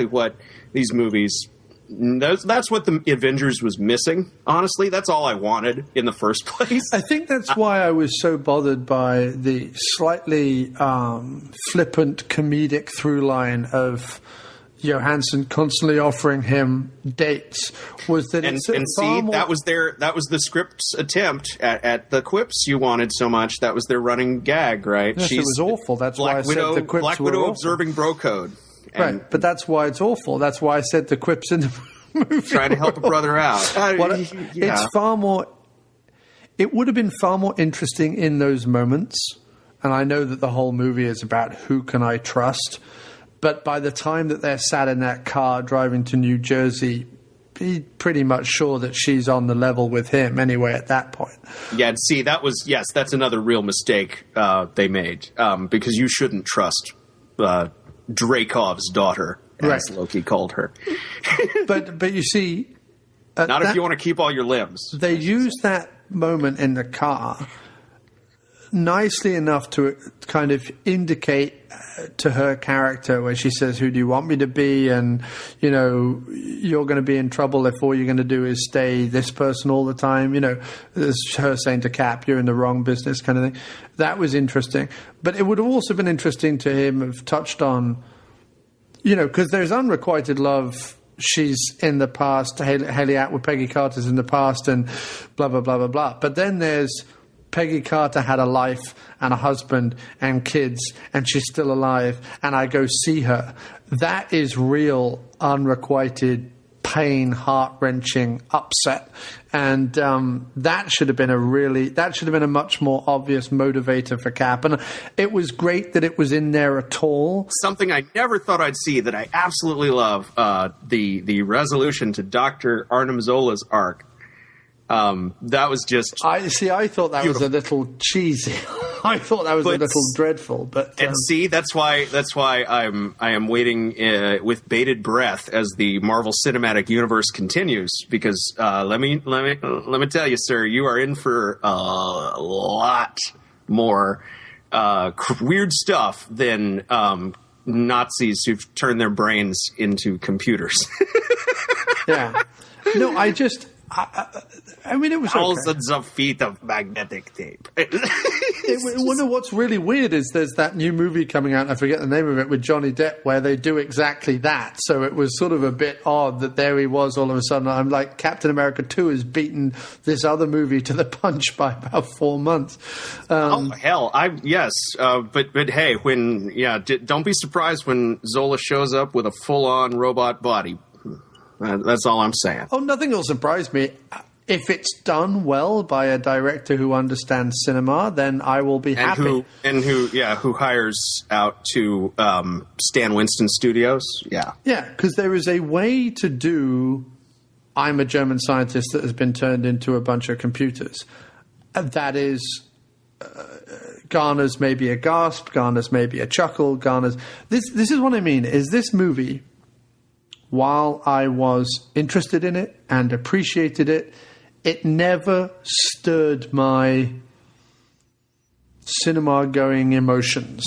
S9: what these movies. That's what the Avengers was missing. Honestly, that's all I wanted in the first place.
S1: I think that's why I was so bothered by the slightly flippant comedic through line of Johansson constantly offering him dates. Was that
S9: that was the script's attempt at the quips you wanted so much. That was their running gag, right?
S1: Yes, it was awful. That's why I said the quips
S9: Black
S1: were
S9: Widow
S1: awful.
S9: observing bro code.
S1: Right, but that's why it's awful. That's why I said the quips in the movie.
S9: Trying to help a brother out.
S1: It's far more. It would have been far more interesting in those moments, and I know that the whole movie is about who can I trust. But by the time that they're sat in that car driving to New Jersey, he's pretty much sure that she's on the level with him anyway at that point.
S9: Yeah, and see, that's another real mistake they made, because you shouldn't trust Dracov's daughter, as Loki called her.
S1: but you see...
S9: Not if you want to keep all your limbs.
S1: They use that moment in the car nicely enough to kind of indicate to her character where she says, who do you want me to be? And, you're going to be in trouble if all you're going to do is stay this person all the time. It's her saying to Cap, you're in the wrong business kind of thing. That was interesting. But it would have also been interesting to him have touched on, because there's unrequited love. She's in the past, Haley Atwood, Peggy Carter's in the past, and blah, blah, blah, blah, blah. But then there's Peggy Carter had a life and a husband and kids, and she's still alive, and I go see her. That is real, unrequited pain, heart-wrenching upset. And that should have been a much more obvious motivator for Cap. And it was great that it was in there at all.
S9: Something I never thought I'd see that I absolutely love, the resolution to Dr. Arnim Zola's arc. That was just...
S1: I thought that was a little cheesy. I thought that was a little dreadful, but
S9: and see, that's why I am waiting with bated breath as the Marvel Cinematic Universe continues, because let me tell you, sir, you are in for a lot more weird stuff than Nazis who've turned their brains into computers.
S1: Yeah, no, I mean, it was
S9: thousands of feet of magnetic tape.
S1: What's really weird is there's that new movie coming out, I forget the name of it, with Johnny Depp, where they do exactly that. So it was sort of a bit odd that there he was all of a sudden. I'm like, Captain America 2 has beaten this other movie to the punch by about 4 months.
S9: But hey, don't be surprised when Zola shows up with a full-on robot body. That's all I'm saying.
S1: Oh, nothing will surprise me. If it's done well by a director who understands cinema, then I will be happy.
S9: Who hires out to Stan Winston Studios. Yeah.
S1: Yeah, because there is a way to do I'm a German scientist that has been turned into a bunch of computers. That is... garners maybe a gasp, garners maybe a chuckle, garners... This is what I mean, is this movie... While I was interested in it and appreciated it, it never stirred my cinema-going emotions,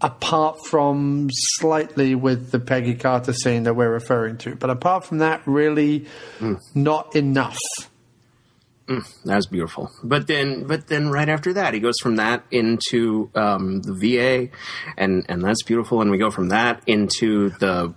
S1: apart from slightly with the Peggy Carter scene that we're referring to. But apart from that, really not enough.
S9: That's beautiful. But then right after that, he goes from that into the VA, and that's beautiful. And we go from that into the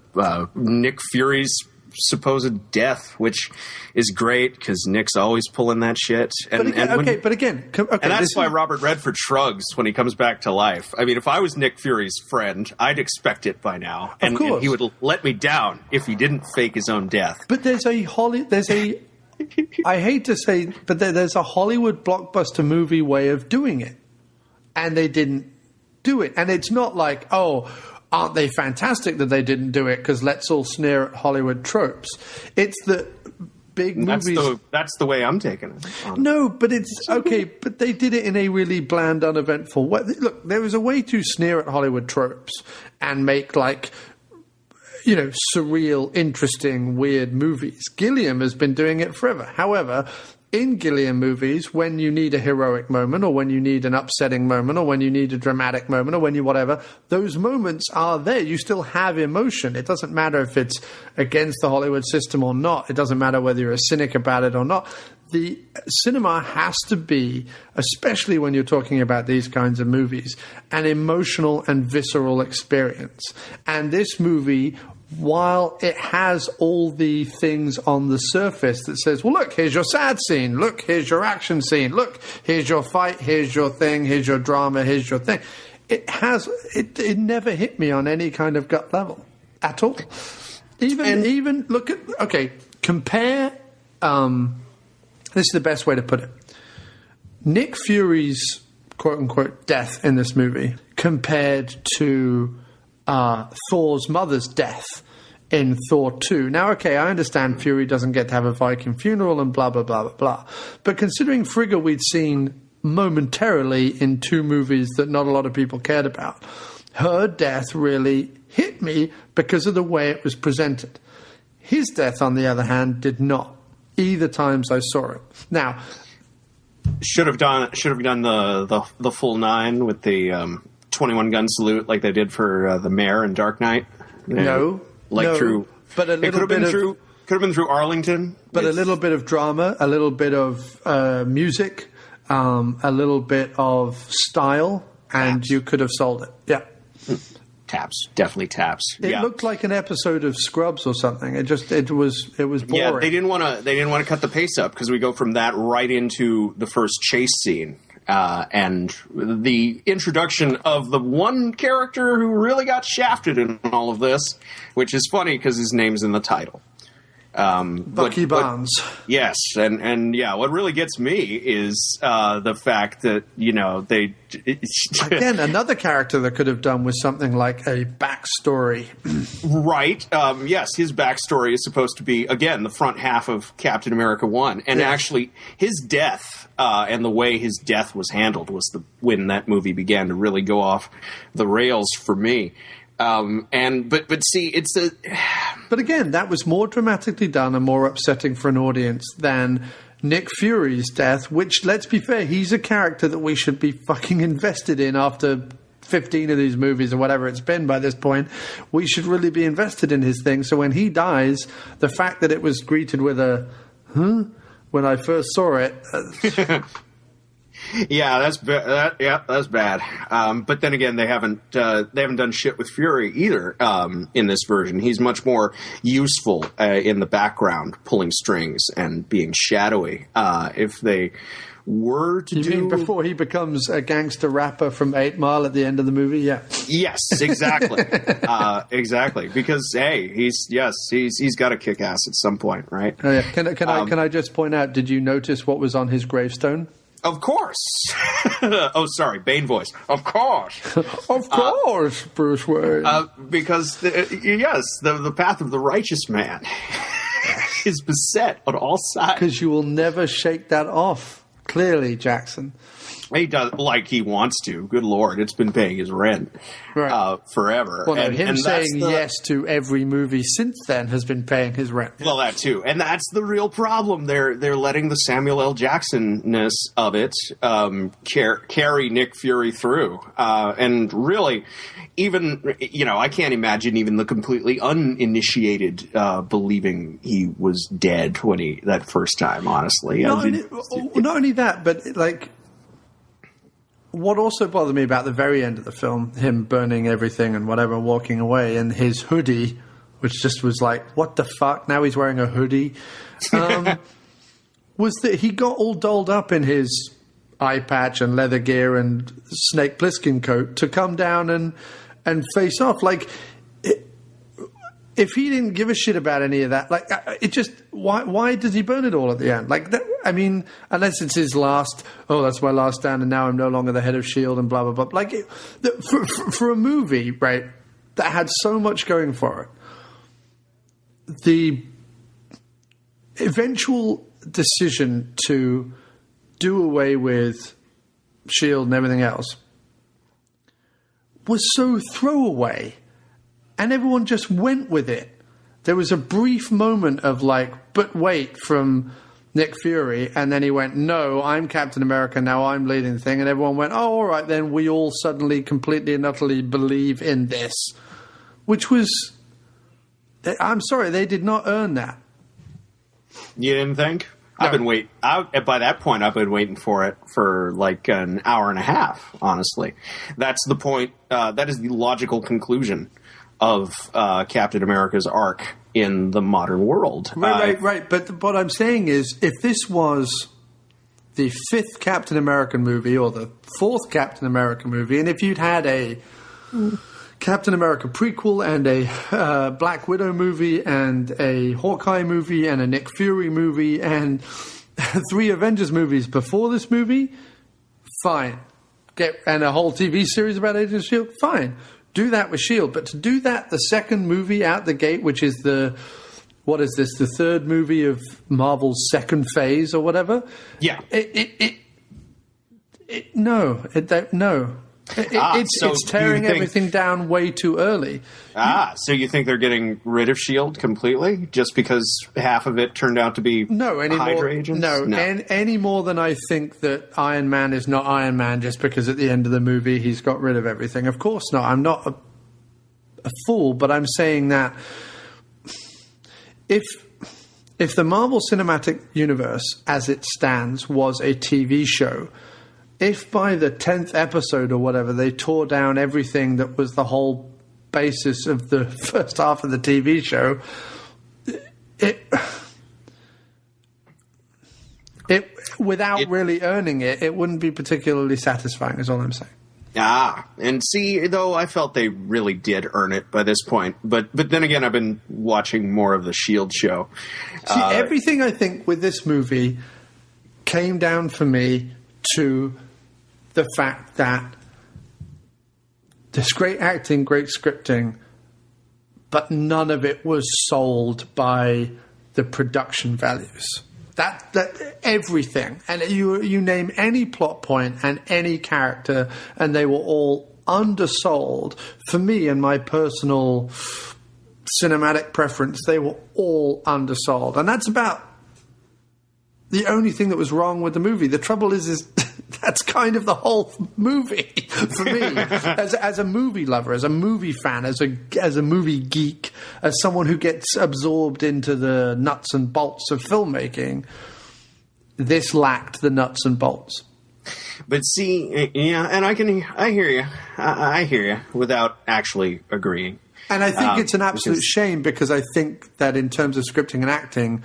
S9: Nick Fury's supposed death, which is great because Nick's always pulling that shit. And that's why Robert Redford shrugs when he comes back to life. I mean, if I was Nick Fury's friend, I'd expect it by now, and he would let me down if he didn't fake his own death.
S1: But I hate to say, but there's a Hollywood blockbuster movie way of doing it. And they didn't do it. And it's not like, aren't they fantastic that they didn't do it because let's all sneer at Hollywood tropes. It's that big movies...
S9: That's the way I'm taking it.
S1: No, but it's okay, but they did it in a really bland, uneventful way. Look, there is a way to sneer at Hollywood tropes and make, like, you know, surreal, interesting, weird movies. Gilliam has been doing it forever. However, in Gilliam movies, when you need a heroic moment or when you need an upsetting moment or when you need a dramatic moment or when you whatever, those moments are there. You still have emotion. It doesn't matter if it's against the Hollywood system or not. It doesn't matter whether you're a cynic about it or not. The cinema has to be, especially when you're talking about these kinds of movies, an emotional and visceral experience. And this movie, while it has all the things on the surface that says, well, look, here's your sad scene. Look, here's your action scene. Look, here's your fight. Here's your thing. Here's your drama. Here's your thing. It never hit me on any kind of gut level at all. Even look at, okay, compare, this is the best way to put it. Nick Fury's quote unquote death in this movie compared to Thor's mother's death in Thor 2. Now, okay, I understand Fury doesn't get to have a Viking funeral and blah, blah, blah, blah, blah. But considering Frigga we'd seen momentarily in two movies that not a lot of people cared about, her death really hit me because of the way it was presented. His death, on the other hand, did not. Either times I saw it. Now,
S9: should have done the full 9 with the 21 gun salute like they did for the mayor in Dark Knight.
S1: No,
S9: through,
S1: but a little bit
S9: could have been through Arlington.
S1: But yes. A little bit of drama, a little bit of music, a little bit of style, and you could have sold it. Yeah.
S9: Taps, definitely taps.
S1: It looked like an episode of Scrubs or something. It was boring.
S9: Yeah, they didn't want to cut the pace up because we go from that right into the first chase scene. And the introduction of the one character who really got shafted in all of this, which is funny because his name's in the title.
S1: Bucky Barnes.
S9: Yes, and yeah, what really gets me is the fact that, you know, they...
S1: Again, another character that could have done with something like a backstory.
S9: Right. Yes, his backstory is supposed to be, again, the front half of Captain America 1. And actually, his death and the way his death was handled was when that movie began to really go off the rails for me. But see, it's a...
S1: But again, that was more dramatically done and more upsetting for an audience than Nick Fury's death, which, let's be fair, he's a character that we should be fucking invested in after 15 of these movies or whatever it's been by this point. We should really be invested in his thing. So when he dies, the fact that it was greeted with a, when I first saw it...
S9: Yeah, that's bad. But then again, they haven't done shit with Fury either in this version. He's much more useful in the background, pulling strings and being shadowy. If they were to
S1: You mean before he becomes a gangster rapper from 8 Mile at the end of the movie? Yeah.
S9: Yes, exactly. Exactly. Because hey, he's got to kick ass at some point, right?
S1: Oh, yeah. Can I just point out? Did you notice what was on his gravestone?
S9: Of course. Oh, sorry, Bane voice. Of course.
S1: Of course, Bruce Wayne.
S9: Because, the path of the righteous man is beset on all sides.
S1: Because you will never shake that off, clearly, Jackson.
S9: He does, like he wants to. Good Lord, it's been paying his rent forever.
S1: Well, him saying yes to every movie since then has been paying his rent.
S9: Well, that too. And that's the real problem. They're letting the Samuel L. Jackson-ness of it carry Nick Fury through. And really, even, I can't imagine even the completely uninitiated believing he was dead that first time, honestly.
S1: Not only that, but like... What also bothered me about the very end of the film, him burning everything and whatever, walking away, and his hoodie, which just was like, what the fuck? Now he's wearing a hoodie. Was that he got all dolled up in his eye patch and leather gear and Snake Plissken coat to come down and face off. Like, if he didn't give a shit about any of that, like, it just, why does he burn it all at the end? Like, that, I mean, unless it's his last, that's my last stand and now I'm no longer the head of S.H.I.E.L.D. and blah, blah, blah. Like, for a movie, right, that had so much going for it. The eventual decision to do away with S.H.I.E.L.D. and everything else was so throwaway, and everyone just went with it. There was a brief moment of but wait, from Nick Fury, and then he went, no, I'm Captain America, now I'm leading the thing, and everyone went, oh, all right, then we all suddenly completely and utterly believe in this, which was, I'm sorry, they did not earn that.
S9: You didn't think?
S1: No.
S9: I've been waiting. By that point, I've been waiting for it for an hour and a half, honestly. That's the point. That is the logical conclusion of Captain America's arc in the modern world.
S1: Right. But what I'm saying is, if this was the 5th Captain America movie or the 4th Captain America movie, and if you'd had a Captain America prequel and a Black Widow movie and a Hawkeye movie and a Nick Fury movie and 3 Avengers movies before this movie, fine. And a whole TV series about Agents of S.H.I.E.L.D., fine. Do that with S.H.I.E.L.D., but to do that, the second movie out the gate, which is the 3rd movie of Marvel's second phase or whatever?
S9: Yeah.
S1: No. It's tearing everything down way too early.
S9: So you think they're getting rid of S.H.I.E.L.D. completely just because half of it turned out to be Hydra agents?
S1: No, any more than I think that Iron Man is not Iron Man just because at the end of the movie he's got rid of everything. Of course not. I'm not a fool, but I'm saying that if the Marvel Cinematic Universe as it stands was a TV show, if by the 10th episode or whatever they tore down everything that was the whole basis of the first half of the TV show, it without really earning it, it wouldn't be particularly satisfying, is all I'm saying.
S9: And see, though, I felt they really did earn it by this point. But then again, I've been watching more of the S.H.I.E.L.D. show.
S1: See, everything I think with this movie came down for me to the fact that there's great acting, great scripting, but none of it was sold by the production values. That everything, and you name any plot point and any character, and they were all undersold. For me and my personal cinematic preference, they were all undersold, and that's about the only thing that was wrong with the movie. The trouble is that's kind of the whole movie for me. as a movie lover, as a movie fan, as a movie geek, as someone who gets absorbed into the nuts and bolts of filmmaking, this lacked the nuts and bolts.
S9: But see, yeah, and I hear you. I hear you without actually agreeing.
S1: And I think it's an absolute shame, because I think that in terms of scripting and acting,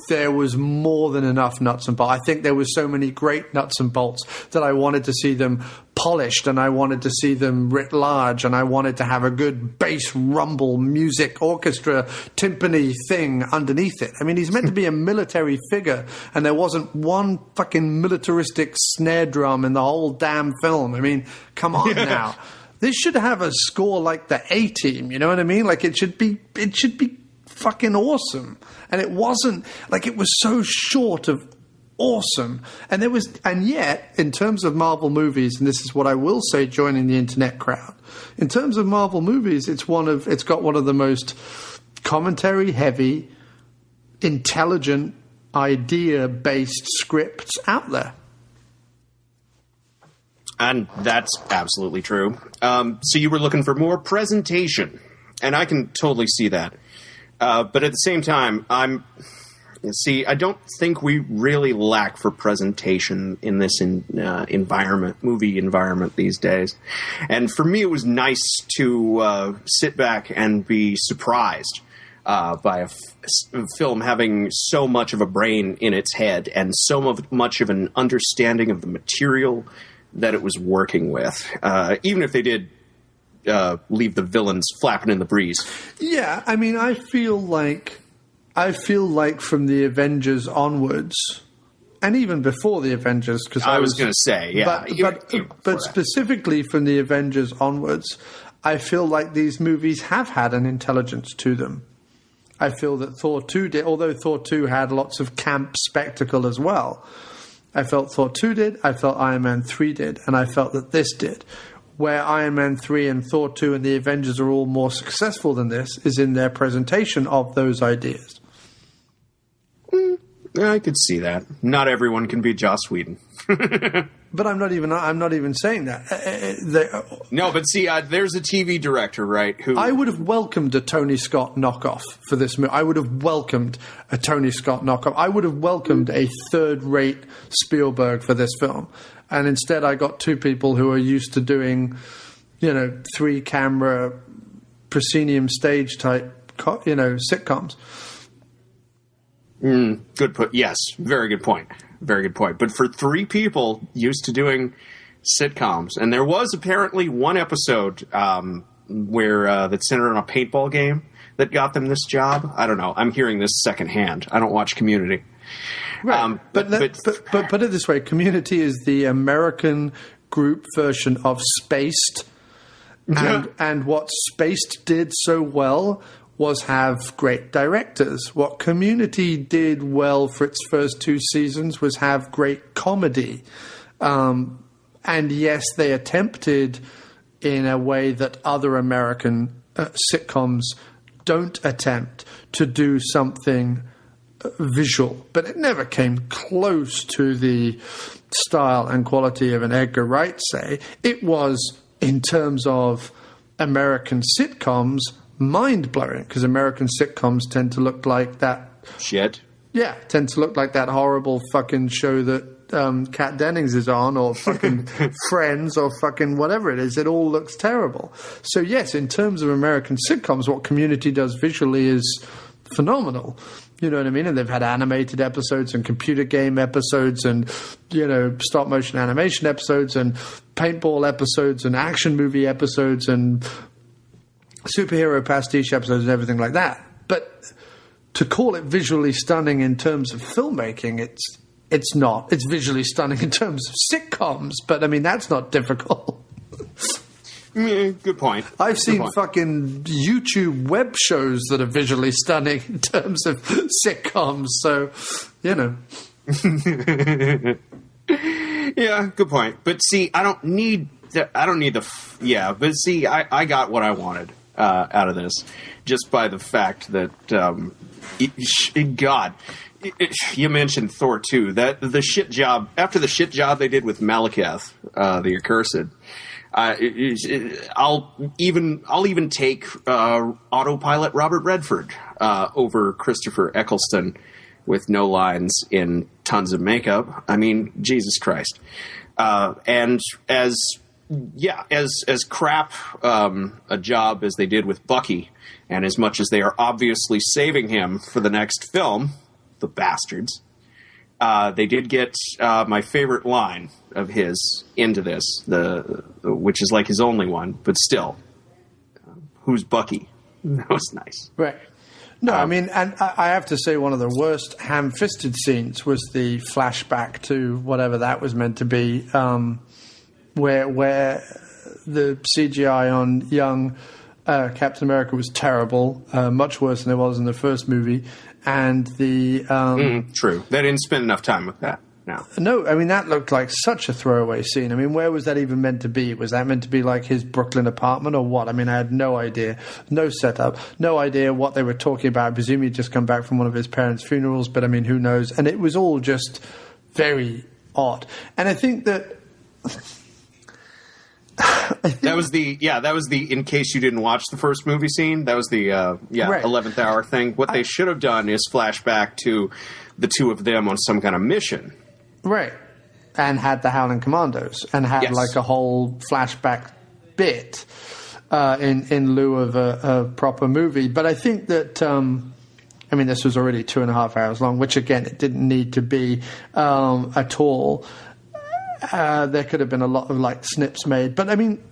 S1: there was more than enough nuts and bolts. I think there was so many great nuts and bolts that I wanted to see them polished, and I wanted to see them writ large, and I wanted to have a good bass rumble music orchestra timpani thing underneath it. I mean, he's meant to be a military figure, and there wasn't one fucking militaristic snare drum in the whole damn film. I mean, come on now. This should have a score like the A-Team, you know what I mean? Like, it should be fucking awesome. And it wasn't, like, it was so short of awesome. And yet, in terms of Marvel movies, and this is what I will say, joining the internet crowd, in terms of Marvel movies, it's got one of the most commentary heavy, intelligent, idea based scripts out there.
S9: And that's absolutely true. So you were looking for more presentation, and I can totally see that. But at the same time, I don't think we really lack for presentation in this movie environment these days. And for me, it was nice to sit back and be surprised by a film having so much of a brain in its head and so much of an understanding of the material that it was working with, even if they did leave the villains flapping in the breeze.
S1: Yeah, I mean, I feel like from the Avengers onwards, and even before the Avengers, because
S9: I was going to say, yeah,
S1: but specifically from the Avengers onwards, I feel like these movies have had an intelligence to them. I feel that Thor 2 did, although Thor 2 had lots of camp spectacle as well. I felt Thor 2 did, I felt Iron Man 3 did, and I felt that this did. Where Iron Man 3 and Thor 2 and the Avengers are all more successful than this is in their presentation of those ideas.
S9: I could see that. Not everyone can be Joss Whedon.
S1: But I'm not even saying that.
S9: No, but see, there's a TV director, right? Who
S1: I would have welcomed a Tony Scott knockoff for this movie. I would have welcomed a Tony Scott knockoff. I would have welcomed a third-rate Spielberg for this film. And instead I got two people who are used to doing, 3-camera proscenium stage type, sitcoms.
S9: Good point. Yes, very good point. Very good point. But for 3 people used to doing sitcoms, and there was apparently one episode where that centered on a paintball game that got them this job. I don't know. I'm hearing this secondhand. I don't watch Community.
S1: Right. But put it this way: Community is the American group version of Spaced, and what Spaced did so well was have great directors. What Community did well for its first 2 seasons was have great comedy. And yes, they attempted in a way that other American sitcoms don't attempt to do something visual, but it never came close to the style and quality of an Edgar Wright, say. It was, in terms of American sitcoms, mind-blowing, because American sitcoms tend to look like that
S9: shit.
S1: Yeah, tend to look like that horrible fucking show that Kat Dennings is on, or fucking Friends, or fucking whatever it is. It all looks terrible. So yes, in terms of American sitcoms, what Community does visually is phenomenal. You know what I mean? And they've had animated episodes and computer game episodes and, stop motion animation episodes and paintball episodes and action movie episodes and superhero pastiche episodes and everything like that. But to call it visually stunning in terms of filmmaking, it's not. It's visually stunning in terms of sitcoms, but I mean, that's not difficult.
S9: Good point.
S1: I've seen fucking YouTube web shows that are visually stunning in terms of sitcoms, so,
S9: Yeah, good point. But see, I don't need but see, I got what I wanted out of this just by the fact that you mentioned Thor 2, that the shit job after the shit job they did with Malekith, the Accursed. I'll even take autopilot Robert Redford over Christopher Eccleston with no lines in tons of makeup. I mean, Jesus Christ. And as crap a job as they did with Bucky, and as much as they are obviously saving him for the next film, the bastards, they did get my favorite line of his into this, which is like his only one, but still, who's Bucky? That was nice.
S1: Right. No, I mean, and I have to say one of the worst ham-fisted scenes was the flashback to whatever that was meant to be, where the CGI on young Captain America was terrible, much worse than it was in the first movie. And the
S9: true, they didn't spend enough time with that.
S1: No, I mean, that looked like such a throwaway scene. I mean, where was that even meant to be? Was that meant to be like his Brooklyn apartment or what? I mean, I had no idea. No setup. No idea what they were talking about. I presume he'd just come back from one of his parents' funerals, but I mean, who knows? And it was all just very odd. And I think that...
S9: that was the in case you didn't watch the first movie scene, that was the right. 11th hour thing. What they should have done is flashback to the two of them on some kind of mission.
S1: Right. And had the Howling Commandos and had like a whole flashback bit in lieu of a proper movie. But I think that I mean, this was already 2.5 hours long, which again, it didn't need to be at all. There could have been a lot of like snips made, but I mean,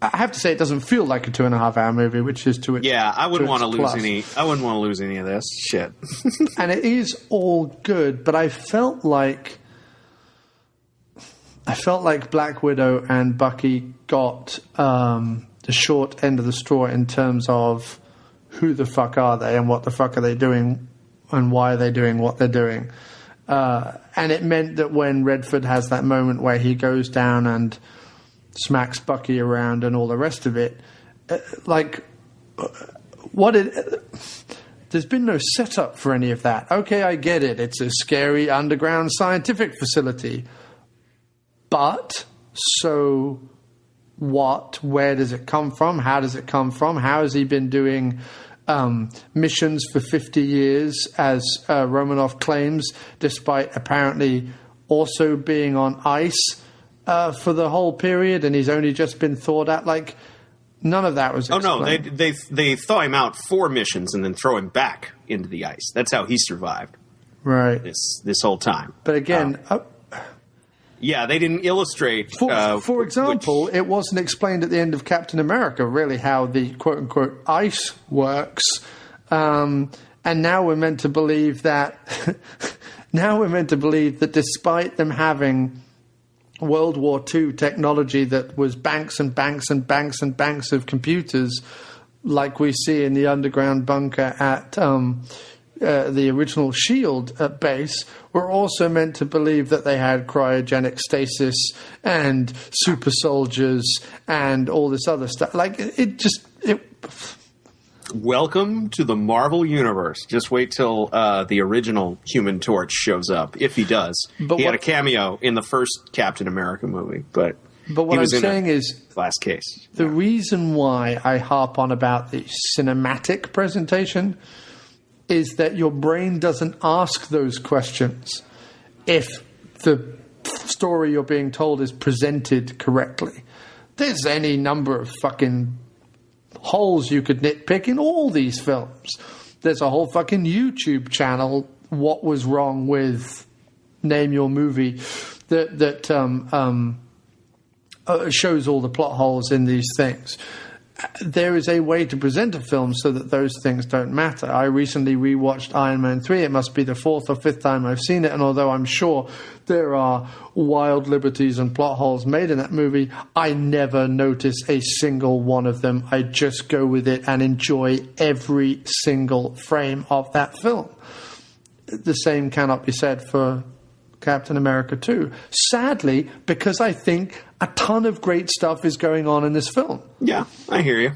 S1: I have to say it doesn't feel like a 2.5 hour movie, which is to its
S9: I wouldn't want to lose any. I wouldn't want to lose any of this shit.
S1: And it is all good, but I felt like I felt like Black Widow and Bucky got the short end of the straw in terms of who the fuck are they and what the fuck are they doing and why are they doing what they're doing. And it meant that when Redford has that moment where he goes down and smacks Bucky around and all the rest of it, there's been no setup for any of that. Okay, I get it. It's a scary underground scientific facility. But, so what? Where does it come from? How does it come from? How has he been doing missions for 50 years, as Romanoff claims, despite apparently also being on ice for the whole period, and he's only just been thawed out? Like, none of that was explained.
S9: Oh, no, they thaw him out for missions and then throw him back into the ice. That's how he survived.
S1: Right.
S9: This whole time.
S1: But again...
S9: yeah, they didn't illustrate...
S1: For example, it wasn't explained at the end of Captain America, really, how the quote-unquote ice works. And now we're meant to believe that... despite them having World War II technology that was banks and banks and banks and banks of computers, like we see in the underground bunker at... the original S.H.I.E.L.D. base, we're also meant to believe that they had cryogenic stasis and super soldiers and all this other stuff. Like,
S9: Welcome to the Marvel Universe. Just wait till the original Human Torch shows up, if he does. He had a cameo in the first Captain America movie, but
S1: what I'm saying is,
S9: last case.
S1: The reason why I harp on about the cinematic presentation is that your brain doesn't ask those questions if the story you're being told is presented correctly. There's any number of fucking holes you could nitpick in all these films. There's a whole fucking YouTube channel, What Was Wrong With Name Your Movie, that shows all the plot holes in these things. There is a way to present a film so that those things don't matter. I recently rewatched Iron Man 3. It must be the 4th or 5th time I've seen it, and although I'm sure there are wild liberties and plot holes made in that movie, I never notice a single one of them. I just go with it and enjoy every single frame of that film. The same cannot be said for Captain America 2. Sadly, because I think a ton of great stuff is going on in this film.
S9: Yeah, I hear you.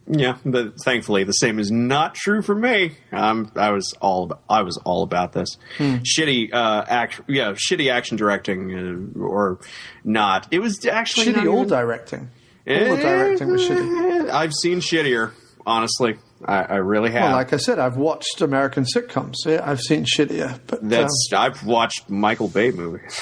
S9: Yeah, but thankfully the same is not true for me. I was all about this. Shitty action directing or not. It was actually
S1: shitty all directing. All the directing was shitty.
S9: I've seen shittier, honestly. I really have.
S1: Well, like I said, I've watched American sitcoms. Yeah, I've seen shittier. But
S9: I've watched Michael Bay movies.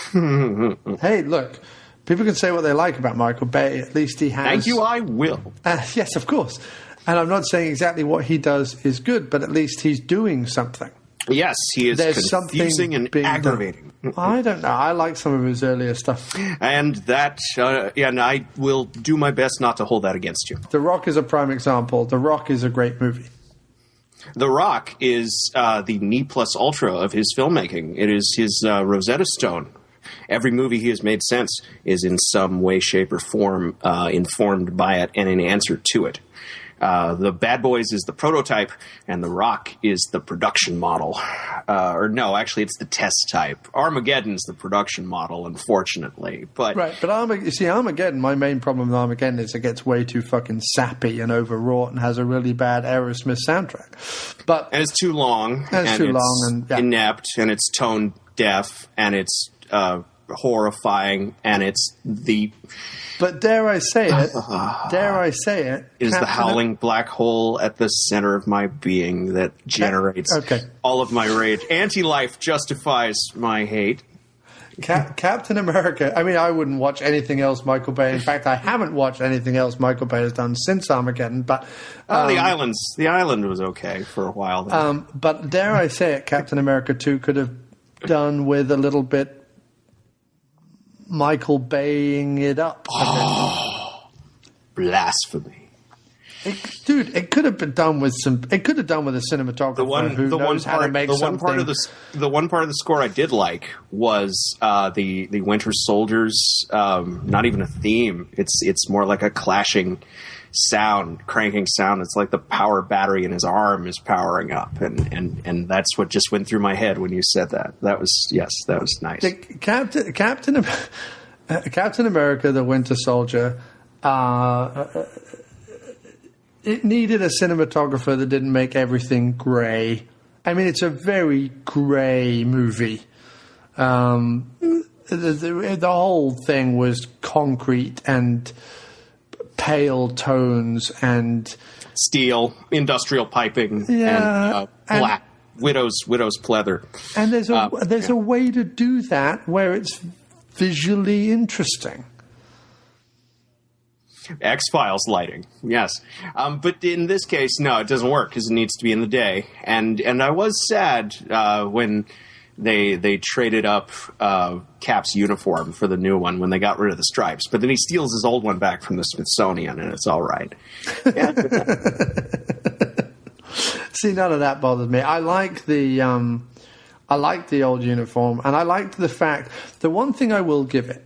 S1: Hey, look. People can say what they like about Michael Bay. At least he has...
S9: Thank you, I will.
S1: Yes, of course. And I'm not saying exactly what he does is good, but at least he's doing something.
S9: Yes, he is. There's confusing and aggravating.
S1: I don't know. I like some of his earlier stuff.
S9: And that, and I will do my best not to hold that against you.
S1: The Rock is a prime example. The Rock is a great movie.
S9: The Rock is the ne plus ultra of his filmmaking. It is his Rosetta Stone. Every movie he has made since is in some way, shape, or form informed by it and an answer to it. The Bad Boys is the prototype, and The Rock is the production model. Or no, actually, it's the test type. Armageddon's the production model, unfortunately. But
S1: Armageddon, my main problem with Armageddon is it gets way too fucking sappy and overwrought and has a really bad Aerosmith soundtrack.
S9: And it's too long.
S1: And it's
S9: inept, and it's tone deaf, and it's horrifying, and it's the...
S1: But dare I say it,
S9: it is the howling black hole at the center of my being that generates all of my rage. Anti-life justifies my hate.
S1: Captain America, I mean, I wouldn't watch anything else Michael Bay. In fact, I haven't watched anything else Michael Bay has done since Armageddon. But
S9: The Island was okay for a while.
S1: But dare I say it, Captain America 2 could have done with a little bit Michael Baying it up.
S9: Blasphemy.
S1: It could have been done with some. It could have done with a cinematographer who knows how to make something.
S9: The one part of the score I did like was the Winter Soldier's. Not even a theme. It's more like a clashing sound, cranking sound. It's like the power battery in his arm is powering up, and that's what just went through my head when you said that. That was nice.
S1: Captain America: The Winter Soldier. It needed a cinematographer that didn't make everything grey. I mean, it's a very grey movie. The whole thing was concrete and pale tones and
S9: steel, industrial piping, and black widow's pleather.
S1: And there's a way to do that where it's visually interesting.
S9: X-Files lighting, yes. But in this case, no, it doesn't work because it needs to be in the day. And I was sad when they traded up Cap's uniform for the new one when they got rid of the stripes. But then he steals his old one back from the Smithsonian, and it's all right. Yeah.
S1: See, none of that bothers me. I like the old uniform, and I liked the fact. The one thing I will give it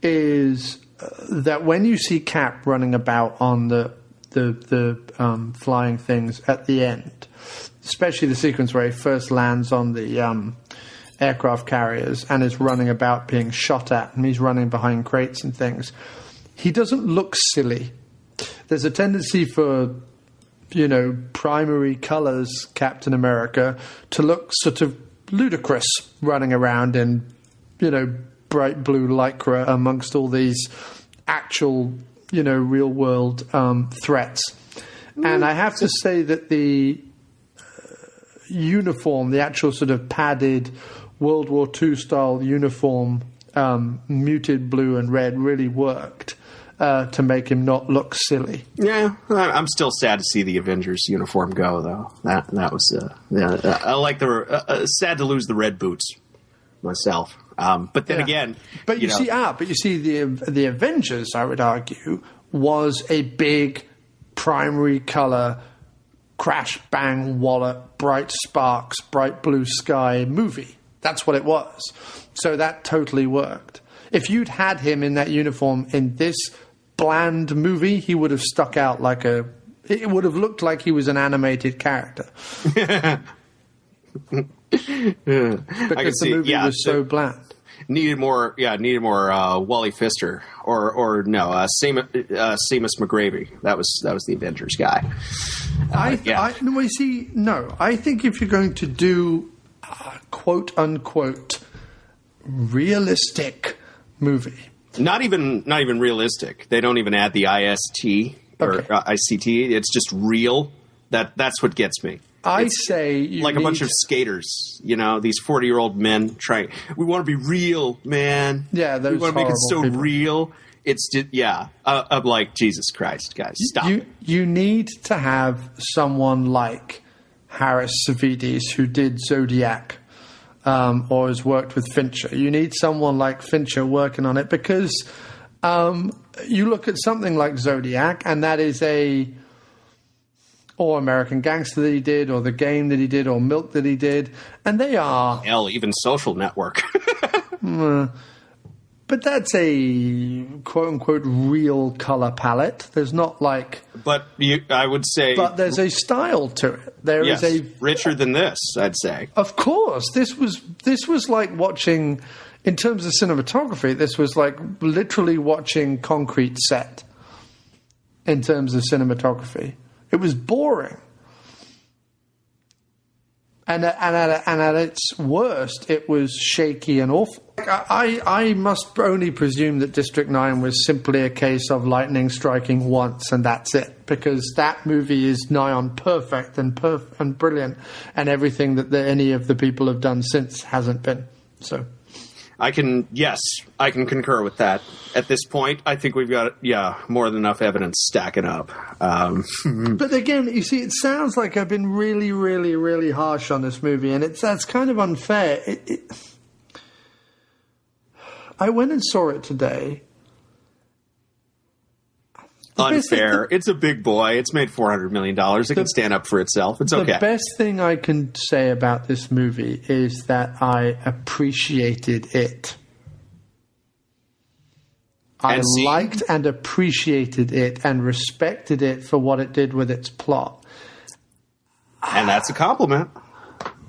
S1: is that when you see Cap running about on the flying things at the end, especially the sequence where he first lands on the aircraft carriers and is running about being shot at, and he's running behind crates and things, he doesn't look silly. There's a tendency for, primary colours Captain America to look sort of ludicrous running around in, bright blue lycra amongst all these actual, real world threats. And I have to say that the uniform, the actual sort of padded World War II style uniform, muted blue and red, really worked to make him not look silly.
S9: Yeah, I'm still sad to see the Avengers uniform go, though. That was I like sad to lose the red boots myself. But then again,
S1: you see, the Avengers, I would argue, was a big primary color crash bang wallop, bright sparks, bright blue sky movie. That's what it was. So that totally worked. If you'd had him in that uniform in this bland movie, he would have stuck out it would have looked like he was an animated character. Because the movie was so bland.
S9: Needed more Wally Pfister or no, Seamus McGravy. That was the Avengers guy.
S1: I think if you're going to do quote unquote realistic movie,
S9: not even realistic. They don't even add the IST or ICT. It's just real. That's what gets me.
S1: I say you
S9: like a bunch of skaters, these 40-year-old men trying. We want to be real, man.
S1: Yeah, those
S9: we want to make it so
S1: people.
S9: real. It's just, I'm like, Jesus Christ, guys, stop.
S1: You need to have someone like Harris Savides who did Zodiac, or has worked with Fincher. You need someone like Fincher working on it because you look at something like Zodiac, and that is or American Gangster that he did, or The Game that he did, or Milk that he did, and they are...
S9: Hell, even Social Network.
S1: But that's a quote-unquote real color palette. There's not like...
S9: But I would say...
S1: But there's a style to it. There is a...
S9: richer than this, I'd say.
S1: Of course. This was like watching... In terms of cinematography, this was like literally watching concrete set. In terms of cinematography. It was boring. And at its worst, it was shaky and awful. I must only presume that District 9 was simply a case of lightning striking once and that's it. Because that movie is nigh on perfect and brilliant. And everything that any of the people have done since hasn't been. So...
S9: I can concur with that. At this point, I think we've got, more than enough evidence stacking up.
S1: But again, you see, it sounds like I've been really, really, really harsh on this movie, and that's kind of unfair. I went and saw it today.
S9: unfair. It's a big boy. It's made $400 million. It can stand up for itself. It's okay.
S1: The best thing I can say about this movie is that I appreciated it. I liked and appreciated it and respected it for what it did with its plot.
S9: And that's a compliment.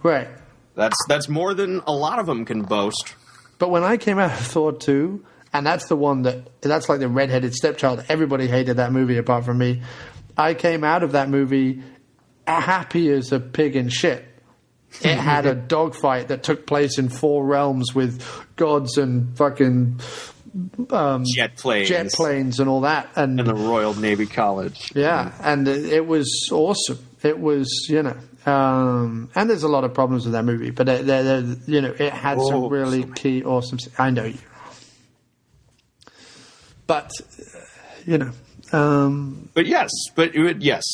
S1: Right.
S9: That's more than a lot of them can boast.
S1: But when I came out of Thor 2, and that's the one that's like the redheaded stepchild. Everybody hated that movie apart from me. I came out of that movie happy as a pig in shit. It had a dogfight that took place in 4 realms with gods and fucking
S9: jet
S1: planes and all that, and
S9: the Royal Navy College.
S1: Yeah, and it was awesome. It was, and there's a lot of problems with that movie, but it had some really key awesome. I know you, but
S9: but yes,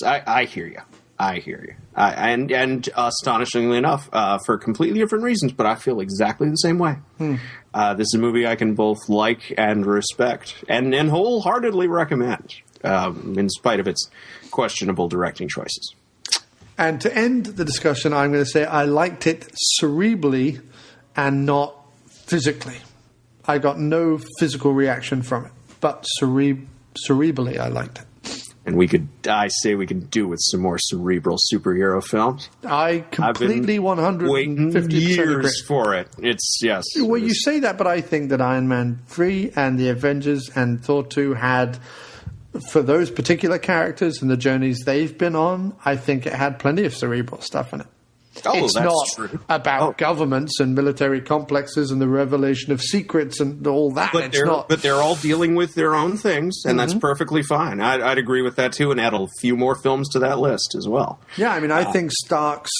S9: I hear you. I hear you. And astonishingly enough, for completely different reasons, but I feel exactly the same way. This is a movie I can both like and respect and wholeheartedly recommend, in spite of its questionable directing choices.
S1: And to end the discussion, I'm going to say I liked it cerebrally and not physically. I got no physical reaction from it, but cerebrally I liked it.
S9: And I say we could do with some more cerebral superhero films.
S1: I completely 150%
S9: years
S1: agree.
S9: For it. It's, yes.
S1: Well, you say that, but I think that Iron Man 3 and the Avengers and Thor 2 had, for those particular characters and the journeys they've been on, I think it had plenty of cerebral stuff in it. It's
S9: that's
S1: not
S9: true.
S1: about governments and military complexes and the revelation of secrets and all that.
S9: But they're all dealing with their own things, and that's perfectly fine. I'd agree with that too, and add a few more films to that list as well.
S1: Yeah, I mean, I think Stark's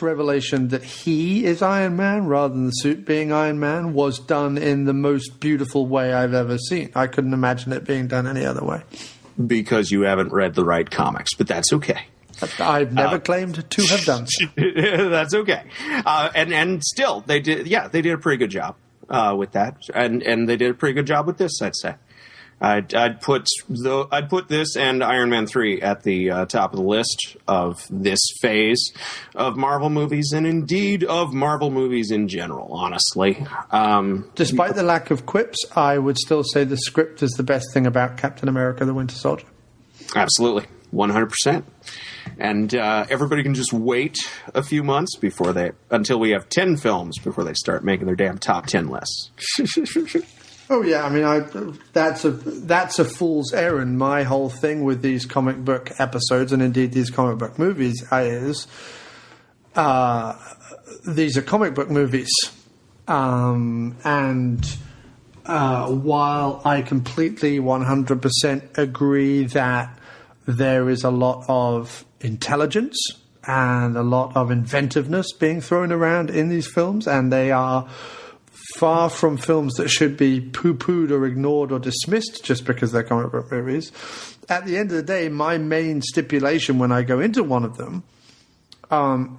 S1: revelation that he is Iron Man rather than the suit being Iron Man was done in the most beautiful way I've ever seen. I couldn't imagine it being done any other way.
S9: Because you haven't read the right comics, but that's okay.
S1: I've never claimed to have done so.
S9: That's okay. And still, they did a pretty good job with that, and they did a pretty good job with this, I'd say. I'd put this and Iron Man 3 at the top of the list of this phase of Marvel movies, and indeed of Marvel movies in general, honestly.
S1: Despite the lack of quips, I would still say the script is the best thing about Captain America: The Winter Soldier.
S9: Absolutely. 100%. And everybody can just wait a few months until we have 10 films before they start making their damn top 10 lists.
S1: Oh yeah, I mean, that's a fool's errand. My whole thing with these comic book episodes, and indeed these comic book movies, is these are comic book movies, and while I completely 100% agree that there is a lot of intelligence and a lot of inventiveness being thrown around in these films, and they are far from films that should be poo-pooed or ignored or dismissed just because they're comic book movies. At the end of the day, my main stipulation when I go into one of them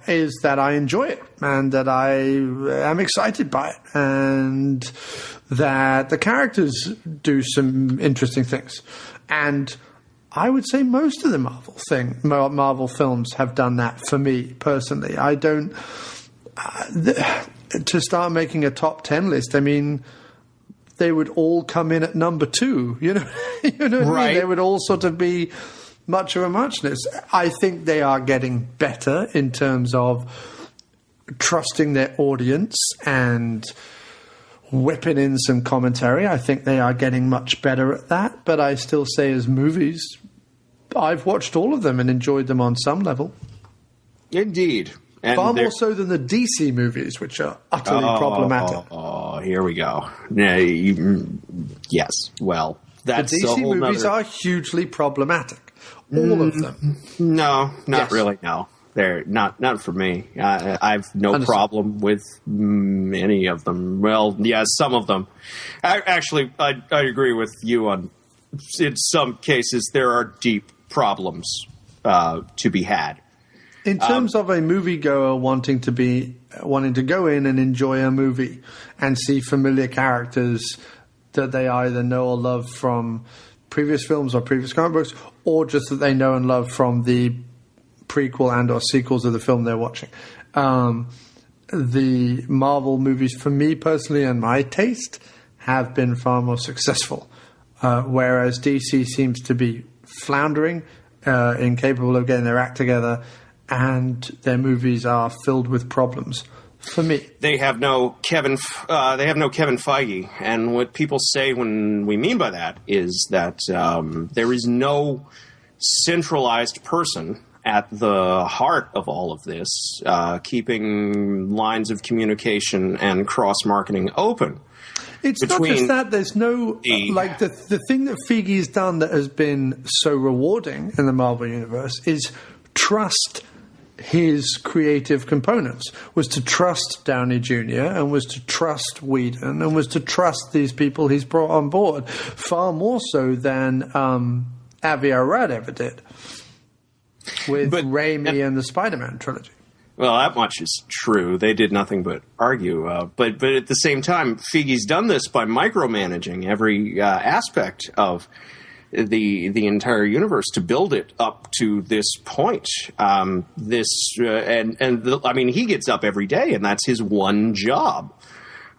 S1: is that I enjoy it and that I am excited by it and that the characters do some interesting things. And I would say most of the Marvel films have done that for me personally. I don't to start making a top 10 list. I mean, they would all come in at number 2. You know what I mean? They would all sort of be much of a muchness. I think they are getting better in terms of trusting their audience and whipping in some commentary. I think they are getting much better at that. But I still say, as movies, I've watched all of them and enjoyed them on some level.
S9: Indeed. And
S1: far more so than the DC movies, which are utterly problematic.
S9: Oh, here we go. Yes. Well, that's
S1: the DC movies are hugely problematic. All of them.
S9: No, not really. No, they're not for me. I've no problem with any of them. Well, yeah, some of them. Actually, I agree with you on. In some cases, there are deep problems to be had.
S1: In terms of a moviegoer wanting to go in and enjoy a movie and see familiar characters that they either know or love from previous films or previous comic books, or just that they know and love from the prequel and or sequels of the film they're watching. The Marvel movies, for me personally and my taste, have been far more successful, whereas DC seems to be floundering, incapable of getting their act together, and their movies are filled with problems. For me,
S9: they have no Kevin Feige, and what people say when we mean by that is that there is no centralized person at the heart of all of this, keeping lines of communication and cross-marketing open.
S1: It's not just that. There's no... the thing that Feige's done that has been so rewarding in the Marvel Universe is trust his creative components, was to trust Downey Jr. and was to trust Whedon and was to trust these people he's brought on board, far more so than Avi Arad ever did with Raimi and the Spider-Man trilogy.
S9: Well, that much is true. They did nothing but argue. But at the same time, Feige's done this by micromanaging every aspect of the entire universe to build it up to this point. I mean, he gets up every day, and that's his one job.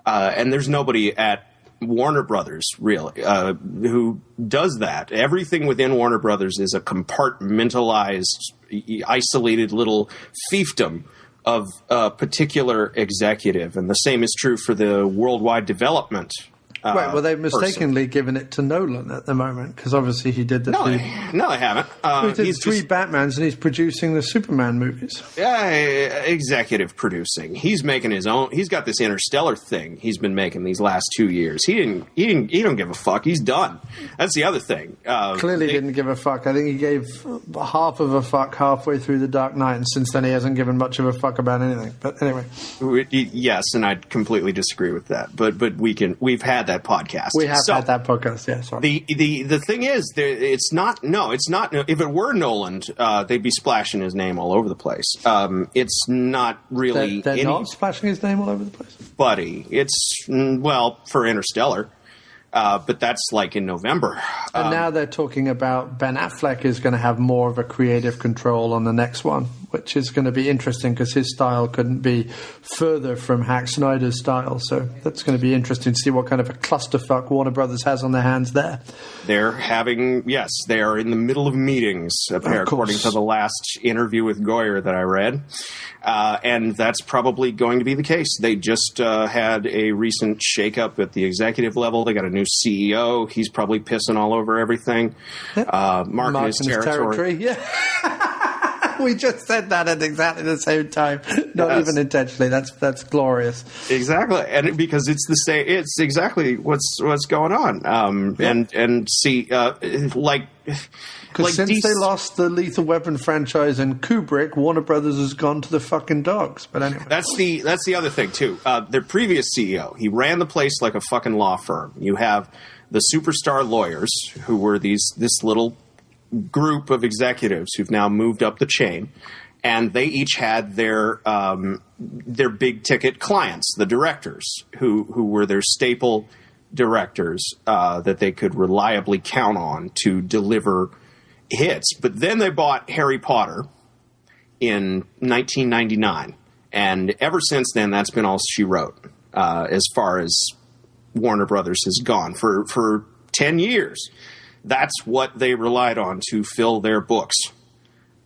S9: And there's nobody at Warner Brothers, really, who does that. Everything within Warner Brothers is a compartmentalized, isolated little fiefdom of a particular executive. And the same is true for the worldwide development.
S1: Right, well, they've mistakenly given it to Nolan at the moment, because obviously he did the
S9: No, they haven't.
S1: He did three Batmans, and he's producing the Superman movies.
S9: Yeah, executive producing. He's making his own. He's got this Interstellar thing he's been making these last 2 years. He don't give a fuck. He's done. That's the other thing.
S1: Clearly didn't give a fuck. I think he gave half of a fuck halfway through The Dark Knight, and since then he hasn't given much of a fuck about anything. But anyway.
S9: Yes, and I completely disagree with that. But we've had that podcast.
S1: We have had that podcast, yeah, sorry.
S9: The thing is, it's not. If it were Nolan, they'd be splashing his name all over the place. It's not really.
S1: They're not splashing his name all over the place?
S9: Buddy, it's, for Interstellar. But that's like in November.
S1: And now they're talking about Ben Affleck is going to have more of a creative control on the next one, which is going to be interesting because his style couldn't be further from Hack Snyder's style. So that's going to be interesting to see what kind of a clusterfuck Warner Brothers has on their hands there.
S9: They are in the middle of meetings, according to the last interview with Goyer that I read. And that's probably going to be the case. They just had a recent shakeup at the executive level. They got a new CEO. He's probably pissing all over everything. Marking his territory.
S1: Yeah. We just said that at exactly the same time. Not even intentionally. That's glorious.
S9: Exactly. And because it's the same, it's exactly what's going on. And see,
S1: because since they lost the Lethal Weapon franchise and Kubrick, Warner Brothers has gone to the fucking dogs. But anyway,
S9: that's the other thing too. Their previous CEO, he ran the place like a fucking law firm. You have the superstar lawyers who were this little group of executives who've now moved up the chain, and they each had their big ticket clients, the directors, who were their staple directors that they could reliably count on to deliver hits. But then they bought Harry Potter in 1999, and ever since then, that's been all she wrote as far as Warner Brothers has gone. For 10 years, that's what they relied on to fill their books.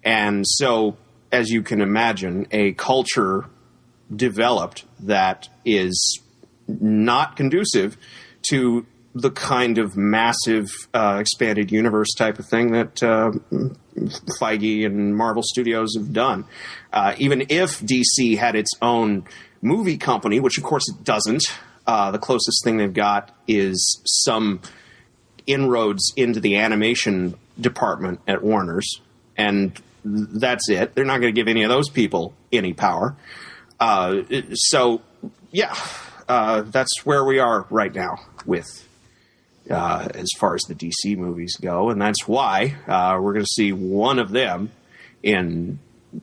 S9: And so, as you can imagine, a culture developed that is not conducive to the kind of massive expanded universe type of thing that Feige and Marvel Studios have done. Even if DC had its own movie company, which of course it doesn't, the closest thing they've got is some inroads into the animation department at Warner's, and that's it. They're not going to give any of those people any power. So, that's where we are right now with as far as the DC movies go, and that's why we're going to see one of them in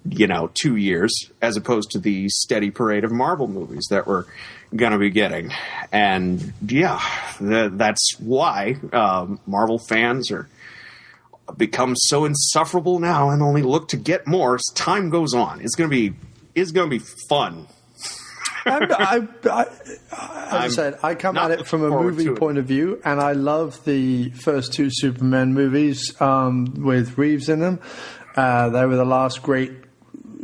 S9: 2 years, as opposed to the steady parade of Marvel movies that we're going to be getting. And that's why Marvel fans are become so insufferable now and only look to get more as time goes on. It's gonna be fun.
S1: As I said, I come at it from a movie point of view, and I love the first two Superman movies with Reeves in them. They were the last great,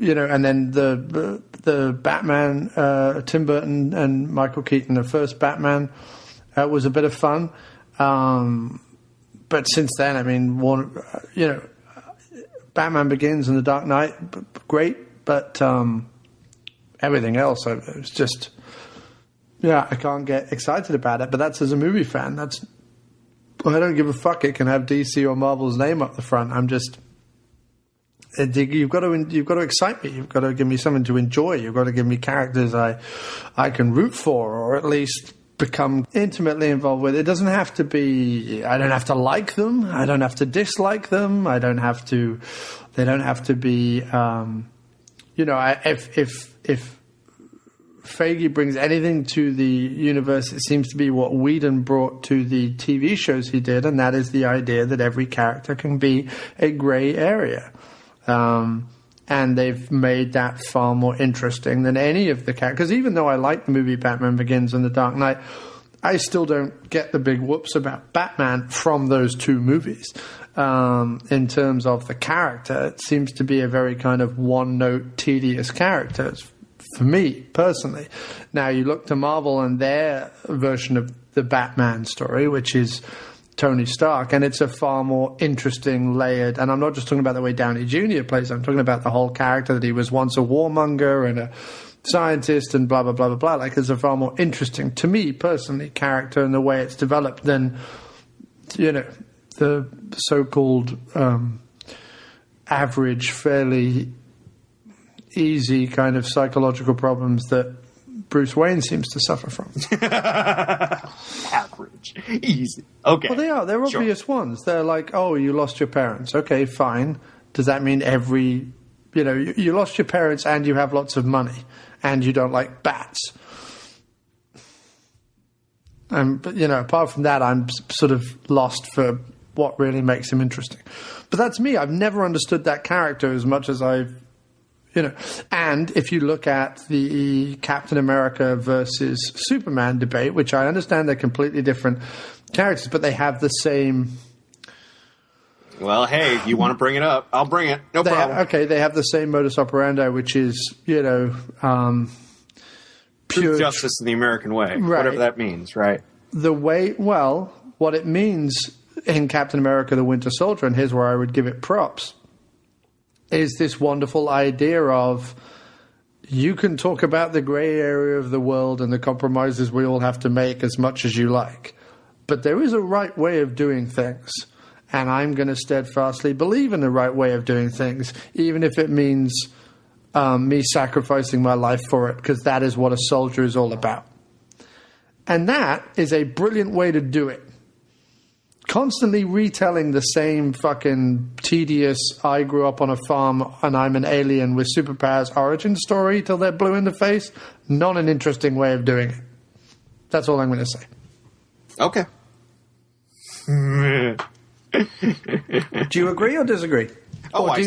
S1: and then the Batman, Tim Burton and Michael Keaton, the first Batman was a bit of fun. But since then, I mean, Batman Begins and The Dark Knight, great, but everything else, it's just, I can't get excited about it. But that's as a movie fan. I don't give a fuck. It can have DC or Marvel's name up the front. I'm just, you've got to excite me. You've got to give me something to enjoy. You've got to give me characters I can root for, or at least become intimately involved with. It doesn't have to be, I don't have to like them. I don't have to dislike them. They don't have to be, if Feige brings anything to the universe, it seems to be what Whedon brought to the TV shows he did, and that is the idea that every character can be a gray area. And they've made that far more interesting than any of the characters. Because even though I like the movie Batman Begins and The Dark Knight, I still don't get the big whoops about Batman from those two movies. In terms of the character, it seems to be a very kind of one-note, tedious character for me, personally. Now, you look to Marvel and their version of the Batman story, which is Tony Stark, and it's a far more interesting, layered, and I'm not just talking about the way Downey Jr. plays, I'm talking about the whole character that he was once a warmonger and a scientist and blah, blah, blah, blah, blah. Like, it's a far more interesting, to me, personally, character and the way it's developed than, the so-called average, fairly easy kind of psychological problems that Bruce Wayne seems to suffer from.
S9: Average. Easy. Okay.
S1: Well, they are. They're obvious ones. They're like, oh, you lost your parents. Okay, fine. Does that mean you lost your parents and you have lots of money and you don't like bats? But, apart from that, I'm sort of lost for what really makes him interesting. But that's me. I've never understood that character as much as I've, and if you look at the Captain America versus Superman debate, which I understand they're completely different characters, but they have the same.
S9: Well, hey, you want to bring it up? I'll bring it. No problem.
S1: They have the same modus operandi, which is, pure
S9: justice in the American way,
S1: right.
S9: Whatever that means, right?
S1: What it means in Captain America, the Winter Soldier, and here's where I would give it props, is this wonderful idea of you can talk about the gray area of the world and the compromises we all have to make as much as you like. But there is a right way of doing things. And I'm going to steadfastly believe in the right way of doing things, even if it means me sacrificing my life for it, because that is what a soldier is all about. And that is a brilliant way to do it. Constantly retelling the same fucking tedious, I grew up on a farm and I'm an alien with superpowers origin story till they're blue in the face, not an interesting way of doing it. That's all I'm going to say.
S9: Okay.
S1: Do you agree or disagree?
S9: Oh,
S1: or
S9: I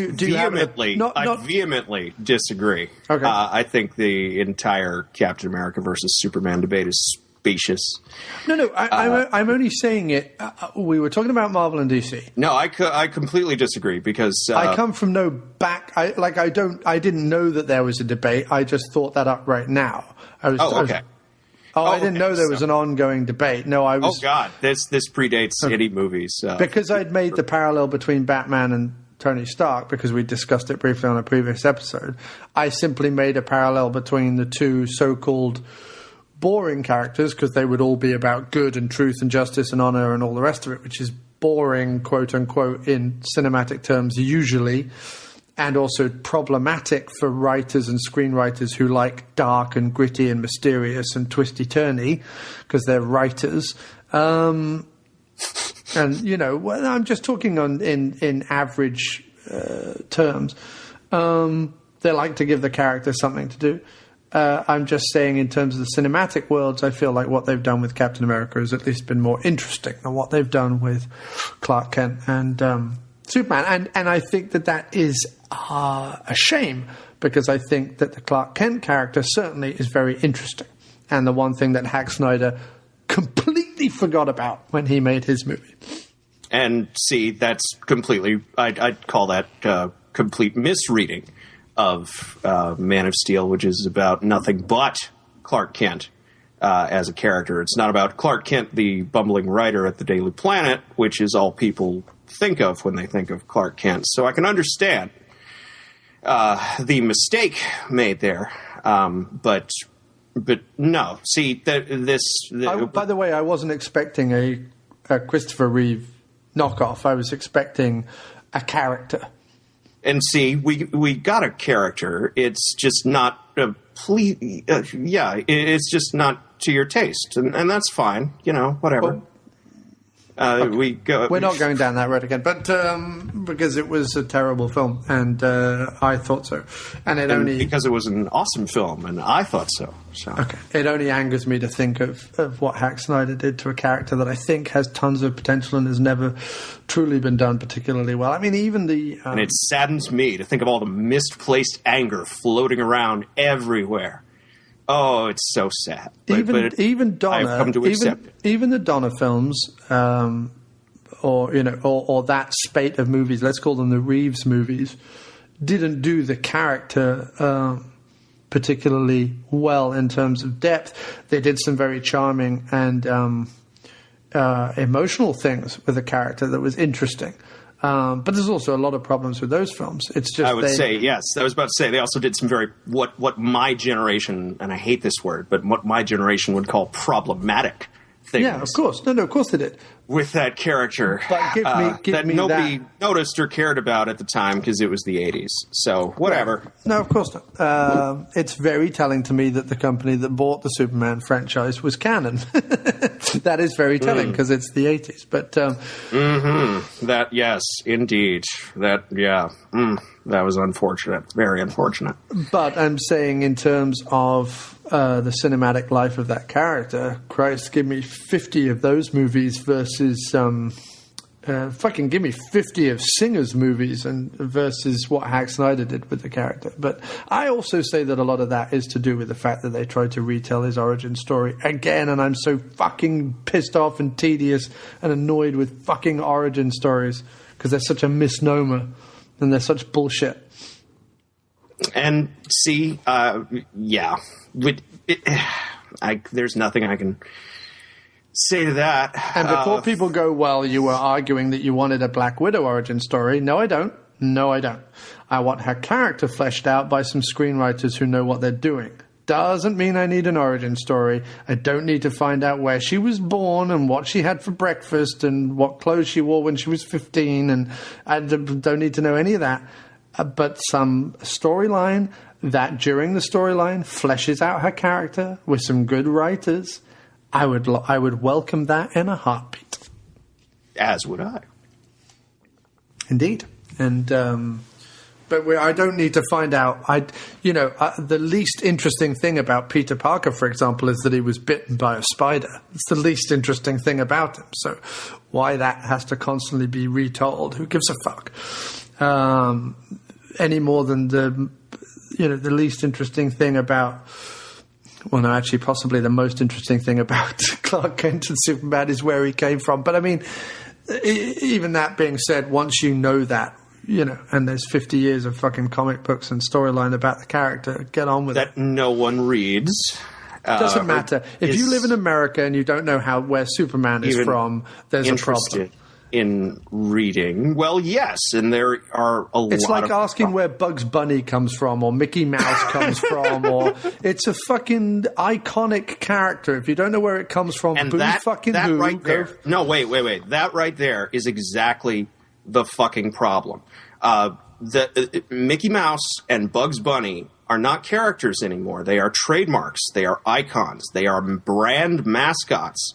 S9: vehemently disagree.
S1: Okay.
S9: I think the entire Captain America versus Superman debate is specious.
S1: No, I'm only saying it. We were talking about Marvel and DC.
S9: No, I completely disagree because
S1: I come from no back. I didn't know that there was a debate. I just thought that up right now. I didn't know there was an ongoing debate. No, I was.
S9: Oh God, this predates any movies.
S1: Because I'd made the parallel between Batman and Tony Stark because we discussed it briefly on a previous episode. I simply made a parallel between the two so-called boring characters, because they would all be about good and truth and justice and honor and all the rest of it, which is boring, quote unquote, in cinematic terms usually, and also problematic for writers and screenwriters who like dark and gritty and mysterious and twisty-turny because they're writers. And, I'm just talking in average terms. They like to give the character something to do. I'm just saying in terms of the cinematic worlds, I feel like what they've done with Captain America has at least been more interesting than what they've done with Clark Kent and Superman. And I think that is a shame, because I think that the Clark Kent character certainly is very interesting. And the one thing that Zack Snyder completely forgot about when he made his movie.
S9: And see, that's completely, I'd call that complete misreading of Man of Steel, which is about nothing but Clark Kent as a character. It's not about Clark Kent, the bumbling writer at the Daily Planet, which is all people think of when they think of Clark Kent. So I can understand the mistake made there, but no. See, by
S1: the way, I wasn't expecting a Christopher Reeve knockoff. I was expecting a character.
S9: And see, we got a character. It's just not it's just not to your taste, and that's fine. Whatever.
S1: We're not going down that road again, but because it was a terrible film, and I thought so, and
S9: because it was an awesome film, and I thought so.
S1: Okay, it only angers me to think of what Zack Snyder did to a character that I think has tons of potential and has never truly been done particularly well. I mean, even
S9: and it saddens me to think of all the misplaced anger floating around everywhere. Oh, it's so sad.
S1: Even Donner,
S9: I've come to accept it.
S1: Even the Donner films, or that spate of movies, let's call them the Reeves movies, didn't do the character particularly well in terms of depth. They did some very charming and emotional things with the character that was interesting. But there's also a lot of problems with those films. It's just
S9: I would say, yes. I was about to say they also did some very what my generation, and I hate this word, but what my generation would call problematic things.
S1: Yeah, of course. No, of course they did.
S9: With that character
S1: but give me
S9: nobody noticed or cared about at the time because it was the 80s. So whatever.
S1: No, of course not. It's very telling to me that the company that bought the Superman franchise was Canon. That is very telling because it's the 80s. But
S9: that, yes, indeed. That was unfortunate. Very unfortunate.
S1: But I'm saying in terms of the cinematic life of that character, Christ, give me 50 of those movies versus fucking give me 50 of Singer's movies and versus what Zack Snyder did with the character. But I also say that a lot of that is to do with the fact that they tried to retell his origin story again, and I'm so fucking pissed off and tedious and annoyed with fucking origin stories because they're such a misnomer and they're such bullshit.
S9: And see, there's nothing I can say to that.
S1: And before people go, well, you were arguing that you wanted a Black Widow origin story. No, I don't. I want her character fleshed out by some screenwriters who know what they're doing. Doesn't mean I need an origin story. I don't need to find out where she was born and what she had for breakfast and what clothes she wore when she was 15. And I don't need to know any of that. But some storyline that during the storyline fleshes out her character with some good writers, I would welcome that in a heartbeat.
S9: As would I.
S1: Indeed. And but I don't need to find out. The least interesting thing about Peter Parker, for example, is that he was bitten by a spider. It's the least interesting thing about him. So why that has to constantly be retold? Who gives a fuck? Any more than the least interesting thing about. Well, no, actually, possibly the most interesting thing about Clark Kent and Superman is where he came from. But I mean, even that being said, once you know that, and there's 50 years of fucking comic books and storyline about the character, get on with it.
S9: That no one reads.
S1: Doesn't matter. If you live in America and you don't know where Superman is from, there's a problem.
S9: In reading, well, yes, and there are a lot.
S1: It's like asking where Bugs Bunny comes from, or Mickey Mouse comes from, or it's a fucking iconic character. If you don't know where it comes from,
S9: and
S1: who?
S9: Right there. No, wait. That right there is exactly the fucking problem. Mickey Mouse and Bugs Bunny are not characters anymore. They are trademarks. They are icons. They are brand mascots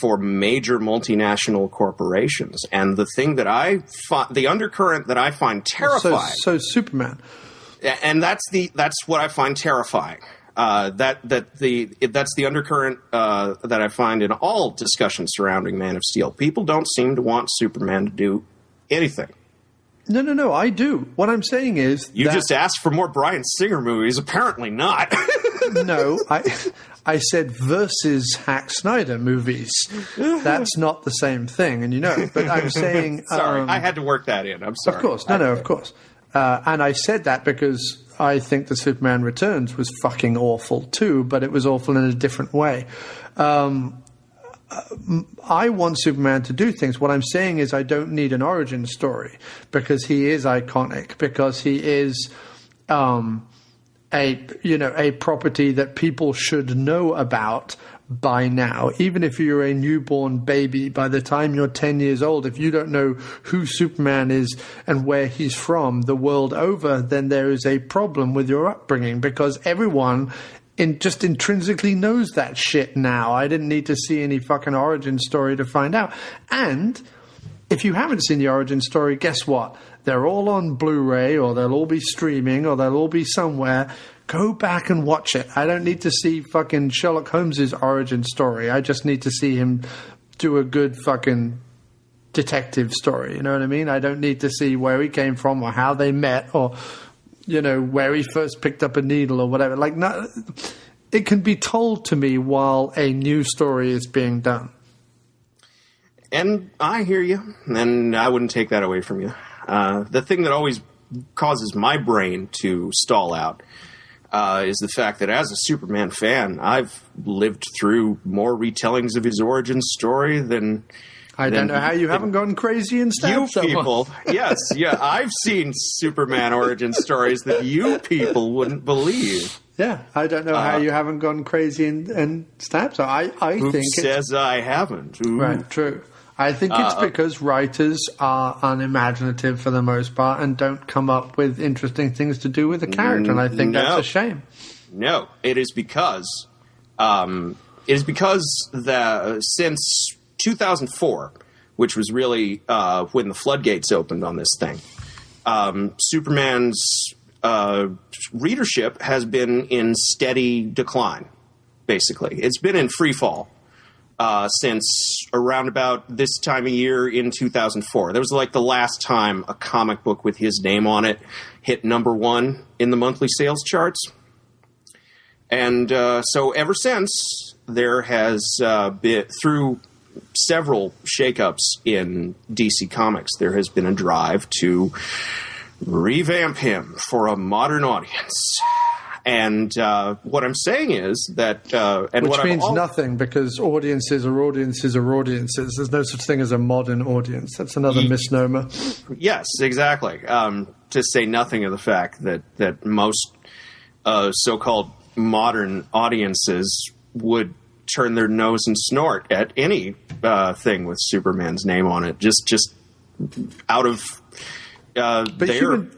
S9: for major multinational corporations. And the thing that the undercurrent that I find terrifying.
S1: So Superman.
S9: And that's what I find terrifying. that's the undercurrent that I find in all discussions surrounding Man of Steel. People don't seem to want Superman to do anything.
S1: No, I do. What I'm saying is...
S9: You just asked for more Bryan Singer movies. Apparently not.
S1: No, I said versus Zack Snyder movies. That's not the same thing, and but I'm saying...
S9: Sorry, I had to work that in. I'm sorry.
S1: Of course. No, of course. And I said that because I think the Superman Returns was fucking awful too, but it was awful in a different way. I want Superman to do things. What I'm saying is I don't need an origin story because he is iconic, because he is a property that people should know about by now. Even if you're a newborn baby, by the time you're 10 years old, if you don't know who Superman is and where he's from the world over, then there is a problem with your upbringing, because everyone just intrinsically knows that shit now. I didn't need to see any fucking origin story to find out. And if you haven't seen the origin story, guess what? They're all on Blu-ray, or they'll all be streaming, or they'll all be somewhere. Go back and watch it. I don't need to see fucking Sherlock Holmes's origin story. I just need to see him do a good fucking detective story. You know what I mean? I don't need to see where he came from or how they met or... where he first picked up a needle or whatever. No, it can be told to me while a new story is being done.
S9: And I hear you, and I wouldn't take that away from you. The thing that always causes my brain to stall out is the fact that as a Superman fan, I've lived through more retellings of his origin story than...
S1: I don't know how you haven't gone crazy and stabbed someone.
S9: You people, yes, yeah, I've seen Superman origin stories that you people wouldn't believe.
S1: Yeah, I don't know how you haven't gone crazy and stabbed someone. I
S9: who
S1: think
S9: says I haven't? Ooh.
S1: Right, true. I think it's because writers are unimaginative for the most part and don't come up with interesting things to do with the character, and I think that's a shame.
S9: No, it is because since 2004, which was really when the floodgates opened on this thing, Superman's readership has been in steady decline, basically. It's been in free fall since around about this time of year in 2004. That was like the last time a comic book with his name on it hit #1 in the monthly sales charts. And so ever since, there has been, through several shakeups in DC Comics, there has been a drive to revamp him for a modern audience. And what I'm saying is that...
S1: Which means nothing, because audiences are audiences are audiences. There's no such thing as a modern audience. That's another misnomer.
S9: Yes, exactly. To say nothing of the fact that most so-called modern audiences would turn their nose and snort at any thing with Superman's name on it, just out of
S1: but human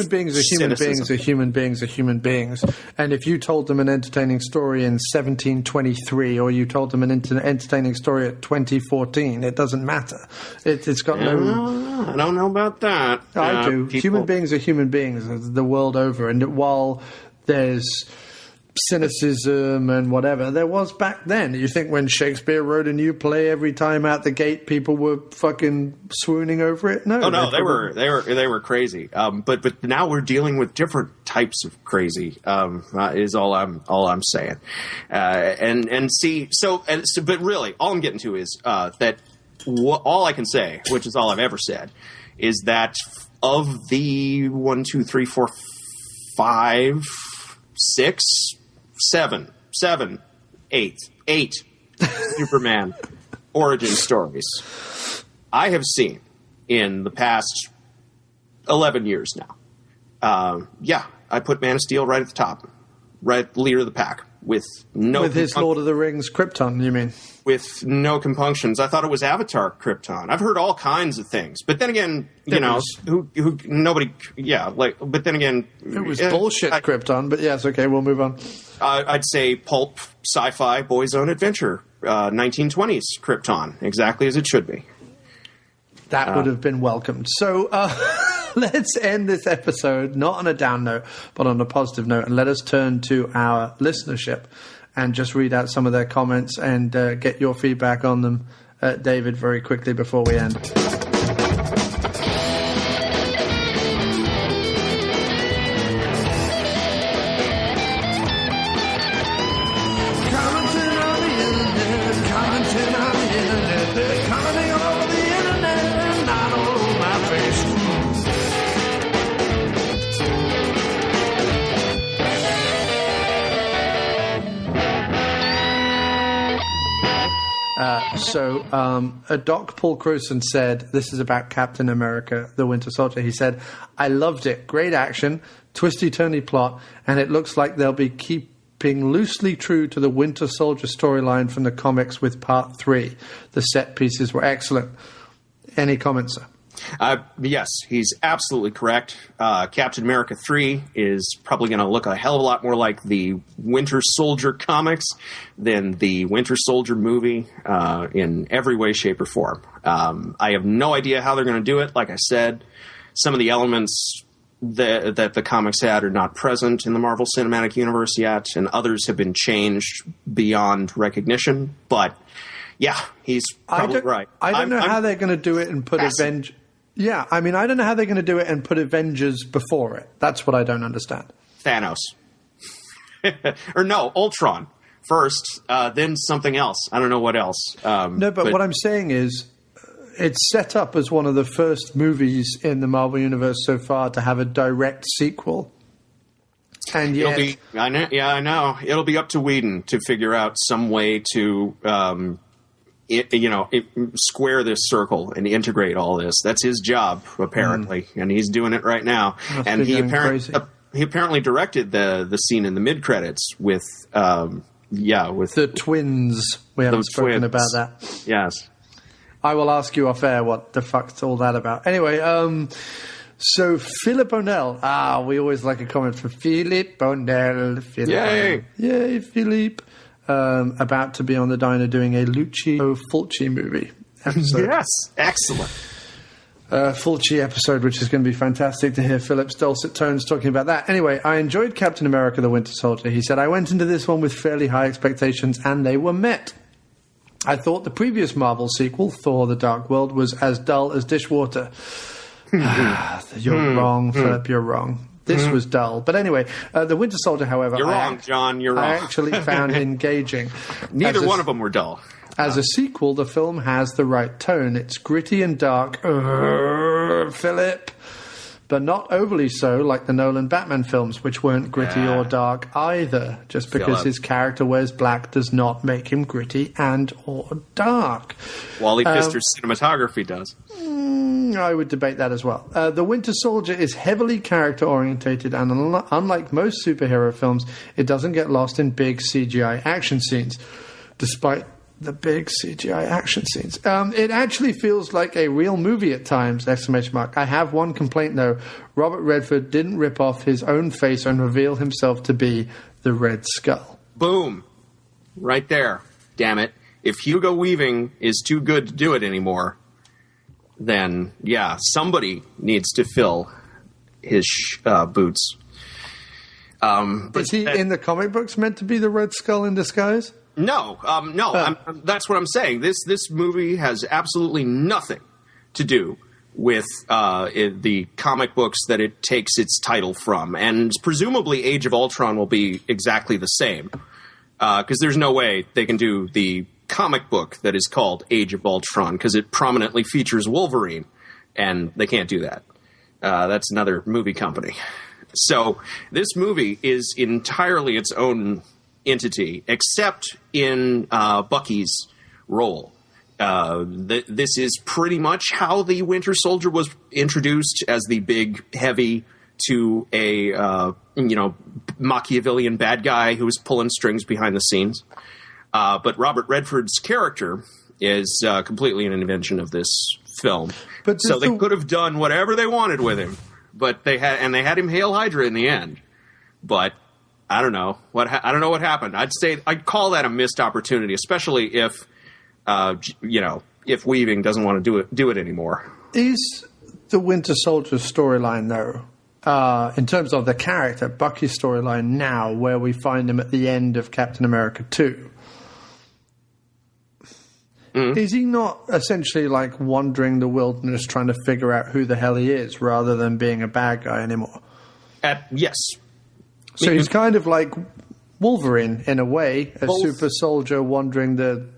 S1: beings are human beings are human beings are human beings. And if you told them an entertaining story in 1723 or you told them an entertaining story at 2014, it doesn't matter. It's got no...
S9: I don't know about that.
S1: I do. Human beings are human beings the world over. And while there's cynicism and whatever there was back then, you think when Shakespeare wrote a new play, every time out the gate people were fucking swooning over it? No,
S9: they were crazy. But now we're dealing with different types of crazy. Is all I'm saying. But really, all I'm getting to is that all I can say, which is all I've ever said, is that of the 1, 2, 3, 4, 5, 6, 7, 8 Superman origin stories I have seen in the past 11 years now. I put Man of Steel right at the top, right leader of the pack, with
S1: his Lord of the Rings Krypton, you mean?
S9: With no compunctions. I thought it was Avatar Krypton. I've heard all kinds of things, but then again, nobody. Yeah, but then again,
S1: it was bullshit Krypton. But yes, okay, we'll move on.
S9: I'd say pulp sci-fi boys' own adventure, 1920s Krypton, exactly as it should be.
S1: That would have been welcomed. So, let's end this episode not on a down note, but on a positive note, and let us turn to our listenership and just read out some of their comments and get your feedback on them, David, very quickly before we end. Doc Paul Crewson said, this is about Captain America, the Winter Soldier. He said, I loved it. Great action, twisty-turny plot, and it looks like they'll be keeping loosely true to the Winter Soldier storyline from the comics with Part 3. The set pieces were excellent. Any comments, sir?
S9: Yes, he's absolutely correct. Captain America 3 is probably going to look a hell of a lot more like the Winter Soldier comics than the Winter Soldier movie in every way, shape, or form. I have no idea how they're going to do it. Like I said, some of the elements that the comics had are not present in the Marvel Cinematic Universe yet, and others have been changed beyond recognition. But yeah, he's probably right.
S1: I don't know how they're going to do it and put Avengers. Yeah, I mean, I don't know how they're going to do it and put Avengers before it. That's what I don't understand.
S9: Thanos. Or no, Ultron first, then something else. I don't know what else.
S1: No, but what I'm saying is it's set up as one of the first movies in the Marvel Universe so far to have a direct sequel. And yet...
S9: I know. It'll be up to Whedon to figure out some way to... square this circle and integrate all this. That's his job, apparently, and he's doing it right now. And he apparently directed the scene in the mid credits with
S1: the twins. We haven't spoken about that.
S9: Yes,
S1: I will ask you off air what the fuck's all that about. Anyway, so Philip O'Neill. We always like a comment from Philip O'Neill. Yay, Philip. About to be on the diner doing a Lucio Fulci movie episode.
S9: Yes, excellent.
S1: Fulci episode, which is going to be fantastic to hear Philip's dulcet tones talking about that. Anyway, I enjoyed Captain America the Winter Soldier. He said, I went into this one with fairly high expectations and they were met. I thought the previous Marvel sequel, Thor the Dark World, was as dull as dishwater. You're wrong, Philip, you're wrong. This was dull. But anyway, the Winter Soldier, however...
S9: You're wrong, John. You're wrong.
S1: I actually found engaging.
S9: Neither one of them were dull.
S1: As a sequel, the film has the right tone. It's gritty and dark, Philip, but not overly so like the Nolan Batman films, which weren't gritty or dark either. Just because his character wears black does not make him gritty and or dark.
S9: Wally Pfister's cinematography does.
S1: I would debate that as well. The Winter Soldier is heavily character-orientated, and unlike most superhero films, it doesn't get lost in big CGI action scenes, despite the big CGI action scenes. It actually feels like a real movie at times, ! I have one complaint, though. Robert Redford didn't rip off his own face and reveal himself to be the Red Skull.
S9: Boom. Right there. Damn it. If Hugo Weaving is too good to do it anymore... then, yeah, somebody needs to fill his boots.
S1: Is he in the comic books meant to be the Red Skull in disguise?
S9: No. That's what I'm saying. This movie has absolutely nothing to do with the comic books that it takes its title from. And presumably Age of Ultron will be exactly the same. Because there's no way they can do the comic book that is called Age of Ultron because it prominently features Wolverine, and they can't do that. That's another movie company. So this movie is entirely its own entity, except in Bucky's role. This is pretty much how the Winter Soldier was introduced, as the big, heavy to a Machiavellian bad guy who was pulling strings behind the scenes. But Robert Redford's character is completely an invention of this film. So they could have done whatever they wanted with him, but they had him Hail Hydra in the end. But I don't know what happened. I'd call that a missed opportunity, especially if Weaving doesn't want to do it anymore.
S1: Is the Winter Soldier storyline, though, in terms of the character, Bucky's storyline now, where we find him at the end of Captain America 2, is he not essentially like wandering the wilderness trying to figure out who the hell he is rather than being a bad guy anymore?
S9: Yes.
S1: So he's kind of like Wolverine in a way, a super soldier wandering the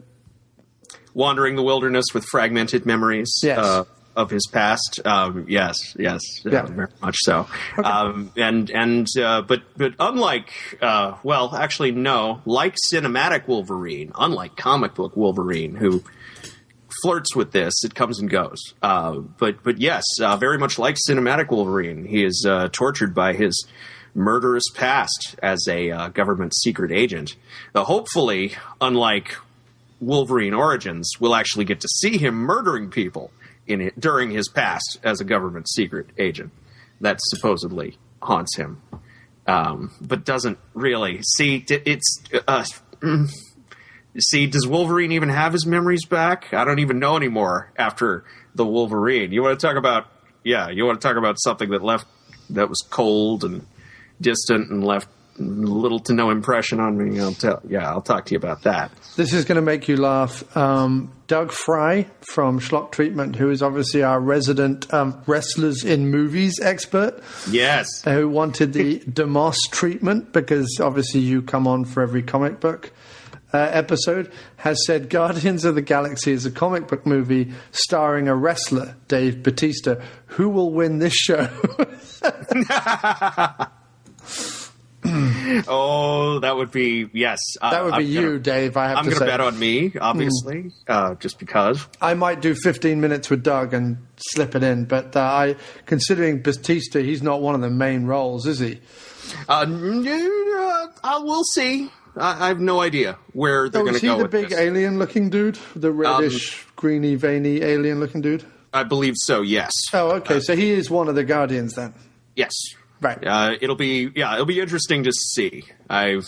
S9: wilderness with fragmented memories of his past. Yes, very much so. Okay. But unlike, actually no, like cinematic Wolverine, unlike comic book Wolverine, who flirts with this, it comes and goes. But yes, very much like cinematic Wolverine, he is tortured by his murderous past as a government secret agent. Hopefully, unlike Wolverine Origins, we'll actually get to see him murdering people during his past as a government secret agent. That supposedly haunts him, but doesn't really. See, does Wolverine even have his memories back? I don't even know anymore after the Wolverine. You want to talk about something that was cold and distant and left little to no impression on me. I'll talk to you about that.
S1: This is going to make you laugh. Doug Fry from Schlock Treatment, who is obviously our resident wrestlers in movies expert.
S9: Yes.
S1: Who wanted the DeMoss treatment because obviously you come on for every comic book episode, has said Guardians of the Galaxy is a comic book movie starring a wrestler, Dave Bautista. Who will win this show?
S9: Oh, that would be, yes.
S1: That would be you, Dave,
S9: I'm going to bet on me, obviously, just because.
S1: I might do 15 minutes with Doug and slip it in, but considering Batista, he's not one of the main roles, is he?
S9: We'll see. I have no idea where they're going to go with this.
S1: Is he the big alien-looking dude? The reddish, greeny, veiny alien-looking dude?
S9: I believe so, yes.
S1: Oh, okay, so he is one of the Guardians then?
S9: Yes.
S1: Right.
S9: It'll be interesting to see. I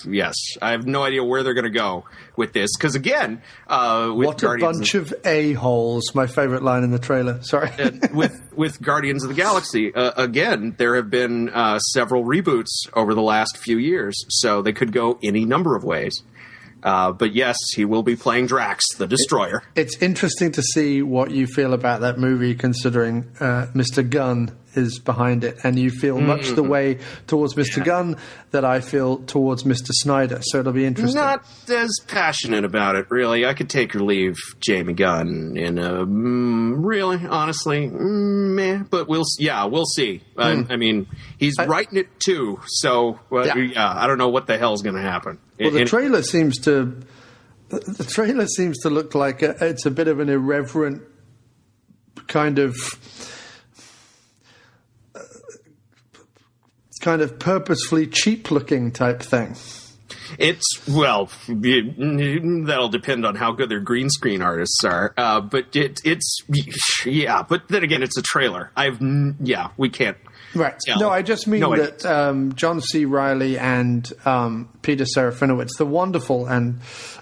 S9: have no idea where they're going to go with this because again,
S1: what a bunch of a-holes. My favorite line in the trailer. Sorry.
S9: with Guardians of the Galaxy, again, there have been several reboots over the last few years, so they could go any number of ways. But yes, he will be playing Drax, the Destroyer.
S1: It's interesting to see what you feel about that movie, considering Mr. Gunn is behind it, and you feel much the way towards Mr. Gunn that I feel towards Mr. Snyder. So it'll be interesting.
S9: Not as passionate about it, really. I could take or leave Jamie Gunn in a really, honestly, meh. But we'll see. I mean, he's writing it too, so I don't know what the hell's going to happen.
S1: Well, the trailer seems to look like it's a bit of an irreverent kind of purposefully cheap-looking type thing.
S9: That'll depend on how good their green screen artists are. But but then again, it's a trailer. We can't.
S1: Right.
S9: tell.
S1: No, I just mean that John C. Reilly and Peter Serafinowicz, the wonderful and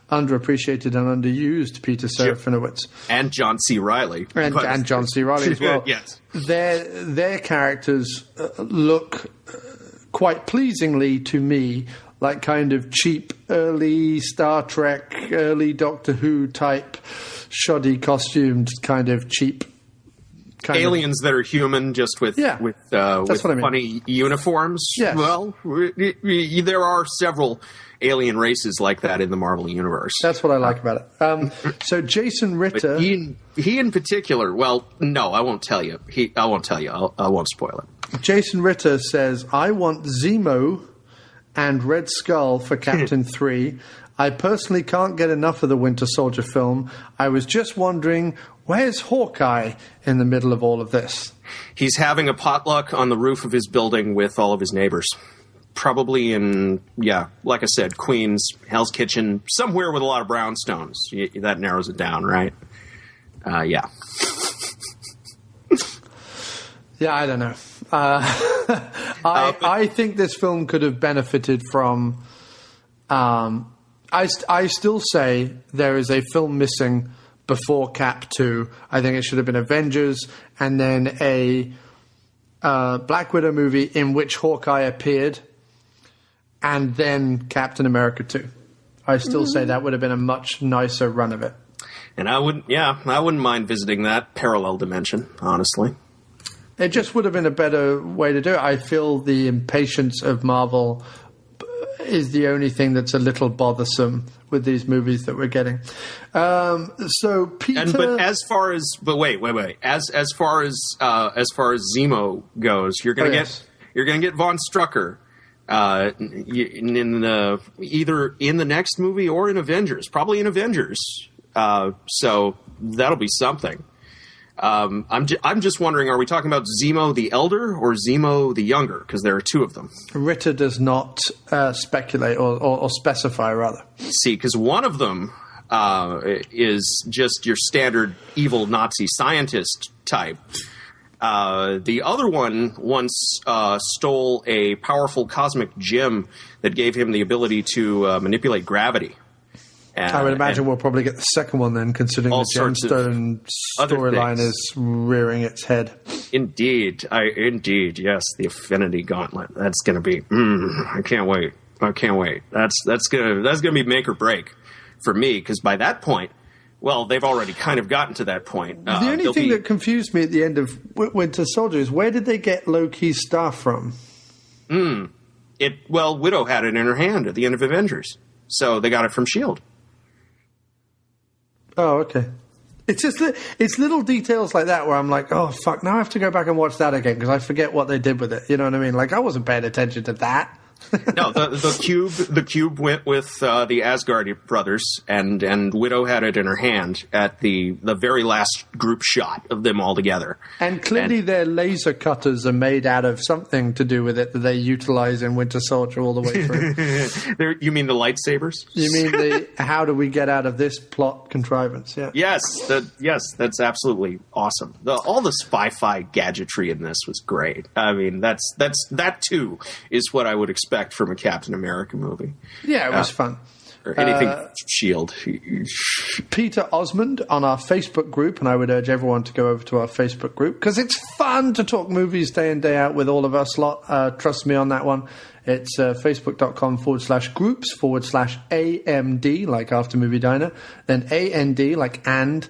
S1: underappreciated and underused Peter Serafinowicz.
S9: And John C. Reilly.
S1: And John C. Reilly as well.
S9: Yes.
S1: Their characters look quite pleasingly to me like kind of cheap early Star Trek, early Doctor Who type shoddy costumed kind of cheap
S9: aliens that are human, just with funny uniforms.
S1: Yes.
S9: Well, there are several alien races like that in the Marvel universe.
S1: That's what I like about it. So Jason Ritter,
S9: he in particular. Well, no, I won't tell you. I won't tell you. I won't spoil it.
S1: Jason Ritter says, "I want Zemo and Red Skull for Captain 3. I personally can't get enough of the Winter Soldier film. I was just wondering, where's Hawkeye in the middle of all of this?"
S9: He's having a potluck on the roof of his building with all of his neighbors. Probably in, like I said, Queens, Hell's Kitchen, somewhere with a lot of brownstones. That narrows it down, right? Yeah,
S1: I don't know. I think this film could have benefited from... I still say there is a film missing before Cap 2. I think it should have been Avengers and then a Black Widow movie in which Hawkeye appeared, and then Captain America 2. I still say that would have been a much nicer run of it.
S9: And I wouldn't mind visiting that parallel dimension, honestly.
S1: It just would have been a better way to do it. I feel the impatience of Marvel is the only thing that's a little bothersome with these movies that we're getting. So Peter,
S9: as far as Zemo goes, you're gonna get Von Strucker either in the next movie or in Avengers, probably in Avengers. So that'll be something. I'm just wondering, are we talking about Zemo the Elder or Zemo the Younger? Because there are two of them.
S1: Ritter does not speculate or specify, rather.
S9: See, because one of them is just your standard evil Nazi scientist type. The other one once stole a powerful cosmic gem that gave him the ability to manipulate gravity.
S1: I would imagine we'll probably get the second one then, considering the gemstone storyline is rearing its head.
S9: Indeed, yes, the Affinity Gauntlet. That's going to be. I can't wait. That's gonna be make or break for me, because by that point, well, they've already kind of gotten to that point.
S1: The only thing that confused me at the end of Winter Soldier is, where did they get Loki's staff from?
S9: Widow had it in her hand at the end of Avengers, so they got it from S.H.I.E.L.D.
S1: Oh, okay. It's just it's little details like that where I'm like, oh, fuck, now I have to go back and watch that again because I forget what they did with it. You know what I mean? Like, I wasn't paying attention to that.
S9: No, the cube went with the Asgard brothers, and Widow had it in her hand at the very last group shot of them all together.
S1: And clearly their laser cutters are made out of something to do with it that they utilize in Winter Soldier all the way through.
S9: You mean the lightsabers?
S1: You mean the how do we get out of this plot contrivance? Yeah.
S9: Yes, that's absolutely awesome. All the spy-fi gadgetry in this was great. I mean, that too is what I would expect from a Captain America movie.
S1: Yeah, it was fun.
S9: Or anything S.H.I.E.L.D.
S1: Peter Osmond on our Facebook group, and I would urge everyone to go over to our Facebook group because it's fun to talk movies day in, day out with all of us lot. Trust me on that one. It's facebook.com/groups/AMD, like After Movie Diner, then AND, like and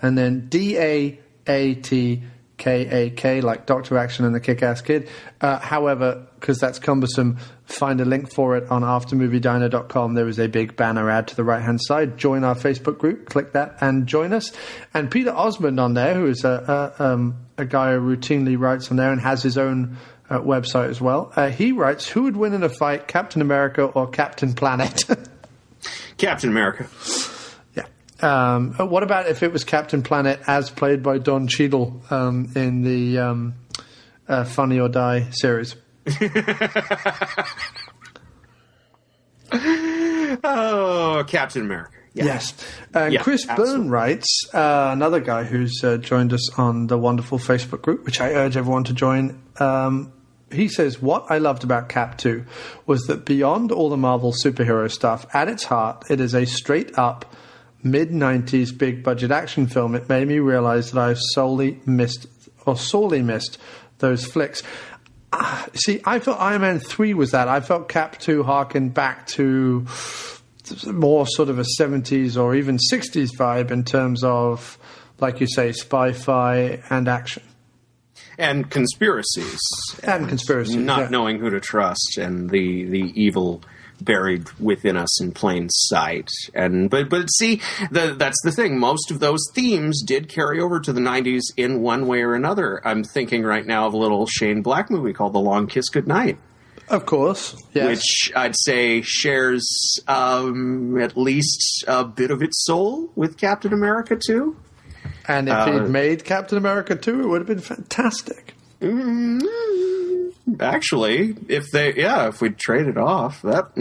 S1: then DAATKAK, like Dr. Action and the Kick-Ass Kid. However, because that's cumbersome, find a link for it on aftermoviediner.com. There is a big banner ad to the right-hand side. Join our Facebook group. Click that and join us. And Peter Osmond on there, who is a guy who routinely writes on there and has his own website as well. He writes, who would win in a fight, Captain America or Captain Planet?
S9: Captain America.
S1: What about if it was Captain Planet as played by Don Cheadle in the Funny or Die series?
S9: Oh, Captain America.
S1: Yes. Chris Byrne writes, another guy who's joined us on the wonderful Facebook group, which I urge everyone to join. He says, what I loved about Cap 2 was that beyond all the Marvel superhero stuff, at its heart, it is a straight-up mid-90s big-budget action film. It made me realize that I've sorely missed those flicks. See, I felt Iron Man 3 was that. I felt Cap 2 harkened back to more sort of a 70s or even 60s vibe in terms of, like you say, spy-fi and action.
S9: And conspiracies. Not knowing who to trust, and the evil buried within us in plain sight. But see, that's the thing. Most of those themes did carry over to the 90s in one way or another. I'm thinking right now of a little Shane Black movie called The Long Kiss Goodnight.
S1: Of course, yes.
S9: Which I'd say shares at least a bit of its soul with Captain America 2.
S1: And if he'd made Captain America 2, it would have been fantastic.
S9: Actually, if we'd traded off, that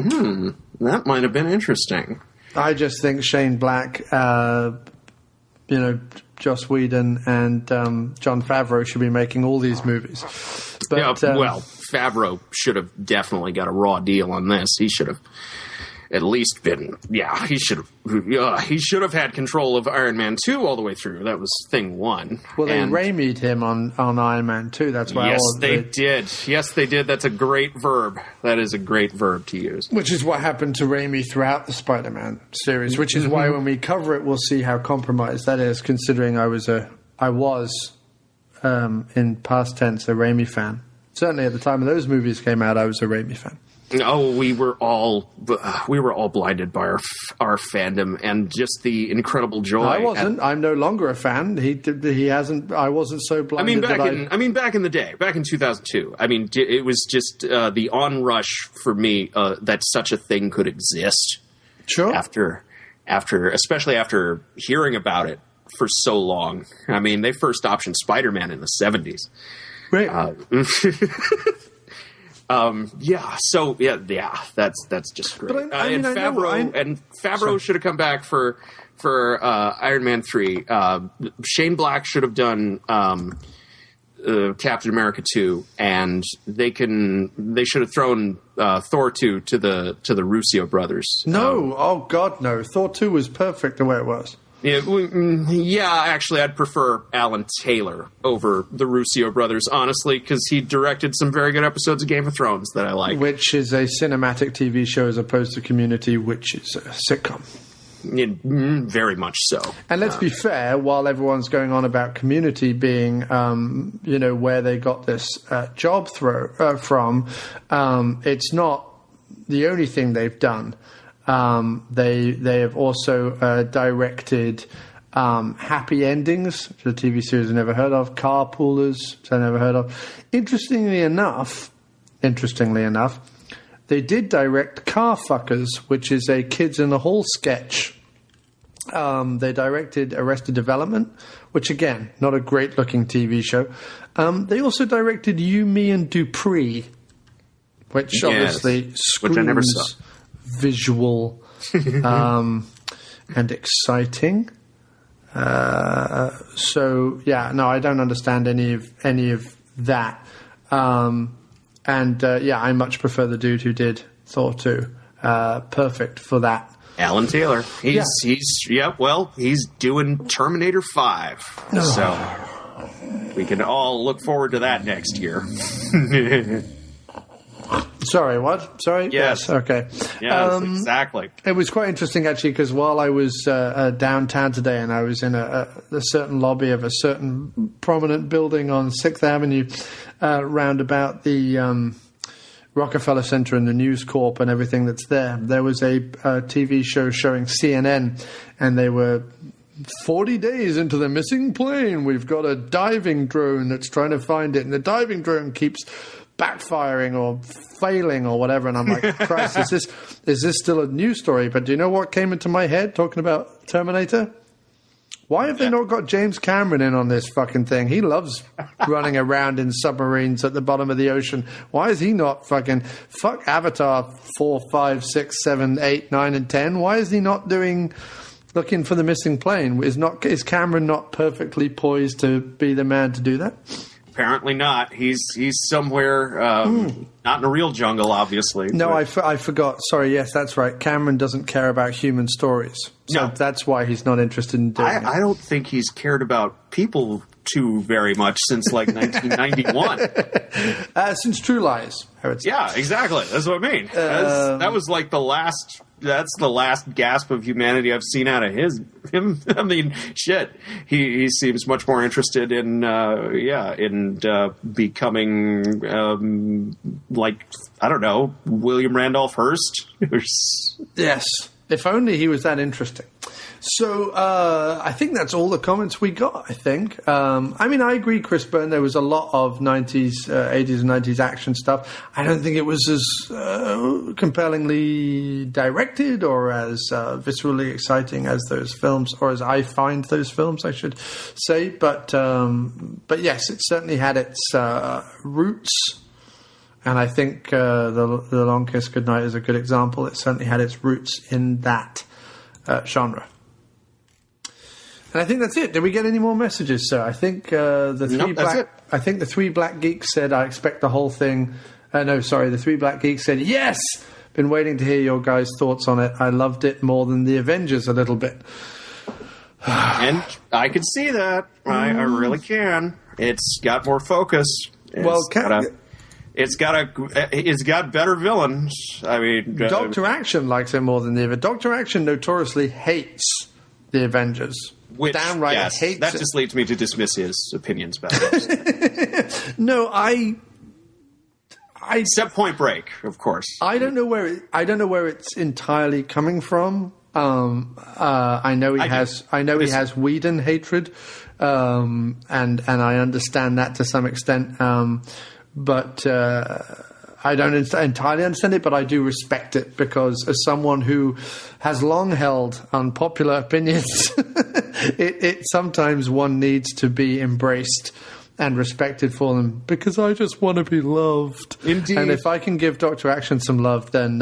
S9: might have been interesting.
S1: I just think Shane Black, Joss Whedon and Jon Favreau should be making all these movies. But,
S9: Favreau should have definitely got a raw deal on this. He should have. at least been, he should have had control of Iron Man 2 all the way through. That was thing one.
S1: Well, they Raimi'd him on Iron Man 2. That's why.
S9: Yes, they did. Yes, they did. That's a great verb. That is a great verb to use.
S1: Which is what happened to Raimi throughout the Spider-Man series. Which is why when we cover it, we'll see how compromised that is. Considering I was in past tense a Raimi fan. Certainly at the time those movies came out, I was a Raimi fan.
S9: Oh, we were all blinded by our fandom and just the incredible joy.
S1: I wasn't. I'm no longer a fan. He hasn't. I wasn't so blinded.
S9: Back in the day, back in 2002. I mean, it was just the onrush for me that such a thing could exist.
S1: Sure.
S9: Especially after hearing about it for so long. I mean, they first optioned Spider-Man in the 70s.
S1: Right.
S9: That's just great.
S1: But
S9: Favreau should have come back for Iron Man 3. Shane Black should have done Captain America 2, and they should have thrown Thor 2 to the Russo brothers.
S1: No, oh God, no. Thor 2 was perfect the way it was.
S9: Actually, I'd prefer Alan Taylor over the Russo brothers, honestly, because he directed some very good episodes of Game of Thrones that I like.
S1: Which is a cinematic TV show as opposed to Community, which is a sitcom.
S9: Very much so.
S1: And let's be fair, while everyone's going on about Community being, where they got this job from, it's not the only thing they've done. They have also directed Happy Endings, which is a TV series I've never heard of, Carpoolers, which I never heard of. Interestingly enough, they did direct Car Fuckers, which is a Kids in the Hall sketch. They directed Arrested Development, which again, not a great looking TV show. They also directed You, Me and Dupree, which obviously screams...
S9: Which I never saw.
S1: Visual and exciting. I don't understand any of that. I much prefer the dude who did Thor 2. Perfect for that.
S9: Alan Taylor. He's doing Terminator 5. So we can all look forward to that next year.
S1: Sorry, what? Sorry?
S9: Yes.
S1: Okay.
S9: Yes, exactly.
S1: It was quite interesting, actually, because while I was downtown today and I was in a certain lobby of a certain prominent building on 6th Avenue round about the Rockefeller Center and the News Corp and everything that's there was a TV show showing CNN, and they were 40 days into the missing plane. We've got a diving drone that's trying to find it, and the diving drone keeps backfiring or failing or whatever, and I'm like, Christ, is this still a news story? But do you know what came into my head talking about Terminator? Why have they not got James Cameron in on this fucking thing? He loves running around in submarines at the bottom of the ocean. Why is he not fuck Avatar 4, 5, 6, 7, 8, 9, and 10? Why is he not looking for the missing plane? Is Cameron not perfectly poised to be the man to do that?
S9: Apparently not. He's somewhere, not in a real jungle, obviously.
S1: No, I forgot. Sorry, yes, that's right. Cameron doesn't care about human stories. So that's why he's not interested in doing it.
S9: I don't think he's cared about people too very much since, 1991.
S1: Since True Lies, I would say.
S9: Yeah, exactly. That's what I mean. That was like the last... That's the last gasp of humanity I've seen out of him. I mean, shit. He seems much more interested in becoming I don't know, William Randolph Hearst.
S1: Yes. If only he was that interesting. So I think that's all the comments we got, I think. I agree, Chris Byrne, there was a lot of 90s, 80s and 90s action stuff. I don't think it was as compellingly directed or as viscerally exciting as those films, or as I find those films, I should say. But yes, it certainly had its roots. And I think the Long Kiss Goodnight is a good example. It certainly had its roots in that genre. And I think that's it. Did we get any more messages, sir? I think the three black geeks said, "I expect the whole thing." The three black geeks said, "Yes, Been waiting to hear your guys' thoughts on it. I loved it more than the Avengers a little bit.
S9: And I can see that. I really can. It's got more focus. It's got better villains. I mean,
S1: Dr. Action likes it more than the Avengers. Dr. Action notoriously hates the Avengers.
S9: Which,
S1: downright hates
S9: that
S1: it.
S9: just leads me to dismiss his opinions about it.
S1: No, I
S9: except Point Break, of course.
S1: I don't know where it's entirely coming from. I know he has Whedon hatred, and I understand that to some extent. But I don't entirely understand it, but I do respect it because as someone who has long held unpopular opinions, it sometimes one needs to be embraced and respected for them because I just want to be loved.
S9: Indeed.
S1: And if I can give Dr. Action some love, then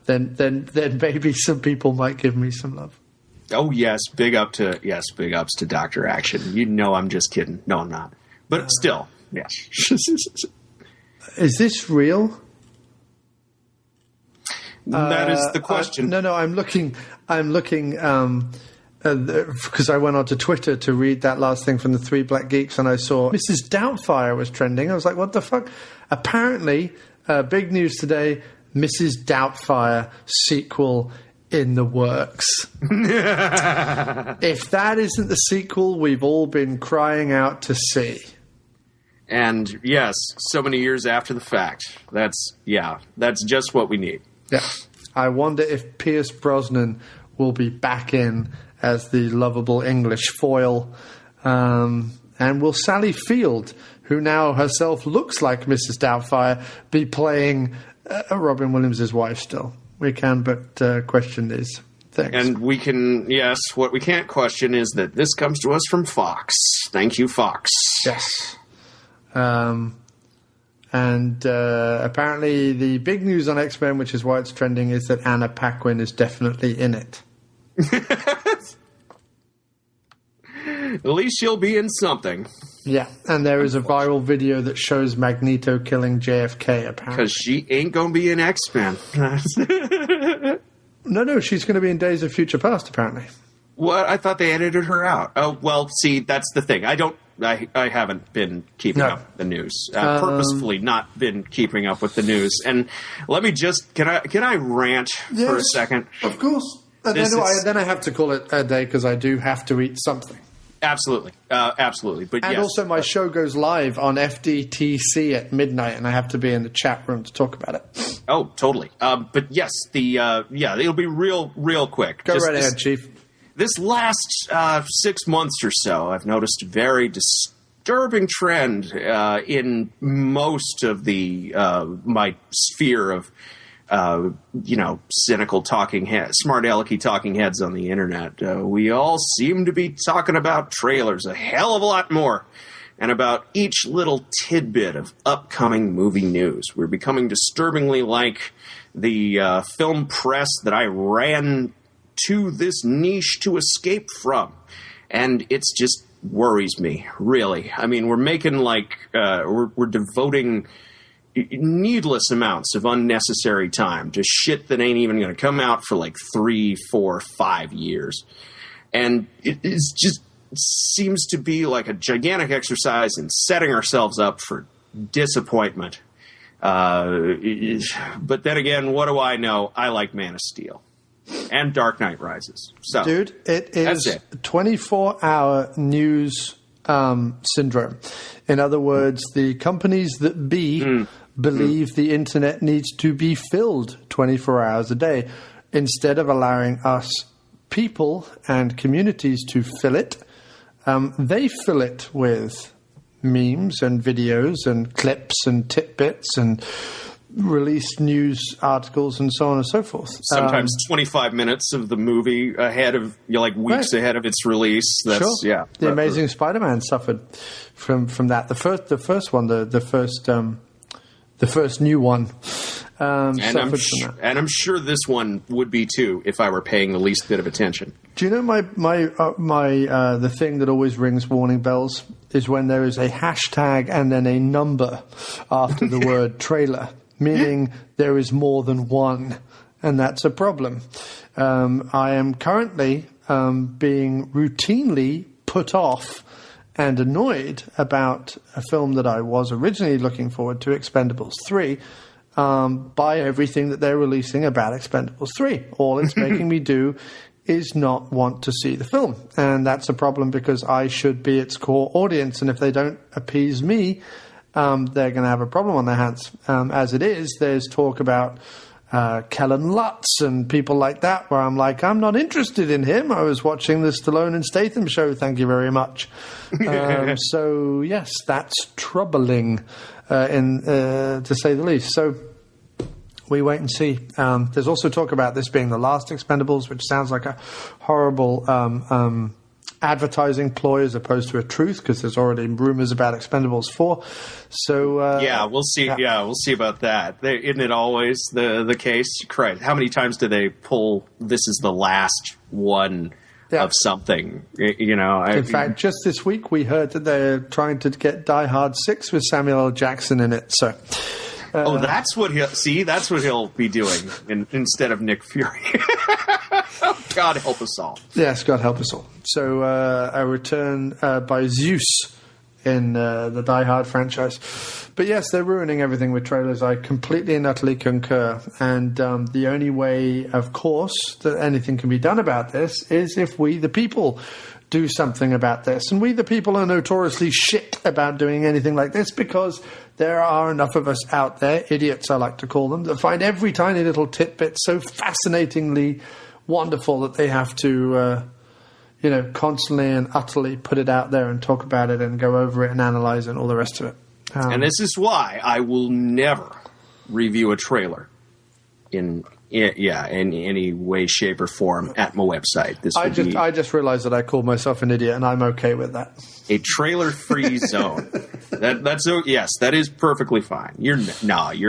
S1: maybe some people might give me some love.
S9: Oh yes, big ups to Dr. Action. You know I'm just kidding. No, I'm not. But still, yes.
S1: Is this real?
S9: That is the question.
S1: No, I'm looking because I went onto Twitter to read that last thing from the Three Black Geeks, and I saw Mrs. Doubtfire was trending. I was like, what the fuck? Apparently, big news today, Mrs. Doubtfire sequel in the works. If that isn't the sequel we've all been crying out to see.
S9: And yes, so many years after the fact. That's just what we need.
S1: Yeah. I wonder if Pierce Brosnan will be back in as the lovable English foil. And will Sally Field, who now herself looks like Mrs. Doubtfire, be playing Robin Williams' wife still? We can but question these things.
S9: And we can, yes, what we can't question is that this comes to us from Fox. Thank you, Fox.
S1: Yes. And apparently the big news on X-Men, which is why it's trending, is that Anna Paquin is definitely in it.
S9: At least she'll be in something.
S1: Yeah, and there is a viral video that shows Magneto killing JFK, apparently.
S9: Because she ain't going to be in X-Men.
S1: No, she's going to be in Days of Future Past, apparently.
S9: What? I thought they edited her out. Oh, well, see, that's the thing. I haven't been keeping up with the news. Purposefully not been keeping up with the news. And let me just, can I rant for a second?
S1: Of course. And then I have to call it a day because I do have to eat something.
S9: Absolutely. Absolutely. But
S1: and also my show goes live on FDTC at midnight and I have to be in the chat room to talk about it.
S9: Oh, totally. But yes, it'll be real quick.
S1: Go right ahead, Chief.
S9: This last 6 months or so, I've noticed a very disturbing trend in most of the my sphere of cynical talking heads, smart alecky talking heads on the internet. We all seem to be talking about trailers a hell of a lot more, and about each little tidbit of upcoming movie news. We're becoming disturbingly like the film press that I ran to this niche to escape from, and it's just worries me, really. I mean, we're making we're devoting needless amounts of unnecessary time to shit that ain't even going to come out for 3, 4, 5 years, and it just seems to be like a gigantic exercise in setting ourselves up for disappointment. But then again, what do I know? I like Man of Steel and Dark Knight Rises. So,
S1: dude, it is 24-hour news syndrome. In other words, the companies that believe the internet needs to be filled 24 hours a day instead of allowing us people and communities to fill it. They fill it with memes and videos and clips and tidbits and released news articles and so on and so forth.
S9: Sometimes 25 minutes of the movie ahead of weeks ahead of its release. That's,
S1: sure.
S9: Yeah.
S1: The Amazing Spider-Man suffered from that. The first new one.
S9: And I'm sure this one would be too if I were paying the least bit of attention.
S1: Do you know my the thing that always rings warning bells is when there is a hashtag and then a number after the word trailer. meaning there is more than one, and that's a problem. I am currently being routinely put off and annoyed about a film that I was originally looking forward to, Expendables 3, by everything that they're releasing about Expendables 3. All it's making me do is not want to see the film. And that's a problem because I should be its core audience. And if they don't appease me, they're going to have a problem on their hands. As it is, there's talk about Kellen Lutz and people like that, where I'm like, I'm not interested in him. I was watching the Stallone and Statham show. Thank you very much. So, yes, that's troubling, to say the least. So we wait and see. There's also talk about this being the last Expendables, which sounds like a horrible advertising ploy as opposed to a truth, because there's already rumors about Expendables 4. So
S9: we'll see. Yeah, we'll see about that. Isn't it always the case? Christ, how many times do they pull? This is the last one of something. In
S1: fact, just this week we heard that they're trying to get Die Hard 6 with Samuel L. Jackson in it. So.
S9: That's what he'll be doing instead of Nick Fury. God help us all.
S1: Yes, God help us all. So a return by Zeus in the Die Hard franchise. But yes, they're ruining everything with trailers. I completely and utterly concur. And the only way, of course, that anything can be done about this is if we, the people, do something about this. And we, the people, are notoriously shit about doing anything like this because there are enough of us out there, idiots I like to call them, that find every tiny little tidbit so fascinatingly wonderful that they have to, constantly and utterly put it out there and talk about it and go over it and analyze it and all the rest of it.
S9: And this is why I will never review a trailer in any way, shape, or form at my website.
S1: I just realized that I called myself an idiot, and I'm okay with that.
S9: A trailer-free zone. That is perfectly fine. You're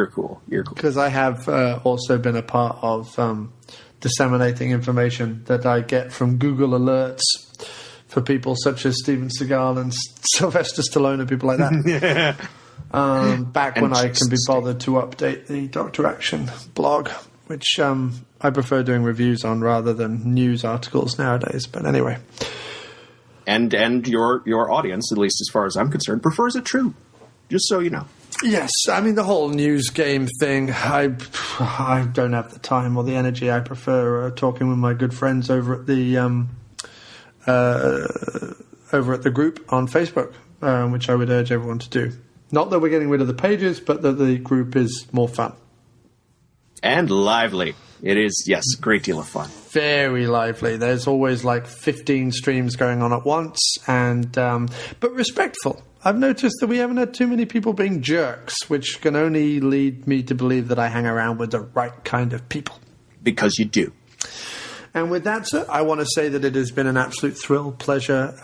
S9: cool. You're cool.
S1: Because I have also been a part of disseminating information that I get from Google alerts for people such as Steven Seagal and Sylvester Stallone and people like that. Back when I can be bothered to update the Dr. Action blog, which I prefer doing reviews on rather than news articles nowadays. But anyway.
S9: And your audience, at least as far as I'm concerned, prefers it true. Just so you know.
S1: Yes, I mean the whole news game thing. I don't have the time or the energy. I prefer talking with my good friends over at the group on Facebook, which I would urge everyone to do. Not that we're getting rid of the pages, but that the group is more fun
S9: and lively. It is, yes, a great deal of fun.
S1: Very lively. There's always like 15 streams going on at once, and but respectful. I've noticed that we haven't had too many people being jerks, which can only lead me to believe that I hang around with the right kind of people.
S9: Because you do.
S1: And with that, sir, I want to say that it has been an absolute thrill, pleasure,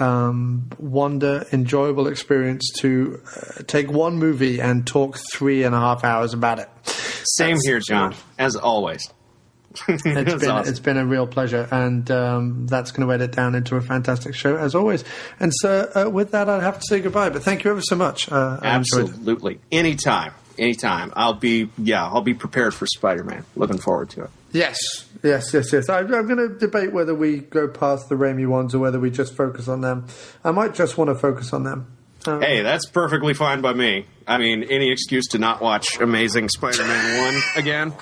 S1: wonder, enjoyable experience to take one movie and talk 3.5 hours about it.
S9: Same here, John, as always.
S1: It's been a real pleasure, and that's going to edit down into a fantastic show as always. And so, with that, I'd have to say goodbye. But thank you ever so much.
S9: Absolutely, anytime. I'll be prepared for Spider-Man. Looking forward to it.
S1: Yes. I'm going to debate whether we go past the Raimi ones or whether we just focus on them. I might just want to focus on them.
S9: Hey, that's perfectly fine by me. I mean, any excuse to not watch Amazing Spider-Man 1 again,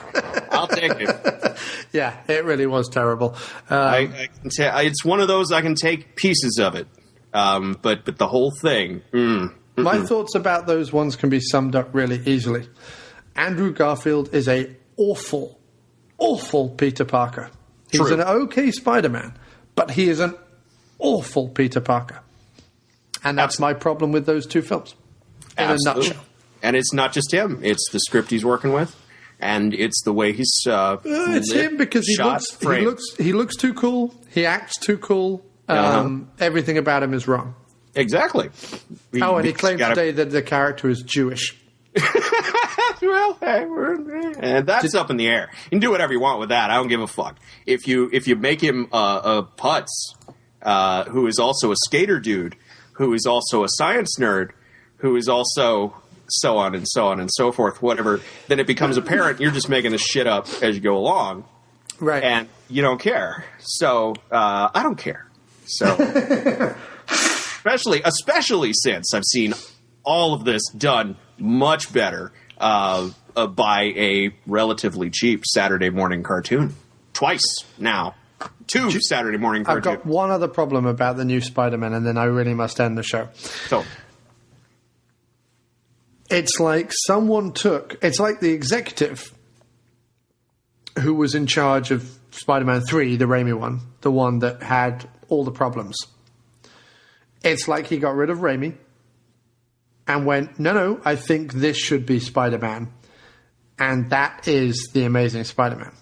S9: I'll take it.
S1: Yeah, it really was terrible.
S9: It's one of those I can take pieces of it, but the whole thing.
S1: My thoughts about those ones can be summed up really easily. Andrew Garfield is a awful Peter Parker. He's an okay Spider-Man, but he is an awful Peter Parker. And that's my problem with those two films, in a nutshell.
S9: And it's not just him. It's the script he's working with, and it's the way he's
S1: it's him because he looks too cool. He acts too cool. Everything about him is wrong.
S9: Exactly.
S1: And he claimed today that the character is Jewish.
S9: Well, hey, and that's up in the air. You can do whatever you want with that. I don't give a fuck. If you make him a putz, who is also a skater dude, who is also a science nerd, who is also so on and so on and so forth, whatever, then it becomes apparent you're just making this shit up as you go along.
S1: Right.
S9: And you don't care. So, I don't care. So, especially since I've seen all of this done much better by a relatively cheap Saturday morning cartoon. Twice now. 2 Saturday morning cartoons.
S1: I've got one other problem about the new Spider-Man, and then I really must end the show.
S9: So,
S1: it's like it's like the executive who was in charge of Spider-Man 3, the Raimi one, the one that had all the problems. It's like he got rid of Raimi and went, no, I think this should be Spider-Man. And that is The Amazing Spider-Man.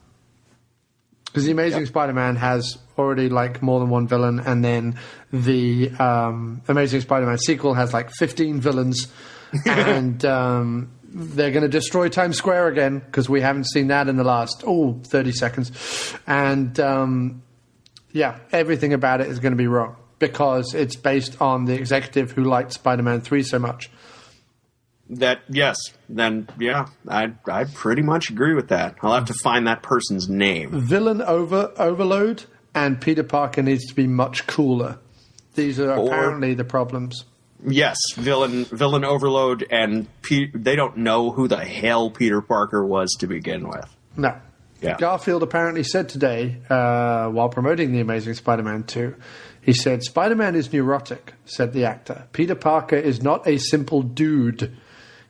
S1: Because The Amazing Spider-Man has already, like, more than one villain, and then the Amazing Spider-Man sequel has, like, 15 villains, and they're going to destroy Times Square again, because we haven't seen that in the last, 30 seconds. And, everything about it is going to be wrong, because it's based on the executive who liked Spider-Man 3 so much.
S9: I pretty much agree with that. I'll have to find that person's name.
S1: Villain overload and Peter Parker needs to be much cooler. These are apparently the problems.
S9: Yes, villain overload, and they don't know who the hell Peter Parker was to begin with.
S1: No.
S9: Yeah.
S1: Garfield apparently said today, while promoting The Amazing Spider-Man 2, he said, "Spider-Man is neurotic," said the actor. "Peter Parker is not a simple dude.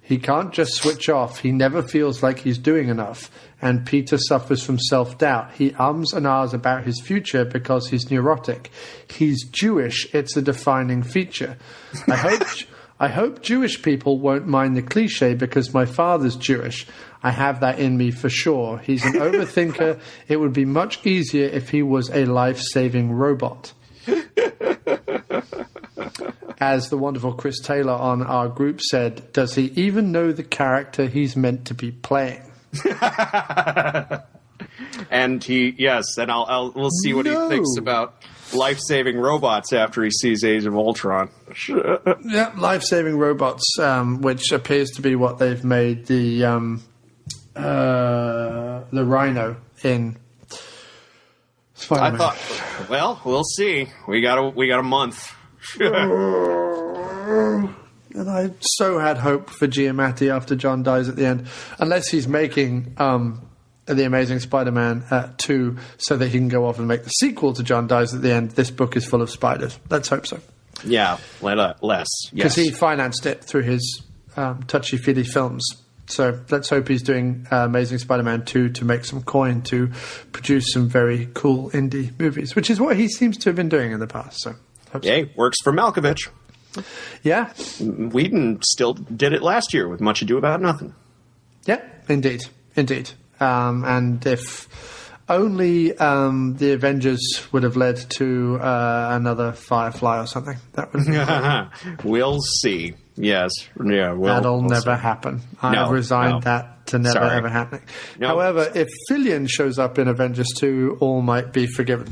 S1: He can't just switch off. He never feels like he's doing enough. And Peter suffers from self-doubt. He ums and ahs about his future because he's neurotic. He's Jewish. It's a defining feature. I hope Jewish people won't mind the cliche because my father's Jewish. I have that in me for sure. He's an overthinker. It would be much easier if he was a life-saving robot." As the wonderful Chris Taylor on our group said, does he even know the character he's meant to be playing?
S9: And we'll see what he thinks about life-saving robots after he sees Age of Ultron.
S1: Yeah, life-saving robots, which appears to be what they've made the Rhino in Spider-Man.
S9: I thought, well, we'll see. We got a month.
S1: And I so had hope for Giamatti after John dies at the end, unless he's making The Amazing Spider-Man 2 so that he can go off and make the sequel to John dies at the end. This book is full of spiders. Let's hope so.
S9: Yeah, less.
S1: Because he financed it through his touchy-feely films. So let's hope he's doing Amazing Spider-Man 2 to make some coin to produce some very cool indie movies, which is what he seems to have been doing in the past. So.
S9: Hey, works for Malkovich.
S1: Yeah.
S9: Whedon still did it last year with Much Ado About Nothing.
S1: Yeah, indeed. And if only the Avengers would have led to another Firefly or something, that would be
S9: We'll see. Yes. Yeah,
S1: that'll never happen. I've resigned that to never ever happening. No. However, if Fillion shows up in Avengers 2, all might be forgiven.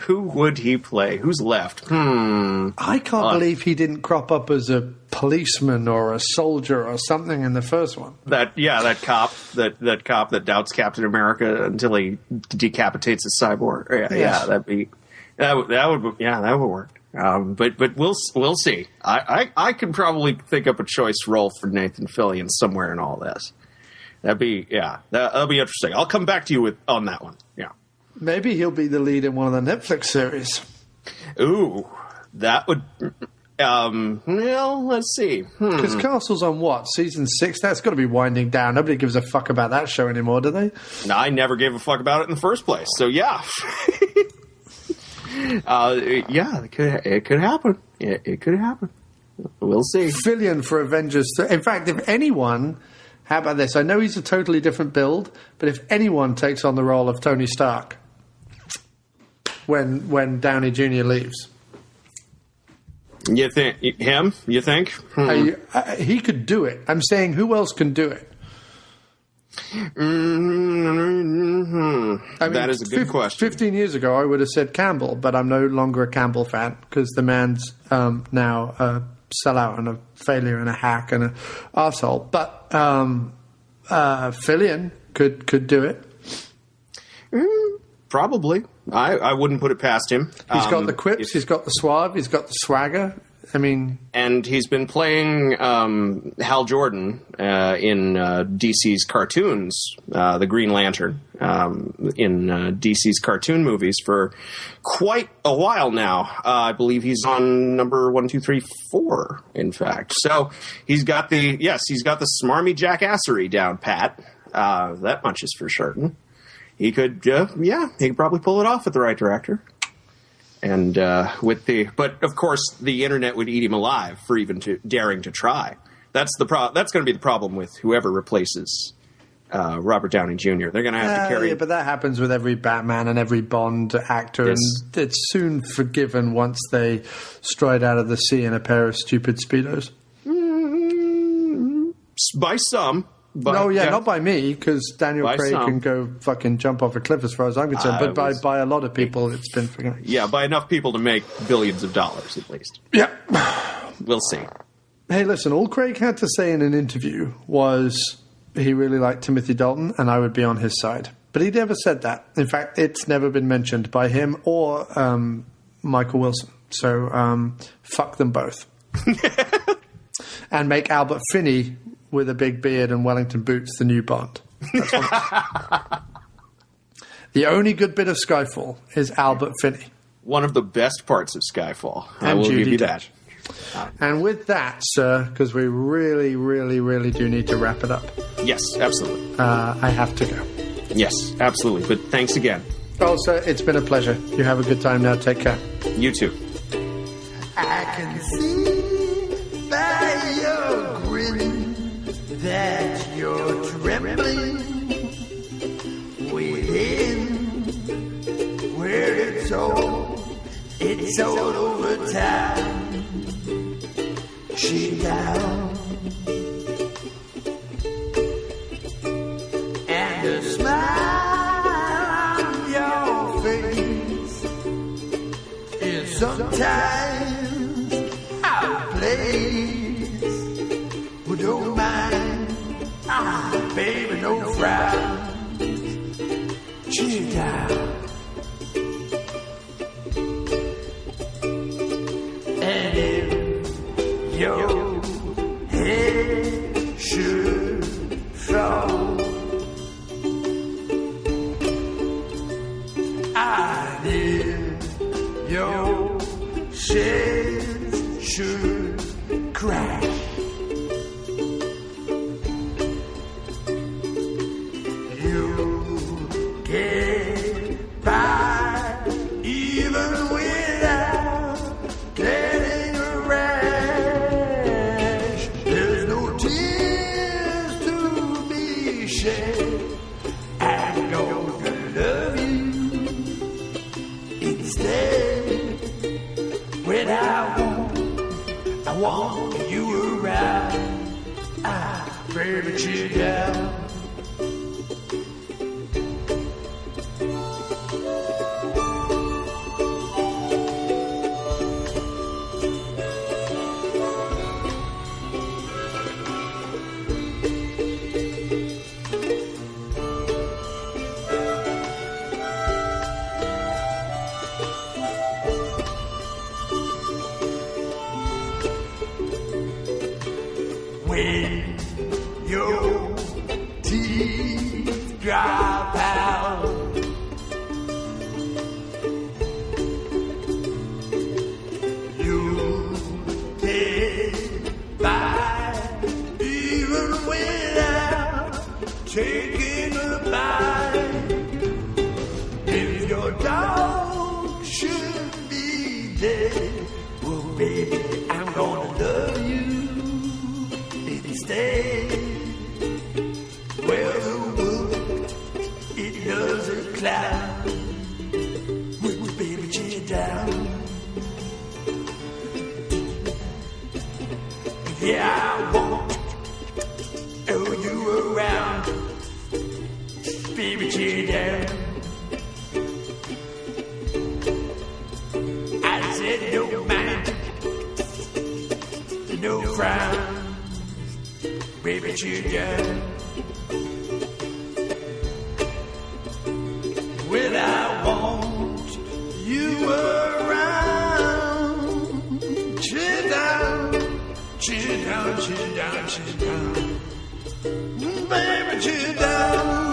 S9: Who would he play? Who's left?
S1: I can't believe he didn't crop up as a policeman or a soldier or something in the first one.
S9: That cop that doubts Captain America until he decapitates a cyborg. Yeah, that would work. But we'll see. I could probably think up a choice role for Nathan Fillion somewhere in all this. That'll be interesting. I'll come back to you on that one. Yeah.
S1: Maybe he'll be the lead in one of the Netflix series.
S9: Ooh, that would... let's see.
S1: Because Castle's on what? Season 6? That's got to be winding down. Nobody gives a fuck about that show anymore, do they?
S9: No, I never gave a fuck about it in the first place. So, yeah. It could happen. It could happen. We'll see.
S1: Fillion for Avengers. In fact, if anyone... How about this? I know he's a totally different build, but if anyone takes on the role of Tony Stark when Downey Jr. leaves...
S9: You think him? You think?
S1: He could do it. I'm saying, who else can do it?
S9: That is a good question.
S1: 15 years ago, I would have said Campbell, but I'm no longer a Campbell fan because the man's now a sellout and a failure and a hack and an arsehole. But Fillion could do it.
S9: Probably. I wouldn't put it past him.
S1: He's got the quips, he's got the suave, he's got the swagger. I mean... And
S9: he's been playing Hal Jordan in DC's cartoons, the Green Lantern, in DC's cartoon movies for quite a while now. I believe he's on number 1, 2, 3, 4, in fact. So he's got the smarmy jackassery down pat. That much is for certain. He could, he could probably pull it off with the right director. And but of course the internet would eat him alive for even daring to try. That's going to be the problem with whoever replaces Robert Downey Jr. They're going to have to carry.
S1: Yeah, but that happens with every Batman and every Bond actor, yes. And it's soon forgiven once they stride out of the sea in a pair of stupid Speedos.
S9: By some.
S1: But, not by me, because Daniel Craig can go fucking jump off a cliff as far as I'm concerned. But by a lot of people, it's been forgotten.
S9: Yeah, by enough people to make billions of dollars, at least.
S1: Yeah.
S9: We'll see.
S1: Hey, listen, all Craig had to say in an interview was he really liked Timothy Dalton, and I would be on his side. But he never said that. In fact, it's never been mentioned by him or Michael Wilson. So fuck them both. And make Albert Finney with a big beard and Wellington boots the new Bond. That's the only good bit of Skyfall is Albert Finney.
S9: One of the best parts of Skyfall.
S1: And
S9: I will
S1: Judi
S9: give you
S1: Dench.
S9: that.
S1: And with that, sir, because we really, really, really do need to wrap it up.
S9: Yes, absolutely.
S1: I have to go.
S9: Yes, absolutely. But thanks again.
S1: Oh, sir, it's been a pleasure. You have a good time now. Take care.
S9: You too.
S15: I can see by your grin that you're trembling within, where it's all over time. She down, and a smile on your face is sometimes out of place. Well, don't mind, baby, no frowns. Chill down. And if your head should fall, and if your shades should crash, I want you around. Baby, chill down. When your teeth drop out, you'll get by even without taking a bite. If your dog should be dead, well, baby, I'm gonna love you. Stay where the wood it doesn't cloud. Well, baby, chill down. Yeah, I want you around. Baby, chill down. I said don't mind. frown, baby, chill down. When I want you around, chill down, chill down, chill down, chill down, baby, chill down.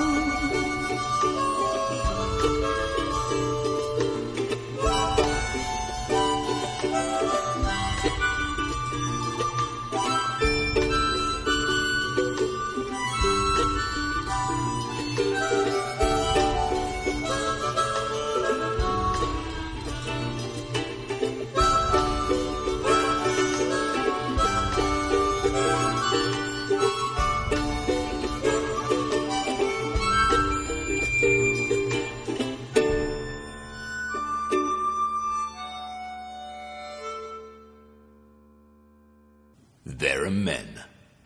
S16: There are men,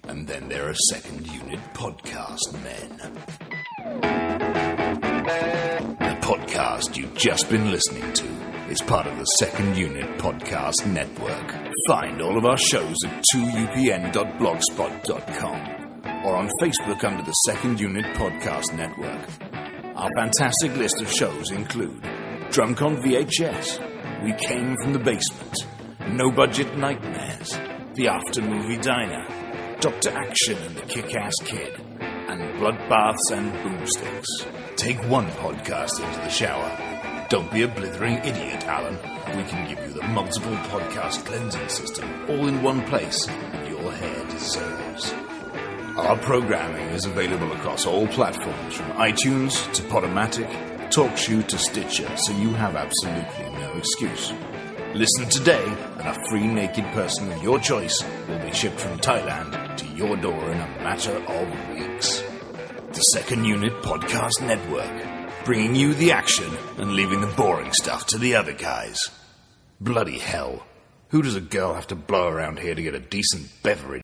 S16: and then there are second unit podcast men. The podcast you've just been listening to is part of the Second Unit Podcast Network. Find all of our shows at 2upn.blogspot.com or on Facebook under the Second Unit Podcast Network. Our fantastic list of shows include Drunk on VHS, We Came from the Basement, No Budget Nightmares, The After Movie Diner, Dr. Action and the Kick-Ass Kid, and Bloodbaths and Boomsticks. Take one podcast into the shower. Don't be a blithering idiot, Alan. We can give you the multiple podcast cleansing system all in one place your hair deserves. Our programming is available across all platforms from iTunes to Podomatic, TalkShoe to Stitcher, so you have absolutely no excuse. Listen today, and a free naked person of your choice will be shipped from Thailand to your door in a matter of weeks. The Second Unit Podcast Network, bringing you the action and leaving the boring stuff to the other guys. Bloody hell. Who does a girl have to blow around here to get a decent beverage?